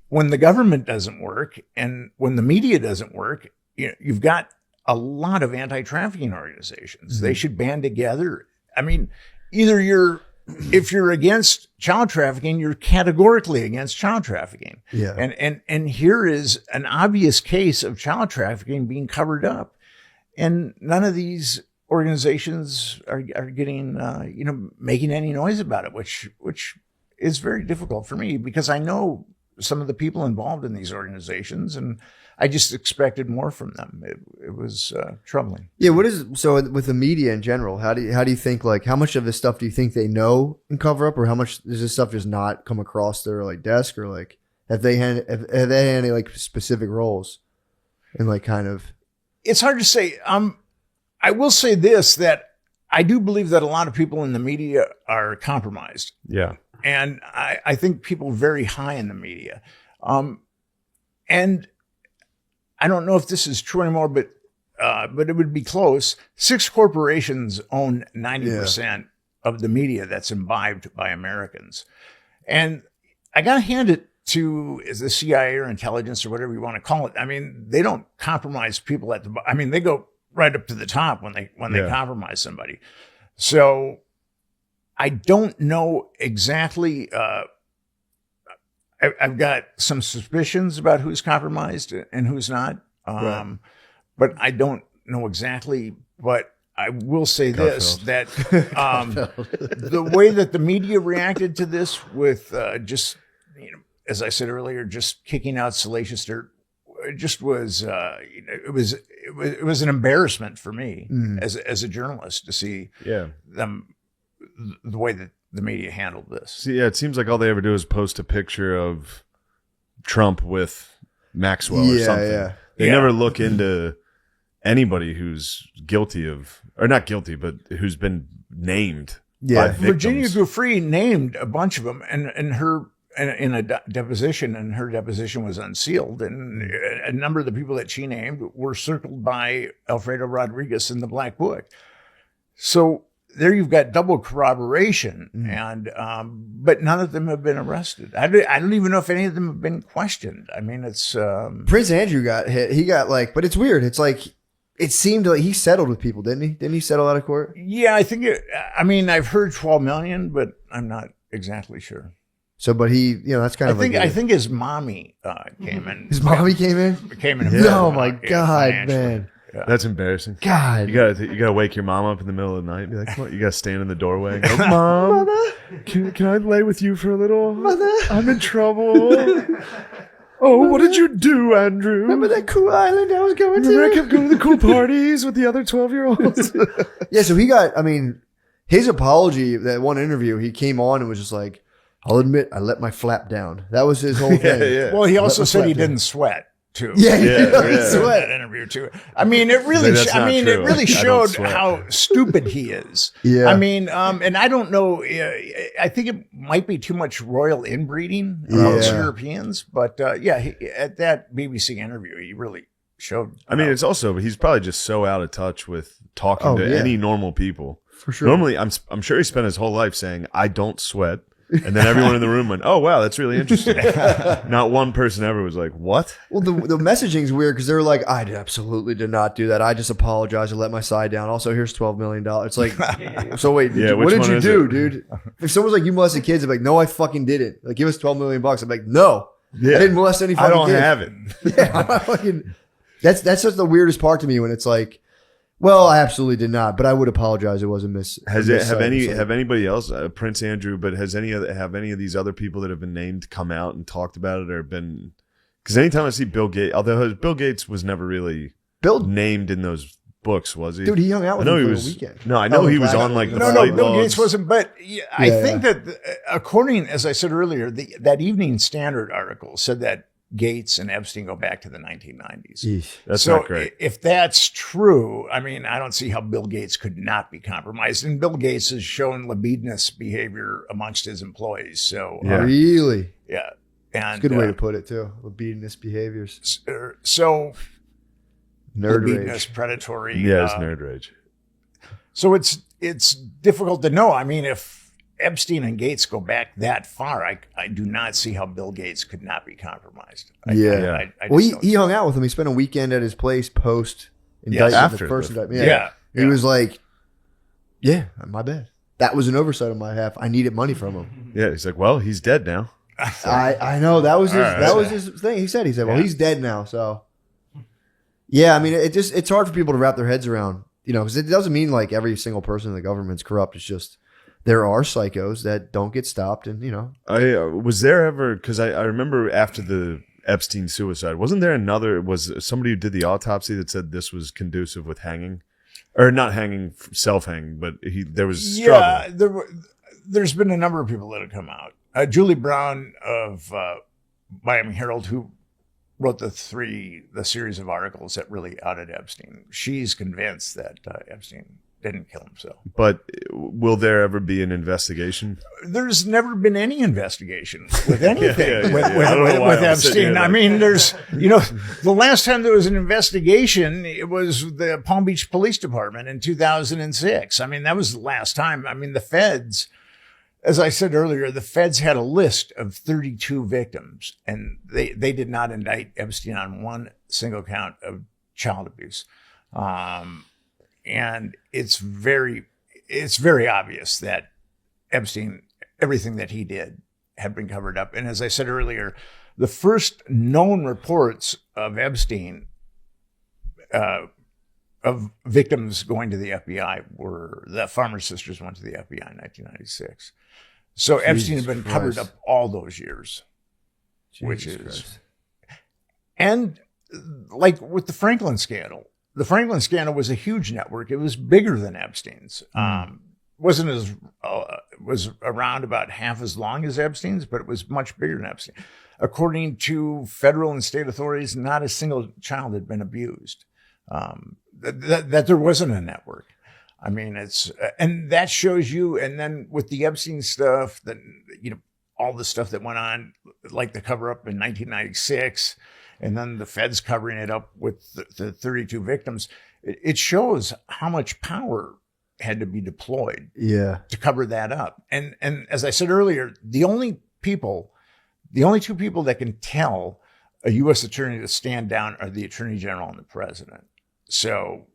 when the government doesn't work and when the media doesn't work, you've got a lot of anti-trafficking organizations. They should band together. I mean, if you're against child trafficking, you're categorically against child trafficking. Yeah. And here is an obvious case of child trafficking being covered up. And none of these organizations are getting, making any noise about it, which is very difficult for me because I know some of the people involved in these organizations, and I just expected more from them. It was troubling. Yeah, so with the media in general? How do you think, like, how much of this stuff do you think they know and cover up, or how much does this stuff just not come across their like desk, or like have they had any like specific roles and like kind of? It's hard to say. I will say this, that I do believe that a lot of people in the media are compromised. Yeah. And I think people very high in the media. And I don't know if this is true anymore, but it would be close. 6 corporations own 90% of the media that's imbibed by Americans. And I got to hand it to the CIA or intelligence or whatever you want to call it. I mean, they don't compromise people at the, I mean, they go right up to the top when they compromise somebody. So I don't know exactly. I've got some suspicions about who's compromised and who's not. But I don't know exactly. But I will say this, that the way that the media reacted to this with just, as I said earlier, just kicking out Salacious Dirt, it just was, it was an embarrassment for me as a journalist to see them, the way that the media handled this. See, it seems like all they ever do is post a picture of Trump with Maxwell or something. Yeah. They never look into anybody who's guilty of, or not guilty, but who's been named. By victims. Virginia Giuffre named a bunch of them, and her in a deposition, and her deposition was unsealed, and a number of the people that she named were circled by Alfredo Rodriguez in the Black Book. So there you've got double corroboration, and but none of them have been arrested. I don't even know if any of them have been questioned. I mean, it's Prince Andrew got hit. He got like, but it's weird. It's like it seemed like he settled with people, didn't he? Didn't he settle out of court? Yeah, I think. I mean, I've heard 12 million, but I'm not exactly sure. So, but he, that's kind of. I think his mommy came in. His mommy came in. Oh my God, man. Yeah. That's embarrassing. God, you gotta wake your mom up in the middle of the night and be like, come on, you gotta stand in the doorway and go, Mom, can I lay with you for a little? Mother, I'm in trouble. Oh, what did you do, Andrew? Remember that cool island I was going to? Remember I kept going to the cool parties with the other 12-year-olds? Yeah, so he got, I mean, his apology, that one interview, he came on and was just like, I'll admit I let my flap down. That was his whole thing. Yeah. Well, he also said he didn't sweat. Too. Yeah, he sweat that interview too. I mean, it really, it really showed how stupid he is. Yeah. I mean, and I don't know. I think it might be too much royal inbreeding amongst Europeans, but at that BBC interview, he really showed. I mean, it's also he's probably just so out of touch with talking to any normal people. For sure. Normally, I'm sure he spent his whole life saying, "I don't sweat." And then everyone in the room went, "Oh wow, that's really interesting." Not one person ever was like, "What?" Well, the messaging's weird because they're like, "I absolutely did not do that. I just apologized and let my side down. Also, here's $12 million." It's like, so wait, what did you do, dude? If someone's like, "You molested kids," I'm like, "No, I fucking didn't." Like, give us $12 million. I'm like, "No, I didn't molest any fucking kids. I don't have it." That's just the weirdest part to me when it's like, well, I absolutely did not, but I would apologize. It was a have anybody else, Prince Andrew, but have any of these other people that have been named come out and talked about it or been? Because anytime I see Bill Gates, although Bill Gates was never really named in those books, was he? Dude, he hung out with him for the weekend. No, I know he was on like the no, flight Bill logs. Gates wasn't. But I think that according, as I said earlier, that Evening Standard article said that Gates and Epstein go back to the 1990s. That's not great. If that's true, I mean, I don't see how Bill Gates could not be compromised. And Bill Gates has shown libidinous behavior amongst his employees. So really, yeah, and that's a good way to put it too. Libidinous behaviors. So nerd libidinous, rage, predatory. Yeah, it's nerd rage. So it's difficult to know. I mean, if Epstein and Gates go back that far, I do not see how Bill Gates could not be compromised. I well, he hung out with him. He spent a weekend at his place post indictment. After the first the- indictment. He was like, "Yeah, my bad. That was an oversight on my half. I needed money from him." Yeah, he's like, well, he's dead now. I know that was his thing. He said, well, he's dead now. So yeah, I mean, it's hard for people to wrap their heads around, because it doesn't mean like every single person in the government's corrupt. It's just there are psychos that don't get stopped, and I was there ever because I remember after the Epstein suicide, wasn't there another? Was somebody who did the autopsy that said this was conducive with hanging, or not hanging, self-hanging, but there was struggle. Yeah, there's been a number of people that have come out. Julie Brown of Miami Herald, who wrote the series of articles that really outed Epstein. She's convinced that Epstein didn't kill himself. But will there ever be an investigation? There's never been any investigation with anything with with Epstein. I mean, there's, the last time there was an investigation, it was the Palm Beach Police Department in 2006. I mean, that was the last time. I mean, the feds, as I said earlier, the feds had a list of 32 victims, and they did not indict Epstein on one single count of child abuse. And it's very obvious that Epstein, everything that he did had been covered up. And as I said earlier, the first known reports of Epstein, of victims going to the FBI, were the Farmer sisters went to the FBI in 1996. So Epstein had been covered up all those years, which is, and like with the Franklin scandal. The Franklin scandal was a huge network. It was bigger than Epstein's. Wasn't as was around about half as long as Epstein's, but it was much bigger than Epstein. According to federal and state authorities, not a single child had been abused. That there wasn't a network. I mean, and that shows you. And then with the Epstein stuff, that all the stuff that went on, like the cover up in 1996. And then the feds covering it up with the 32 victims. It shows how much power had to be deployed to cover that up. And as I said earlier, the only two people that can tell a U.S. attorney to stand down are the attorney general and the president. So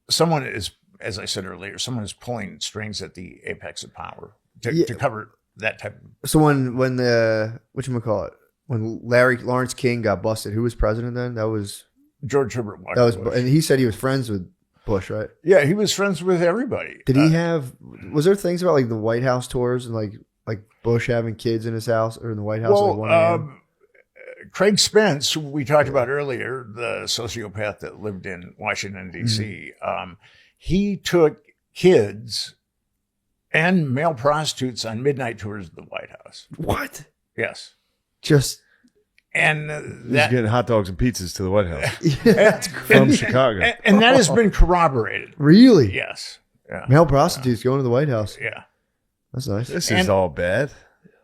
someone is, as I said earlier, someone is pulling strings at the apex of power to cover that type of. So when whatchamacallit? When Lawrence King got busted, who was president then? That was George Herbert Walker. That was, Bush. and he said he was friends with Bush, right? Yeah, he was friends with everybody. Did he have? Was there things about like the White House tours and like Bush having kids in his house or in the White House? Well, Craig Spence, who we talked about earlier, the sociopath that lived in Washington D.C., he took kids and male prostitutes on midnight tours of the White House. What? Yes. And he's getting hot dogs and pizzas to the White House. That's from Chicago. And that has been corroborated. Really? Yes. Yeah. Male prostitutes going to the White House. Yeah. That's nice. This is all bad.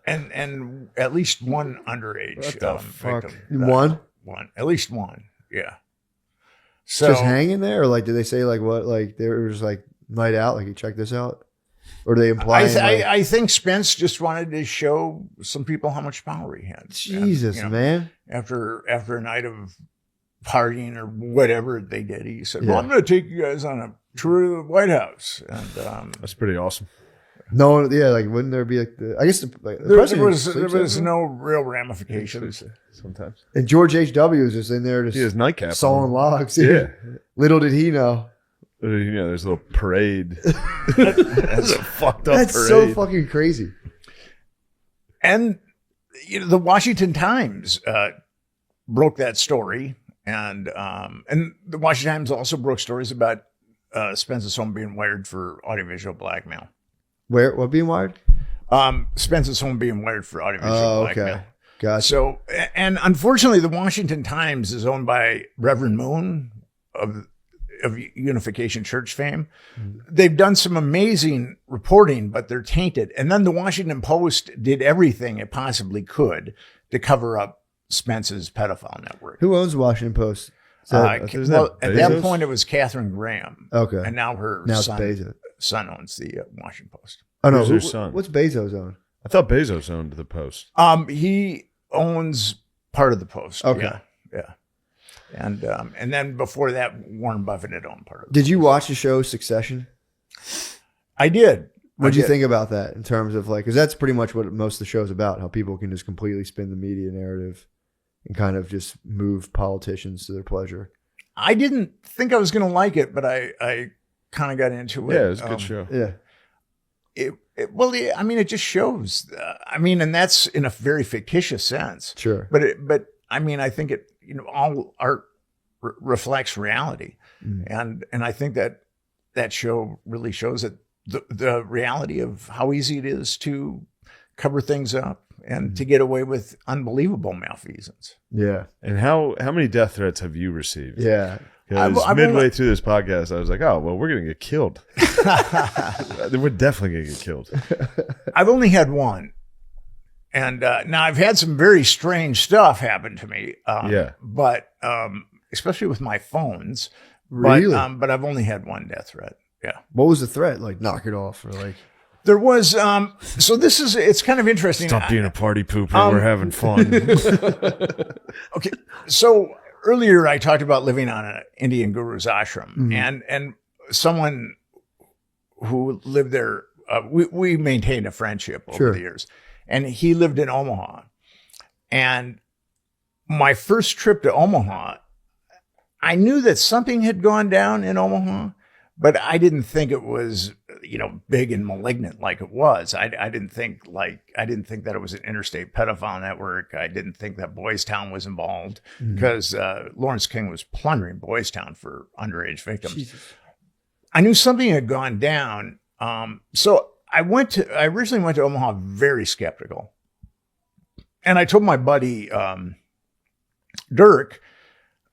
And at least one underage victim. One? At least one. Yeah. So just hanging there, or like did they say like what, like there was like night out, like you check this out? Or do they imply? I think Spence just wanted to show some people how much power he had. Jesus, and, man! After a night of partying or whatever they did, he said, "Well, I'm going to take you guys on a tour of the White House." And that's pretty awesome. No, like wouldn't there be like I guess there was no real ramifications sometimes. And George H.W. was just in there just his nightcap sawing logs. Yeah. Little did he know. There's a little parade. That's a fucked up That's parade. so fucking crazy. And the Washington Times broke that story, and the Washington Times also broke stories about Spence's home being wired for audiovisual blackmail. What being wired? Spence's home being wired for audiovisual blackmail. Okay. Gotcha. So, and unfortunately, the Washington Times is owned by Reverend Moon of Unification Church fame. They've done some amazing reporting, but they're tainted. And then the Washington Post did everything it possibly could to cover up Spence's pedophile network. Who owns the Washington Post? At that point, it was Catherine Graham. Okay. And now her son owns the Washington Post. Oh, no. Who's her son? What's Bezos own? I thought Bezos owned the Post. He owns part of the Post. Okay. Yeah. And then before that, Warren Buffett had owned part of it. Did you watch the show Succession? I did. What did you think about that in terms of like, because that's pretty much what most of the show's about, how people can just completely spin the media narrative and kind of just move politicians to their pleasure. I didn't think I was going to like it, but I kind of got into it. Yeah, it was a good show. Yeah. I mean, it just shows. And that's in a very fictitious sense. Sure. But I mean, I think it. All art reflects reality, and I think that show really shows that the reality of how easy it is to cover things up and to get away with unbelievable malfeasance. Yeah. And how many death threats have you received? Yeah. Because midway through this podcast, I was like, oh, well, we're going to get killed. We're definitely going to get killed. I've only had one. And now I've had some very strange stuff happen to me. But especially with my phones. Really? But I've only had one death threat. Yeah. What was the threat? Like knock it off or like? There was, so it's kind of interesting. Stop being a party pooper. We're having fun. Okay. So earlier I talked about living on an Indian guru's ashram, and someone who lived there, we maintained a friendship over the years, and he lived in Omaha. And my first trip to Omaha, I knew that something had gone down in Omaha, but I didn't think it was, big and malignant like it was. I didn't think that it was an interstate pedophile network. I didn't think that Boys Town was involved because Lawrence King was plundering Boys Town for underage victims. Jesus. I knew something had gone down. So I originally went to Omaha very skeptical. And I told my buddy, Burke,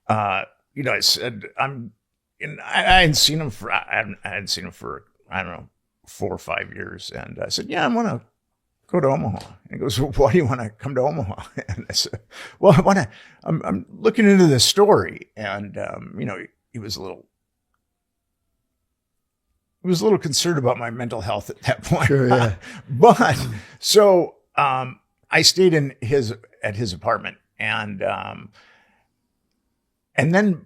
I said, I hadn't seen him for, I don't know, 4 or 5 years. And I said, yeah, I want to go to Omaha. And he goes, well, why do you want to come to Omaha? And I said, well, I'm looking into this story. And, he was a little concerned about my mental health at that point. Sure, yeah. But so, I stayed at his apartment and then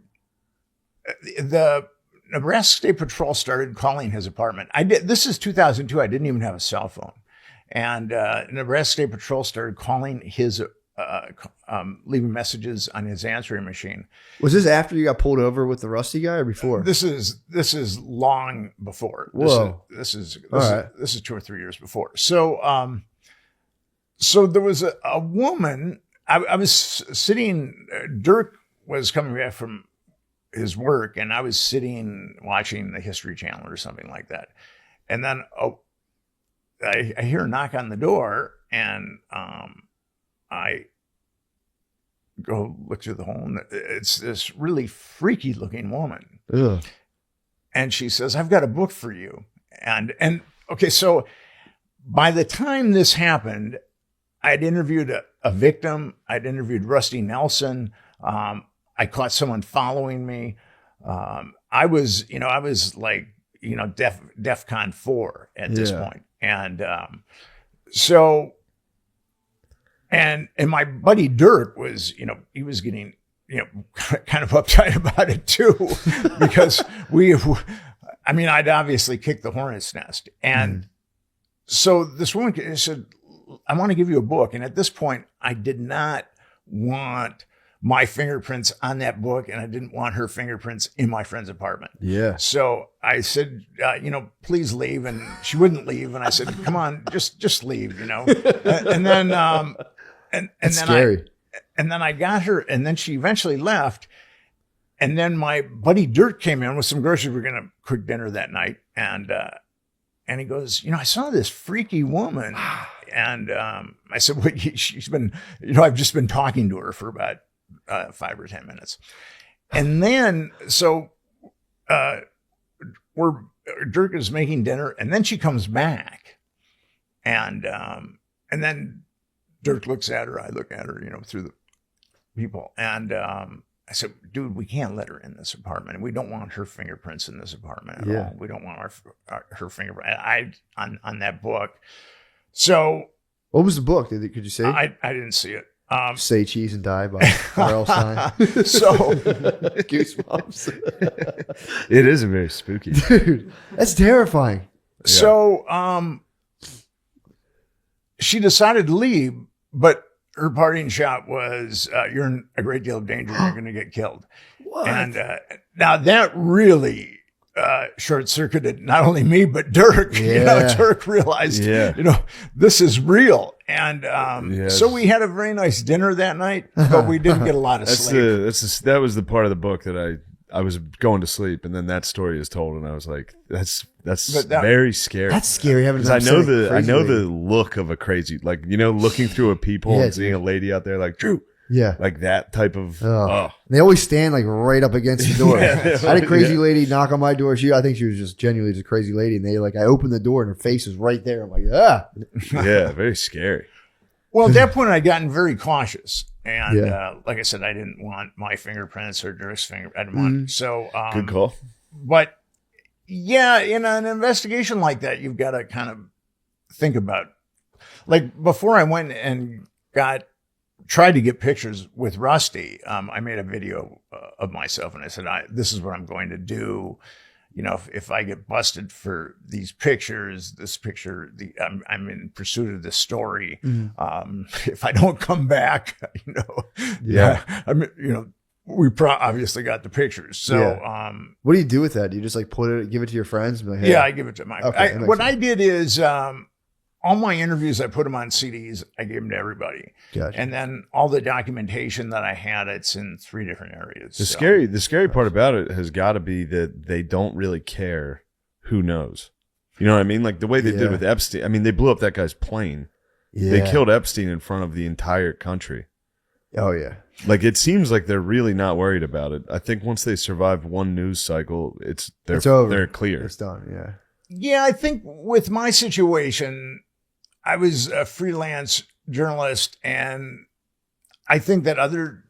the Nebraska State Patrol started calling his apartment. This is 2002. I didn't even have a cell phone. And Nebraska State Patrol started calling his, leaving messages on his answering machine. Was this after you got pulled over with the Rusty guy or before? This is long before. Whoa. This is 2 or 3 years before. So, so there was a woman, I was sitting, Dirk was coming back from his work, and I was sitting watching the History Channel or something like that. And then I hear a knock on the door, and I go look through the hole, and it's this really freaky looking woman. Ugh. And she says, I've got a book for you. And okay, so by the time this happened, I'd interviewed a victim. I'd interviewed Rusty Nelson. I caught someone following me. I was like, DEFCON 4 at this point. And so, and my buddy Dirk was, he was getting, kind of uptight about it too, because I'd obviously kicked the hornet's nest. And so this woman said, I want to give you a book. And at this point, I did not want my fingerprints on that book, and I didn't want her fingerprints in my friend's apartment. Yeah. So I said, please leave. And she wouldn't leave. And I said, come on, just leave, and then, and then scary. And then I got her, and then she eventually left. And then my buddy Dirk came in with some groceries. We were going to cook dinner that night. And he goes, I saw this freaky woman. And I said, well, she's been, I've just been talking to her for about 5 or 10 minutes. And then, so Dirk is making dinner, and then she comes back. And then Dirk looks at her, I look at her, through the people. And I said, dude, we can't let her in this apartment. We don't want her fingerprints in this apartment at all. We don't want her fingerprint on that book. So what was the book? Could you say? I didn't see it. Say Cheese and Die by R.L. Stein. So Goosebumps. It is very spooky. Dude, that's terrifying. So she decided to leave, but her parting shot was, you're in a great deal of danger. You're going to get killed. What? And now that really short circuited not only me but Dirk. You know, Yeah. Dirk realized, Yeah. you know, this is real. And Yes. so we had a very nice dinner that night, but we didn't get a lot of sleep. That was the part of the book that I was going to sleep, and then that story is told, and I was like, that's But that- very scary. That's scary. Having Because I know the crazy lady. look of a crazy, like, you know, looking through a peephole Yeah, and seeing a lady out there like Drew, Yeah. like that type of. Oh. They always stand like right up against the door. Yeah. I had a crazy Yeah. lady knock on my door. I think she was just genuinely just a crazy lady. And I opened the door and her face was right there. I'm like, ah. Yeah, very scary. Well, at that point, I'd gotten very cautious. And Yeah. like I said, I didn't want my fingerprints or Dirk's fingerprints. I didn't want so. Good call. But yeah, in an investigation like that, you've got to kind of think about, like, before I went and tried to get pictures with Rusty, I made a video of myself and I said, this is what I'm going to do. You know, if I get busted for these pictures, I'm in pursuit of this story. If I don't come back, you know, we obviously got the pictures. So, What do you do with that? Do you just like give it to your friends? And be like, hey. yeah, I give it to my. Okay, that makes what sense. I did is all my interviews, I put them on CDs. I gave them to everybody, Gotcha. and then all the documentation that I had, it's in 3 different areas. The So, scary part about it has got to be that they don't really care who knows. You know what I mean? Like the way they Yeah. did with Epstein. I mean, they blew up that guy's plane. Yeah. They killed Epstein in front of the entire country. Oh, yeah. Like it seems like they're really not worried about it. I think once they survive one news cycle, It's over. They're clear. It's done. Yeah. yeah, I think with my situation, I was a freelance journalist, and I think that other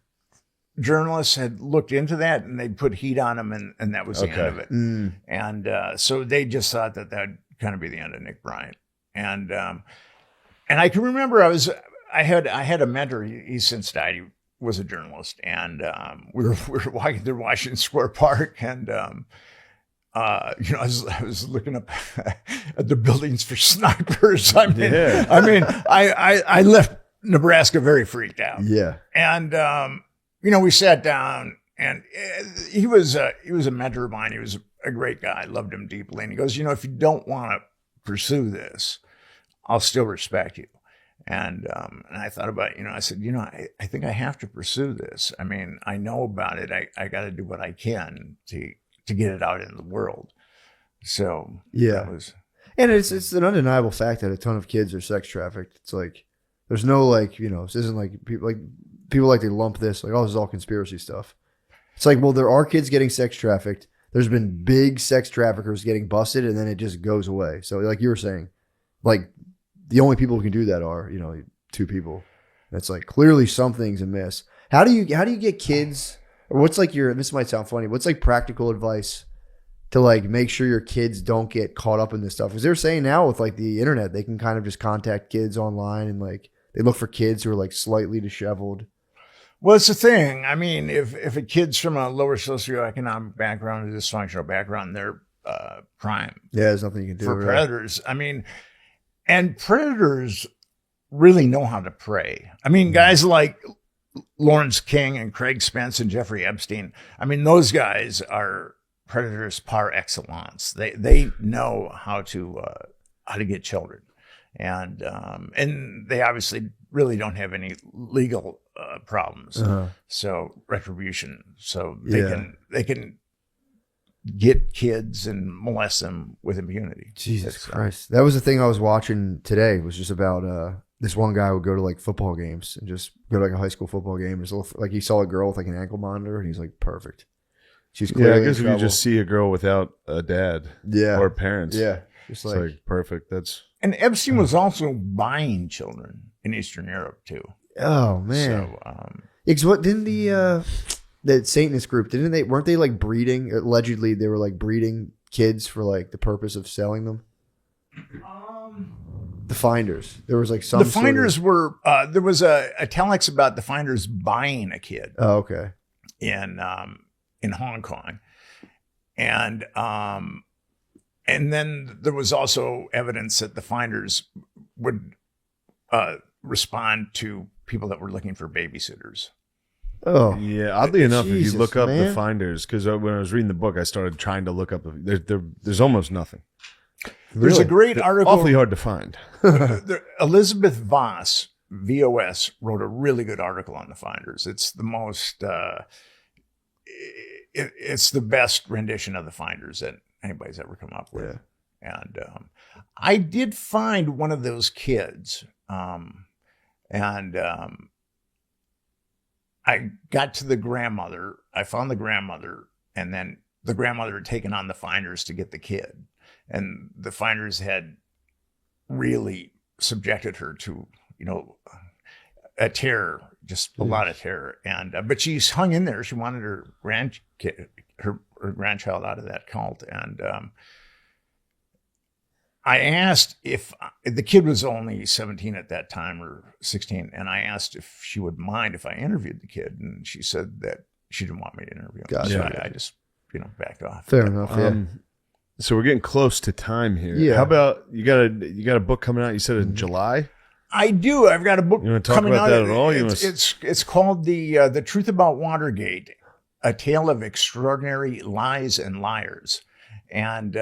journalists had looked into that and they'd put heat on him, and that was the end Okay. of it. Mm. And so they just thought that that'd kind of be the end of Nick Bryant. And I can remember I had a mentor. He's since died. He was a journalist, and we were walking through Washington Square Park, and I was looking up at the buildings for snipers. I mean, I left Nebraska very freaked out. Yeah. And we sat down, and he was a mentor of mine. He was a great guy. I loved him deeply. And he goes, if you don't want to pursue this, I'll still respect you. And I thought about, I said, I think I have to pursue this. I mean, I know about it. I got to do what I can to get it out in the world. So Yeah. And it's an undeniable fact that a ton of kids are sex trafficked. It's like there's no this isn't like people like to lump this like, oh, this is all conspiracy stuff. It's like, well, there are kids getting sex trafficked. There's been big sex traffickers getting busted, and then it just goes away. So like you were saying, like the only people who can do that are, 2 people. That's like clearly something's amiss. How do you get kids, or what's like this might sound funny, what's like practical advice to like make sure your kids don't get caught up in this stuff? Because they're saying now with like the internet, they can kind of just contact kids online and like they look for kids who are like slightly disheveled. Well, it's the thing. I mean, if a kid's from a lower socioeconomic background, a dysfunctional background, they're prime Yeah, there's nothing you can do. for right? predators. I mean, and predators really know how to prey. I mean, guys like Lawrence King and Craig Spence and Jeffrey Epstein, I mean, those guys are predators par excellence. They know how to get children, and they obviously really don't have any legal problems. Uh-huh. So retribution. So Yeah. they can get kids and molest them with impunity. Jesus That's, Christ. That was the thing I was watching today, was just about this one guy would go to like football games and just go to like a high school football game. Just like he saw a girl with like an ankle monitor and he's like, perfect. She's clearly Yeah, I in guess if you trouble. just see a girl without a dad Yeah. or parents, Yeah. Just it's like, like perfect. That's And Epstein was also buying children in Eastern Europe too. oh man. So Because what didn't the Satanist group, weren't they like breeding, allegedly they were like breeding kids for like the purpose of selling them? The Finders. There was like some the Finders were there was a telex about the Finders buying a kid Oh, okay. in Hong Kong, and then there was also evidence that the Finders would respond to people that were looking for babysitters. Oh, Yeah, oddly enough, if Jesus, you look up the man. finders, because when I was reading the book, I started trying to look up. There's almost nothing. There's a great article. Awfully hard to find. Elizabeth Voss, VOS, wrote a really good article on the finders. It's the most, it's the best rendition of the finders that anybody's ever come up with. And I did find one of those kids, and I got to the grandmother. I found the grandmother, and then the grandmother had taken on the finders to get the kid. And the finders had really subjected her to, a terror, just a lot of terror. And but she's hung in there. She wanted her grandchild out of that cult. And I asked if the kid was only 17 at that time or 16. And I asked if she would mind if I interviewed the kid. And she said that she didn't want me to interview him. Gotcha. So I just, backed off. Fair enough. Yeah. So we're getting close to time here. Yeah. How about you got a book coming out? You said in July. I do. I've got a book You wanna talk coming about out. that at all? It's called the Truth About Watergate: A Tale of Extraordinary Lies and Liars. And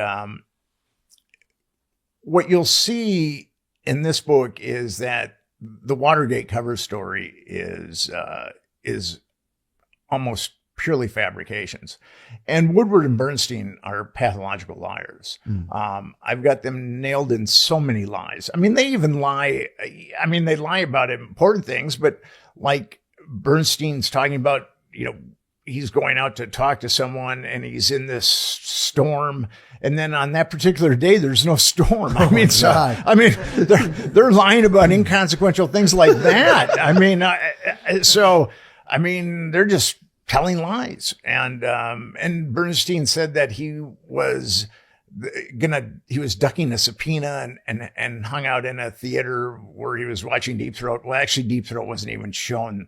what you'll see in this book is that the Watergate cover story is almost purely fabrications. And Woodward and Bernstein are pathological liars. I've got them nailed in so many lies. I mean, they even lie. I mean, they lie about important things, but like Bernstein's talking about, he's going out to talk to someone and he's in this storm. And then on that particular day, there's no storm. They're lying about inconsequential things like that. They're just telling lies. And Bernstein said that he was ducking a subpoena and hung out in a theater where he was watching Deep Throat. Well, actually, Deep Throat wasn't even shown,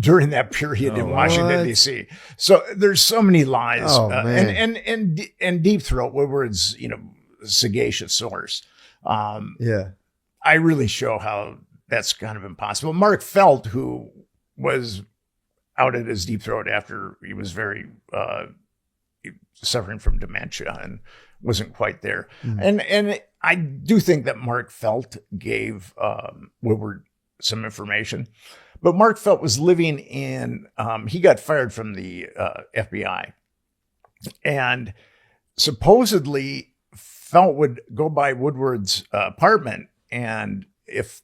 during that period in Washington, D.C. So there's so many lies. And Deep Throat, Woodward's, sagacious source. I really show how that's kind of impossible. Mark Felt, who was outed as Deep Throat after he was very suffering from dementia and wasn't quite there. And I do think that Mark Felt gave Woodward some information. But Mark Felt was living in, he got fired from the FBI. And supposedly Felt would go by Woodward's apartment, and if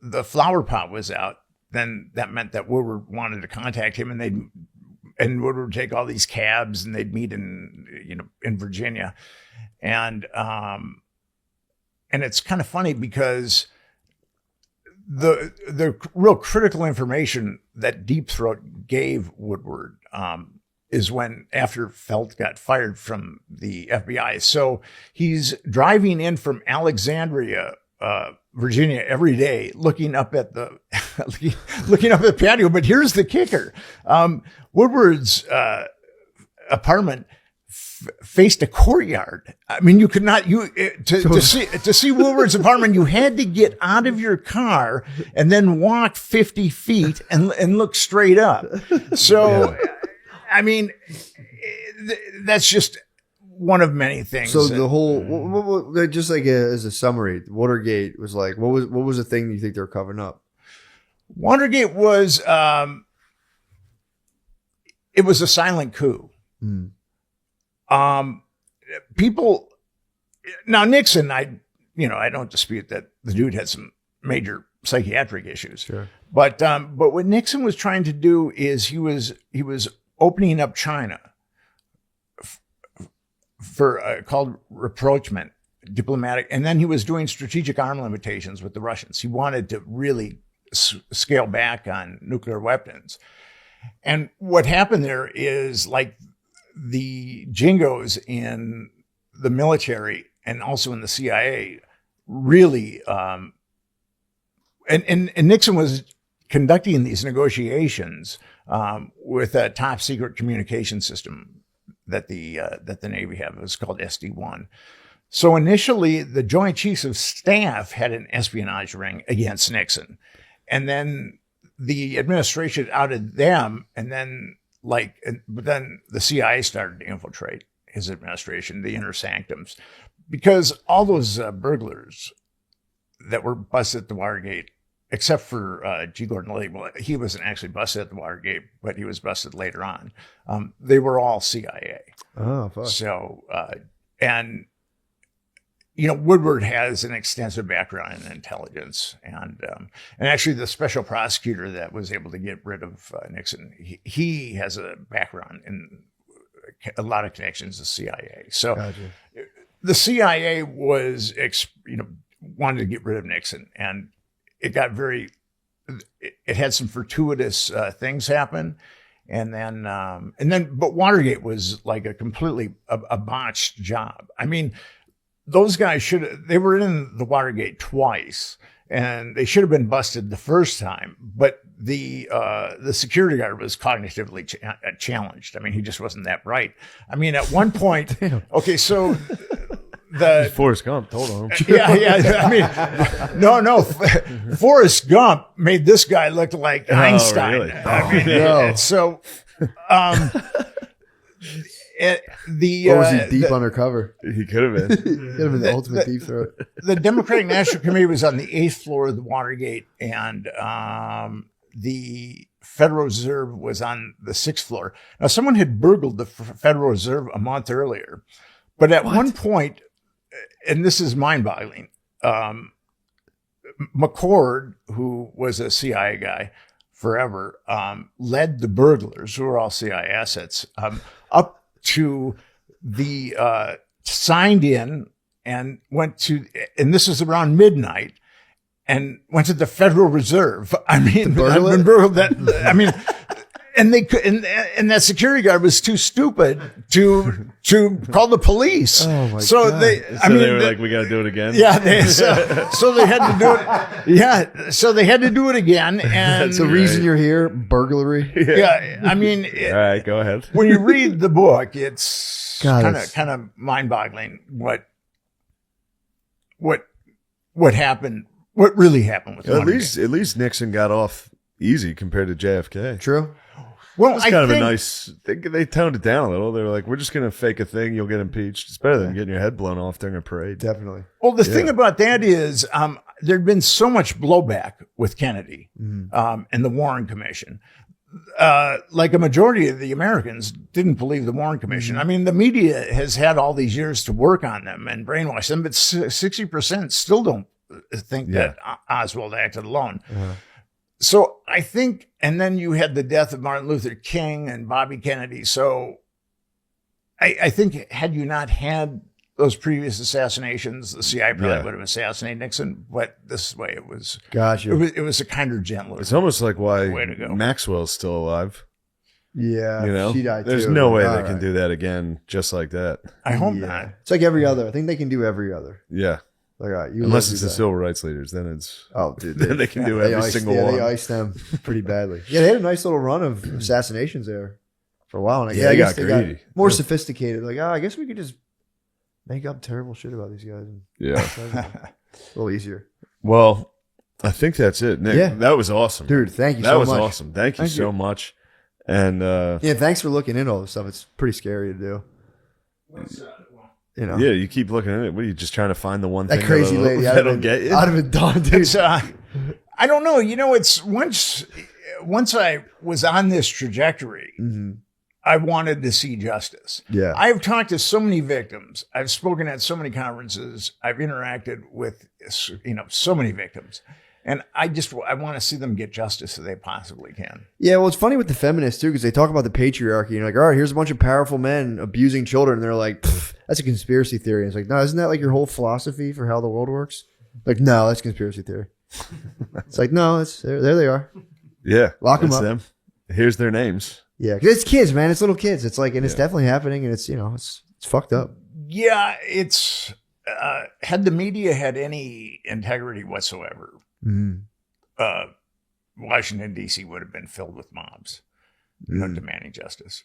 the flower pot was out, then that meant that Woodward wanted to contact him, and Woodward would take all these cabs and they'd meet in Virginia. And it's kind of funny because the real critical information that Deep Throat gave Woodward is when after Felt got fired from the FBI. So he's driving in from Alexandria, Virginia every day, looking up at the patio. But here's the kicker: Woodward's apartment faced a courtyard. I mean, you could not to see Woodward's apartment. You had to get out of your car and then walk 50 feet and look straight up. So, I mean, that's just one of many things. So the whole, just like as a summary, Watergate was like, what was the thing you think they were covering up? Watergate was, it was a silent coup. People, now Nixon, I don't dispute that the dude had some major psychiatric issues. Sure. But what Nixon was trying to do is he was opening up China for called rapprochement, diplomatic, and then he was doing strategic arm limitations with the Russians. He wanted to really scale back on nuclear weapons. And what happened there is, like, the jingos in the military and also in the CIA really, and Nixon was conducting these negotiations with a top secret communication system that the Navy had. It was called SD-1. So initially, the Joint Chiefs of Staff had an espionage ring against Nixon. And then the administration outed them, and then but then the CIA started to infiltrate his administration, the inner sanctums, because all those burglars that were busted at the Watergate, except for G. Gordon Liddy, well, he wasn't actually busted at the Watergate, but he was busted later on. They were all CIA. Oh, fuck. So, and Woodward has an extensive background in intelligence, and actually the special prosecutor that was able to get rid of Nixon, he has a background in a lot of connections to CIA. So, Gotcha. the CIA was, wanted to get rid of Nixon, and it got it had some fortuitous things happen. And then, but Watergate was like a completely a botched job. I mean, those guys they were in the Watergate twice, and they should have been busted the first time, but the security guard was cognitively challenged. I mean, he just wasn't that bright. I mean, at one point, okay, so Forrest Gump told him. Yeah. I mean, no. Forrest Gump made this guy look like Einstein. Really? I mean, no. So, Or was he deep undercover? He could have been. Could have been the ultimate deep throat. the Democratic National Committee was on the 8th floor of the Watergate, and the Federal Reserve was on the 6th floor. Now, someone had burgled the Federal Reserve a month earlier, but at one point, and this is mind-boggling, McCord, who was a CIA guy forever, led the burglars, who were all CIA assets, up to the signed in and went to, and this is around midnight, and went to the Federal Reserve. I mean, and they could, and that security guard was too stupid to call the police. Oh my so God. they were like, we got to do it again. Yeah, so they had to do it. Yeah, so they had to do it again. And That's the reason you're here, burglary. yeah, I mean, All right, go ahead. when you read the book, it's God, kind of mind-boggling what happened, what really happened with At Watergate. least Nixon got off easy compared to JFK. True. Well, It's kind of a nice. They toned it down a little. They were like, "We're just gonna fake a thing. You'll get impeached. It's better than getting your head blown off during a parade." Definitely. Well, the thing about that is, there'd been so much blowback with Kennedy and the Warren Commission. Like a majority of the Americans didn't believe the Warren Commission. I mean, the media has had all these years to work on them and brainwash them, but 60% still don't think that Oswald acted alone. So I think, and then you had the death of Martin Luther King and Bobby Kennedy. So I think had you not had those previous assassinations, the CIA probably would have assassinated Nixon. But this way, it was. Gotcha. It was a kinder, gentler. It's almost like why Way to go. Maxwell's still alive. Yeah. You know, She died there's too. no way All they can right. do that again, just like that. I hope Yeah. not. It's like every other. I think they can do every other. Yeah, Like, all right, you unless live it's through the that. civil rights leaders, then it's Oh, dude. then they can do They every iced, single yeah, one. they iced them pretty badly. Yeah, they had a nice little run of assassinations there for a while. And Yeah, I they guess got they got greedy. more sophisticated. Like, I guess we could just make up terrible shit about these guys. And Yeah. a little easier. Well, I think that's it, Nick. Yeah. That was awesome, Dude, thank you That so was much. awesome. Thank you Thank so you. much. And Yeah, thanks for looking into all this stuff. It's pretty scary to do. You know, yeah, you keep looking at it. What are you just trying to find the one that thing crazy lady. that'll get you? I'd have been done, dude. It's, I don't know. You know, it's once I was on this trajectory, I wanted to see justice. Yeah. I've talked to so many victims. I've spoken at so many conferences. I've interacted with, so many victims. And I want to see them get justice if they possibly can. Yeah, well, it's funny with the feminists, too, because they talk about the patriarchy. And like, all right, here's a bunch of powerful men abusing children. And they're like, that's a conspiracy theory. And it's like, no, isn't that like your whole philosophy for how the world works? Like, no, that's conspiracy theory. It's like, no, there they are. Yeah, Lock 'em that's up. them. Here's their names. Yeah, because it's kids, man. It's little kids. It's like, and it's definitely happening. And it's, it's fucked up. Yeah, it's had the media had any integrity whatsoever, Washington, D.C. would have been filled with mobs demanding justice.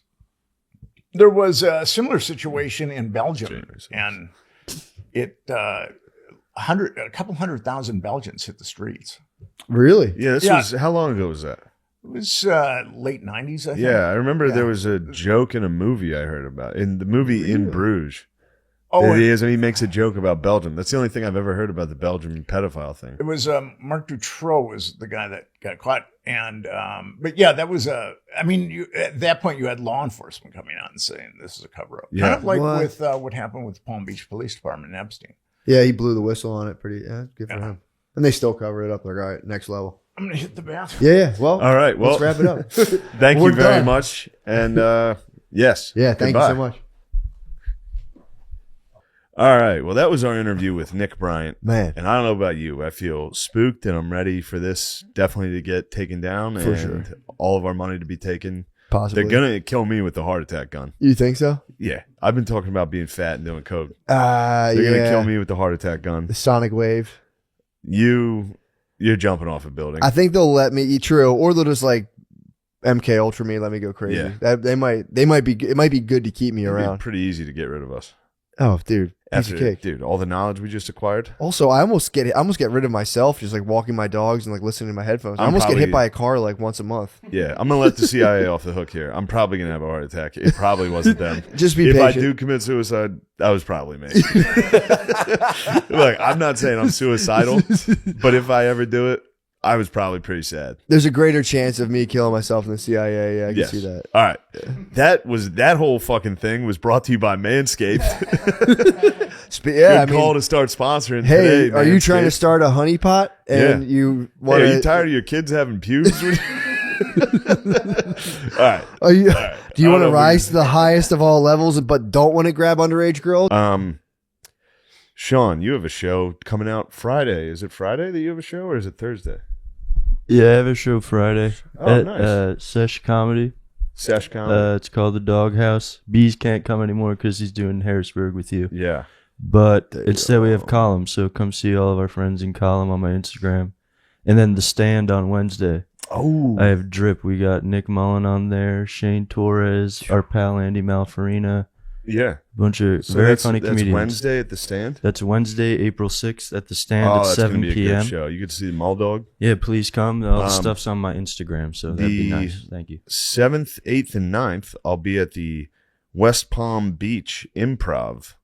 There was a similar situation in Belgium, and a couple 100,000 Belgians hit the streets. Really? Yeah, this Yeah. was how long ago was that? It was late 90s, I think. Yeah, I remember Yeah. there was a joke in a movie I heard about. In the movie In Bruges. Oh, There he is, and he makes a joke about Belgium. That's the only thing I've ever heard about the Belgian pedophile thing. it was Marc Dutroux was the guy that got caught. And, but yeah, that was at that point you had law enforcement coming out and saying this is a cover up. Yeah. Kind of like What? with what happened with Palm Beach Police Department and Epstein. Yeah, he blew the whistle on it. Pretty good for Yeah. him. And they still cover it up. Like, all right, next level. I'm going to hit the bathroom. Yeah. Well, All right, well, let's wrap it up. thank We're you very done. much. And yes. Yeah, thank goodbye. you so much. All right, well, that was our interview with Nick Bryant. Man, And I don't know about you. I feel spooked, and I'm ready for this definitely to get taken down For and sure. all of our money to be taken. possibly. They're going to kill me with the heart attack gun. You think so? Yeah. I've been talking about being fat and doing coke. Yeah. They're going to kill me with the heart attack gun. The sonic wave. You're jumping off a building. I think they'll let me eat true, or they'll just like MK Ultra me, let me go crazy. Yeah. That they might be. It might be good to keep me It'd be around. pretty easy to get rid of us. Oh, dude, piece of cake. Dude, all the knowledge we just acquired. Also, I almost get rid of myself just like walking my dogs and like listening to my headphones. I almost get hit by a car like once a month. Yeah, I'm gonna let the CIA off the hook here. I'm probably gonna have a heart attack. It probably wasn't them. Just be if patient. I do commit suicide, that was probably me. Look, I'm not saying I'm suicidal, but if I ever do it, I was probably pretty sad. There's a greater chance of me killing myself than the CIA. Yeah, I can Yes. see that. All right. That whole fucking thing was brought to you by Manscaped. Yeah, I Good call mean, to start sponsoring. hey, today, are you trying to Manscaped. start a honeypot and you Hey, want are you tired of your kids having pubes? All right. Are you? right. Do you I don't want to know if we rise to the highest of all levels, but don't want to grab underage girls? Sean, you have a show coming out Friday. Is it Friday that you have a show, or is it Thursday? Yeah, I have a show Friday Oh, at nice. Sesh Comedy. Sesh comedy. It's called The Doghouse. Bees can't come anymore because he's doing Harrisburg with you. Yeah. But instead we have Column, so come see all of our friends in Column on my Instagram. And then The Stand on Wednesday. Oh. I have Drip. We got Nick Mullen on there, Shane Torres, our pal Andy Malfarina, Yeah. a bunch of So very that's, funny that's comedians. Wednesday at the Stand. That's Wednesday, April 6th at The Stand Oh, at that's 7 gonna be a p.m. good show. You get to see Mall Dog. Yeah, please come. All the Um, stuff's on my Instagram, so that'd be the- nice. Thank you. 7th, 8th, and 9th, I'll be at the West Palm Beach Improv.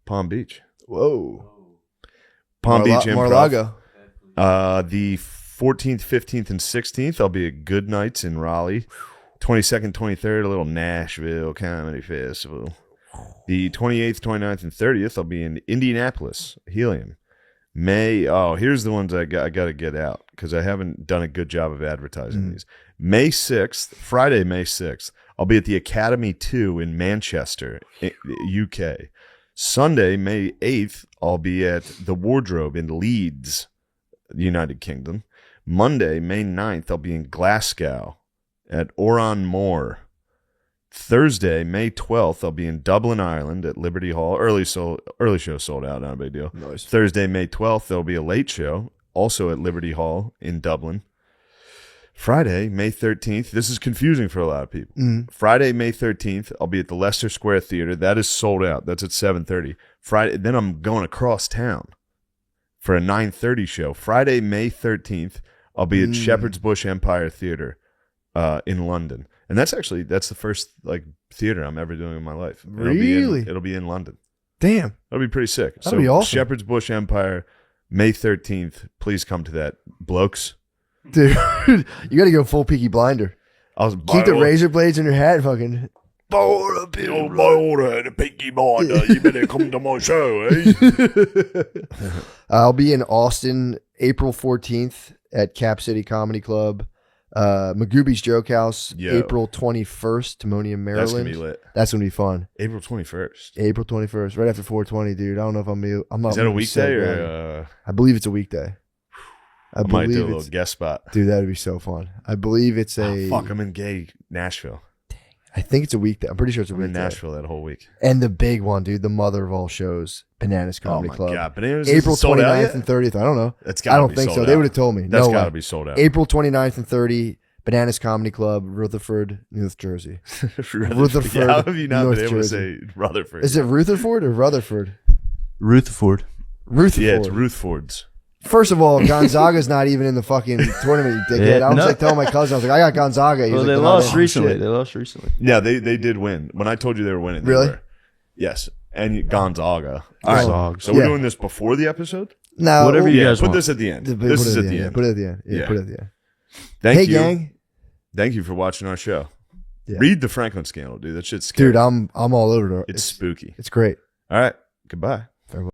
Palm Beach. Whoa, Palm Beach Improv. Mar-a-Lago. The 14th, 15th, and 16th, I'll be at Good Nights in Raleigh. 22nd, 23rd, a little Nashville Comedy Festival. The 28th, 29th, and 30th, I'll be in Indianapolis, Helium. Here's the ones I got to get out because I haven't done a good job of advertising these. May 6th, Friday, May 6th, I'll be at the Academy 2 in Manchester, UK. Sunday, May 8th, I'll be at the Wardrobe in Leeds, United Kingdom. Monday, May 9th, I'll be in Glasgow at Oran Moor. Thursday, May 12th, I'll be in Dublin, Ireland at Liberty Hall. Early show sold out, not a big deal. Nice. Thursday, May 12th, there'll be a late show, also at Liberty Hall in Dublin. Friday, May 13th, this is confusing for a lot of people. Friday, May 13th, I'll be at the Leicester Square Theater. That is sold out. That's at 7:30. Friday, then I'm going across town for a 9:30 show. Friday, May 13th, I'll be at Shepherd's Bush Empire Theater in London. And that's the first like theater I'm ever doing in my life. Really? It'll be in London. Damn. That'll be pretty sick. That'll be awesome. Shepherd's Bush Empire, May 13th. Please come to that. Blokes. Dude, you got to go full Peaky Blinder. I was Keep the razor blades in your hat, fucking. by order, the Peaky Blinder. You better come to my show, eh? I'll be in Austin April 14th at Cap City Comedy Club. Magooby's Joke House, Yo. April 21st, Timonium, Maryland. That's gonna be lit. That's gonna be fun. April 21st. April 21st, right after 420, dude. I don't know if I'm not. Is that a gonna be weekday so good. or I believe it's a weekday. I might do a believe little it's. guest spot? Dude, that would be so fun. I believe it's a. Fuck, I'm in gay Nashville. I think it's a weekday. I'm pretty sure it's a I'm in weekday. Nashville that whole week. And the big one, dude, the mother of all shows, Bananas Comedy Oh my Club. god! Bananas April is it sold out 29th yet? and 30th. I don't know. That's I gotta don't be think sold so. out. They would have told me. That's no gotta way. be sold out. April 29th and 30th, Bananas Comedy Club, Rutherford, New Jersey. Rutherford, How have you not North been able Jersey. to say Rutherford? Is it Rutherford or Rutherford? Rutherford. Rutherford. Yeah, it's Ruthford's. First of all, Gonzaga's not even in the fucking tournament, you dickhead. I was no. like telling my cousin, I was like, I got Gonzaga. He was Well, like, they "No, lost don't." recently. Shit. They lost recently. Yeah, they did win. When I told you they were winning, they Really? were. Yes, and Gonzaga. All right, Gonzaga. so we're Yeah. doing this before the episode. No, Whatever you Yeah, guys put want. this at the end. Put This it is at the the end. end. Put it at the end. Yeah, Yeah. put it at the end. Thank Hey, you, gang. Thank you for watching our show. Yeah. Read the Franklin scandal, dude. That shit's scary. Dude, I'm all over it. It's spooky. It's great. All right, goodbye.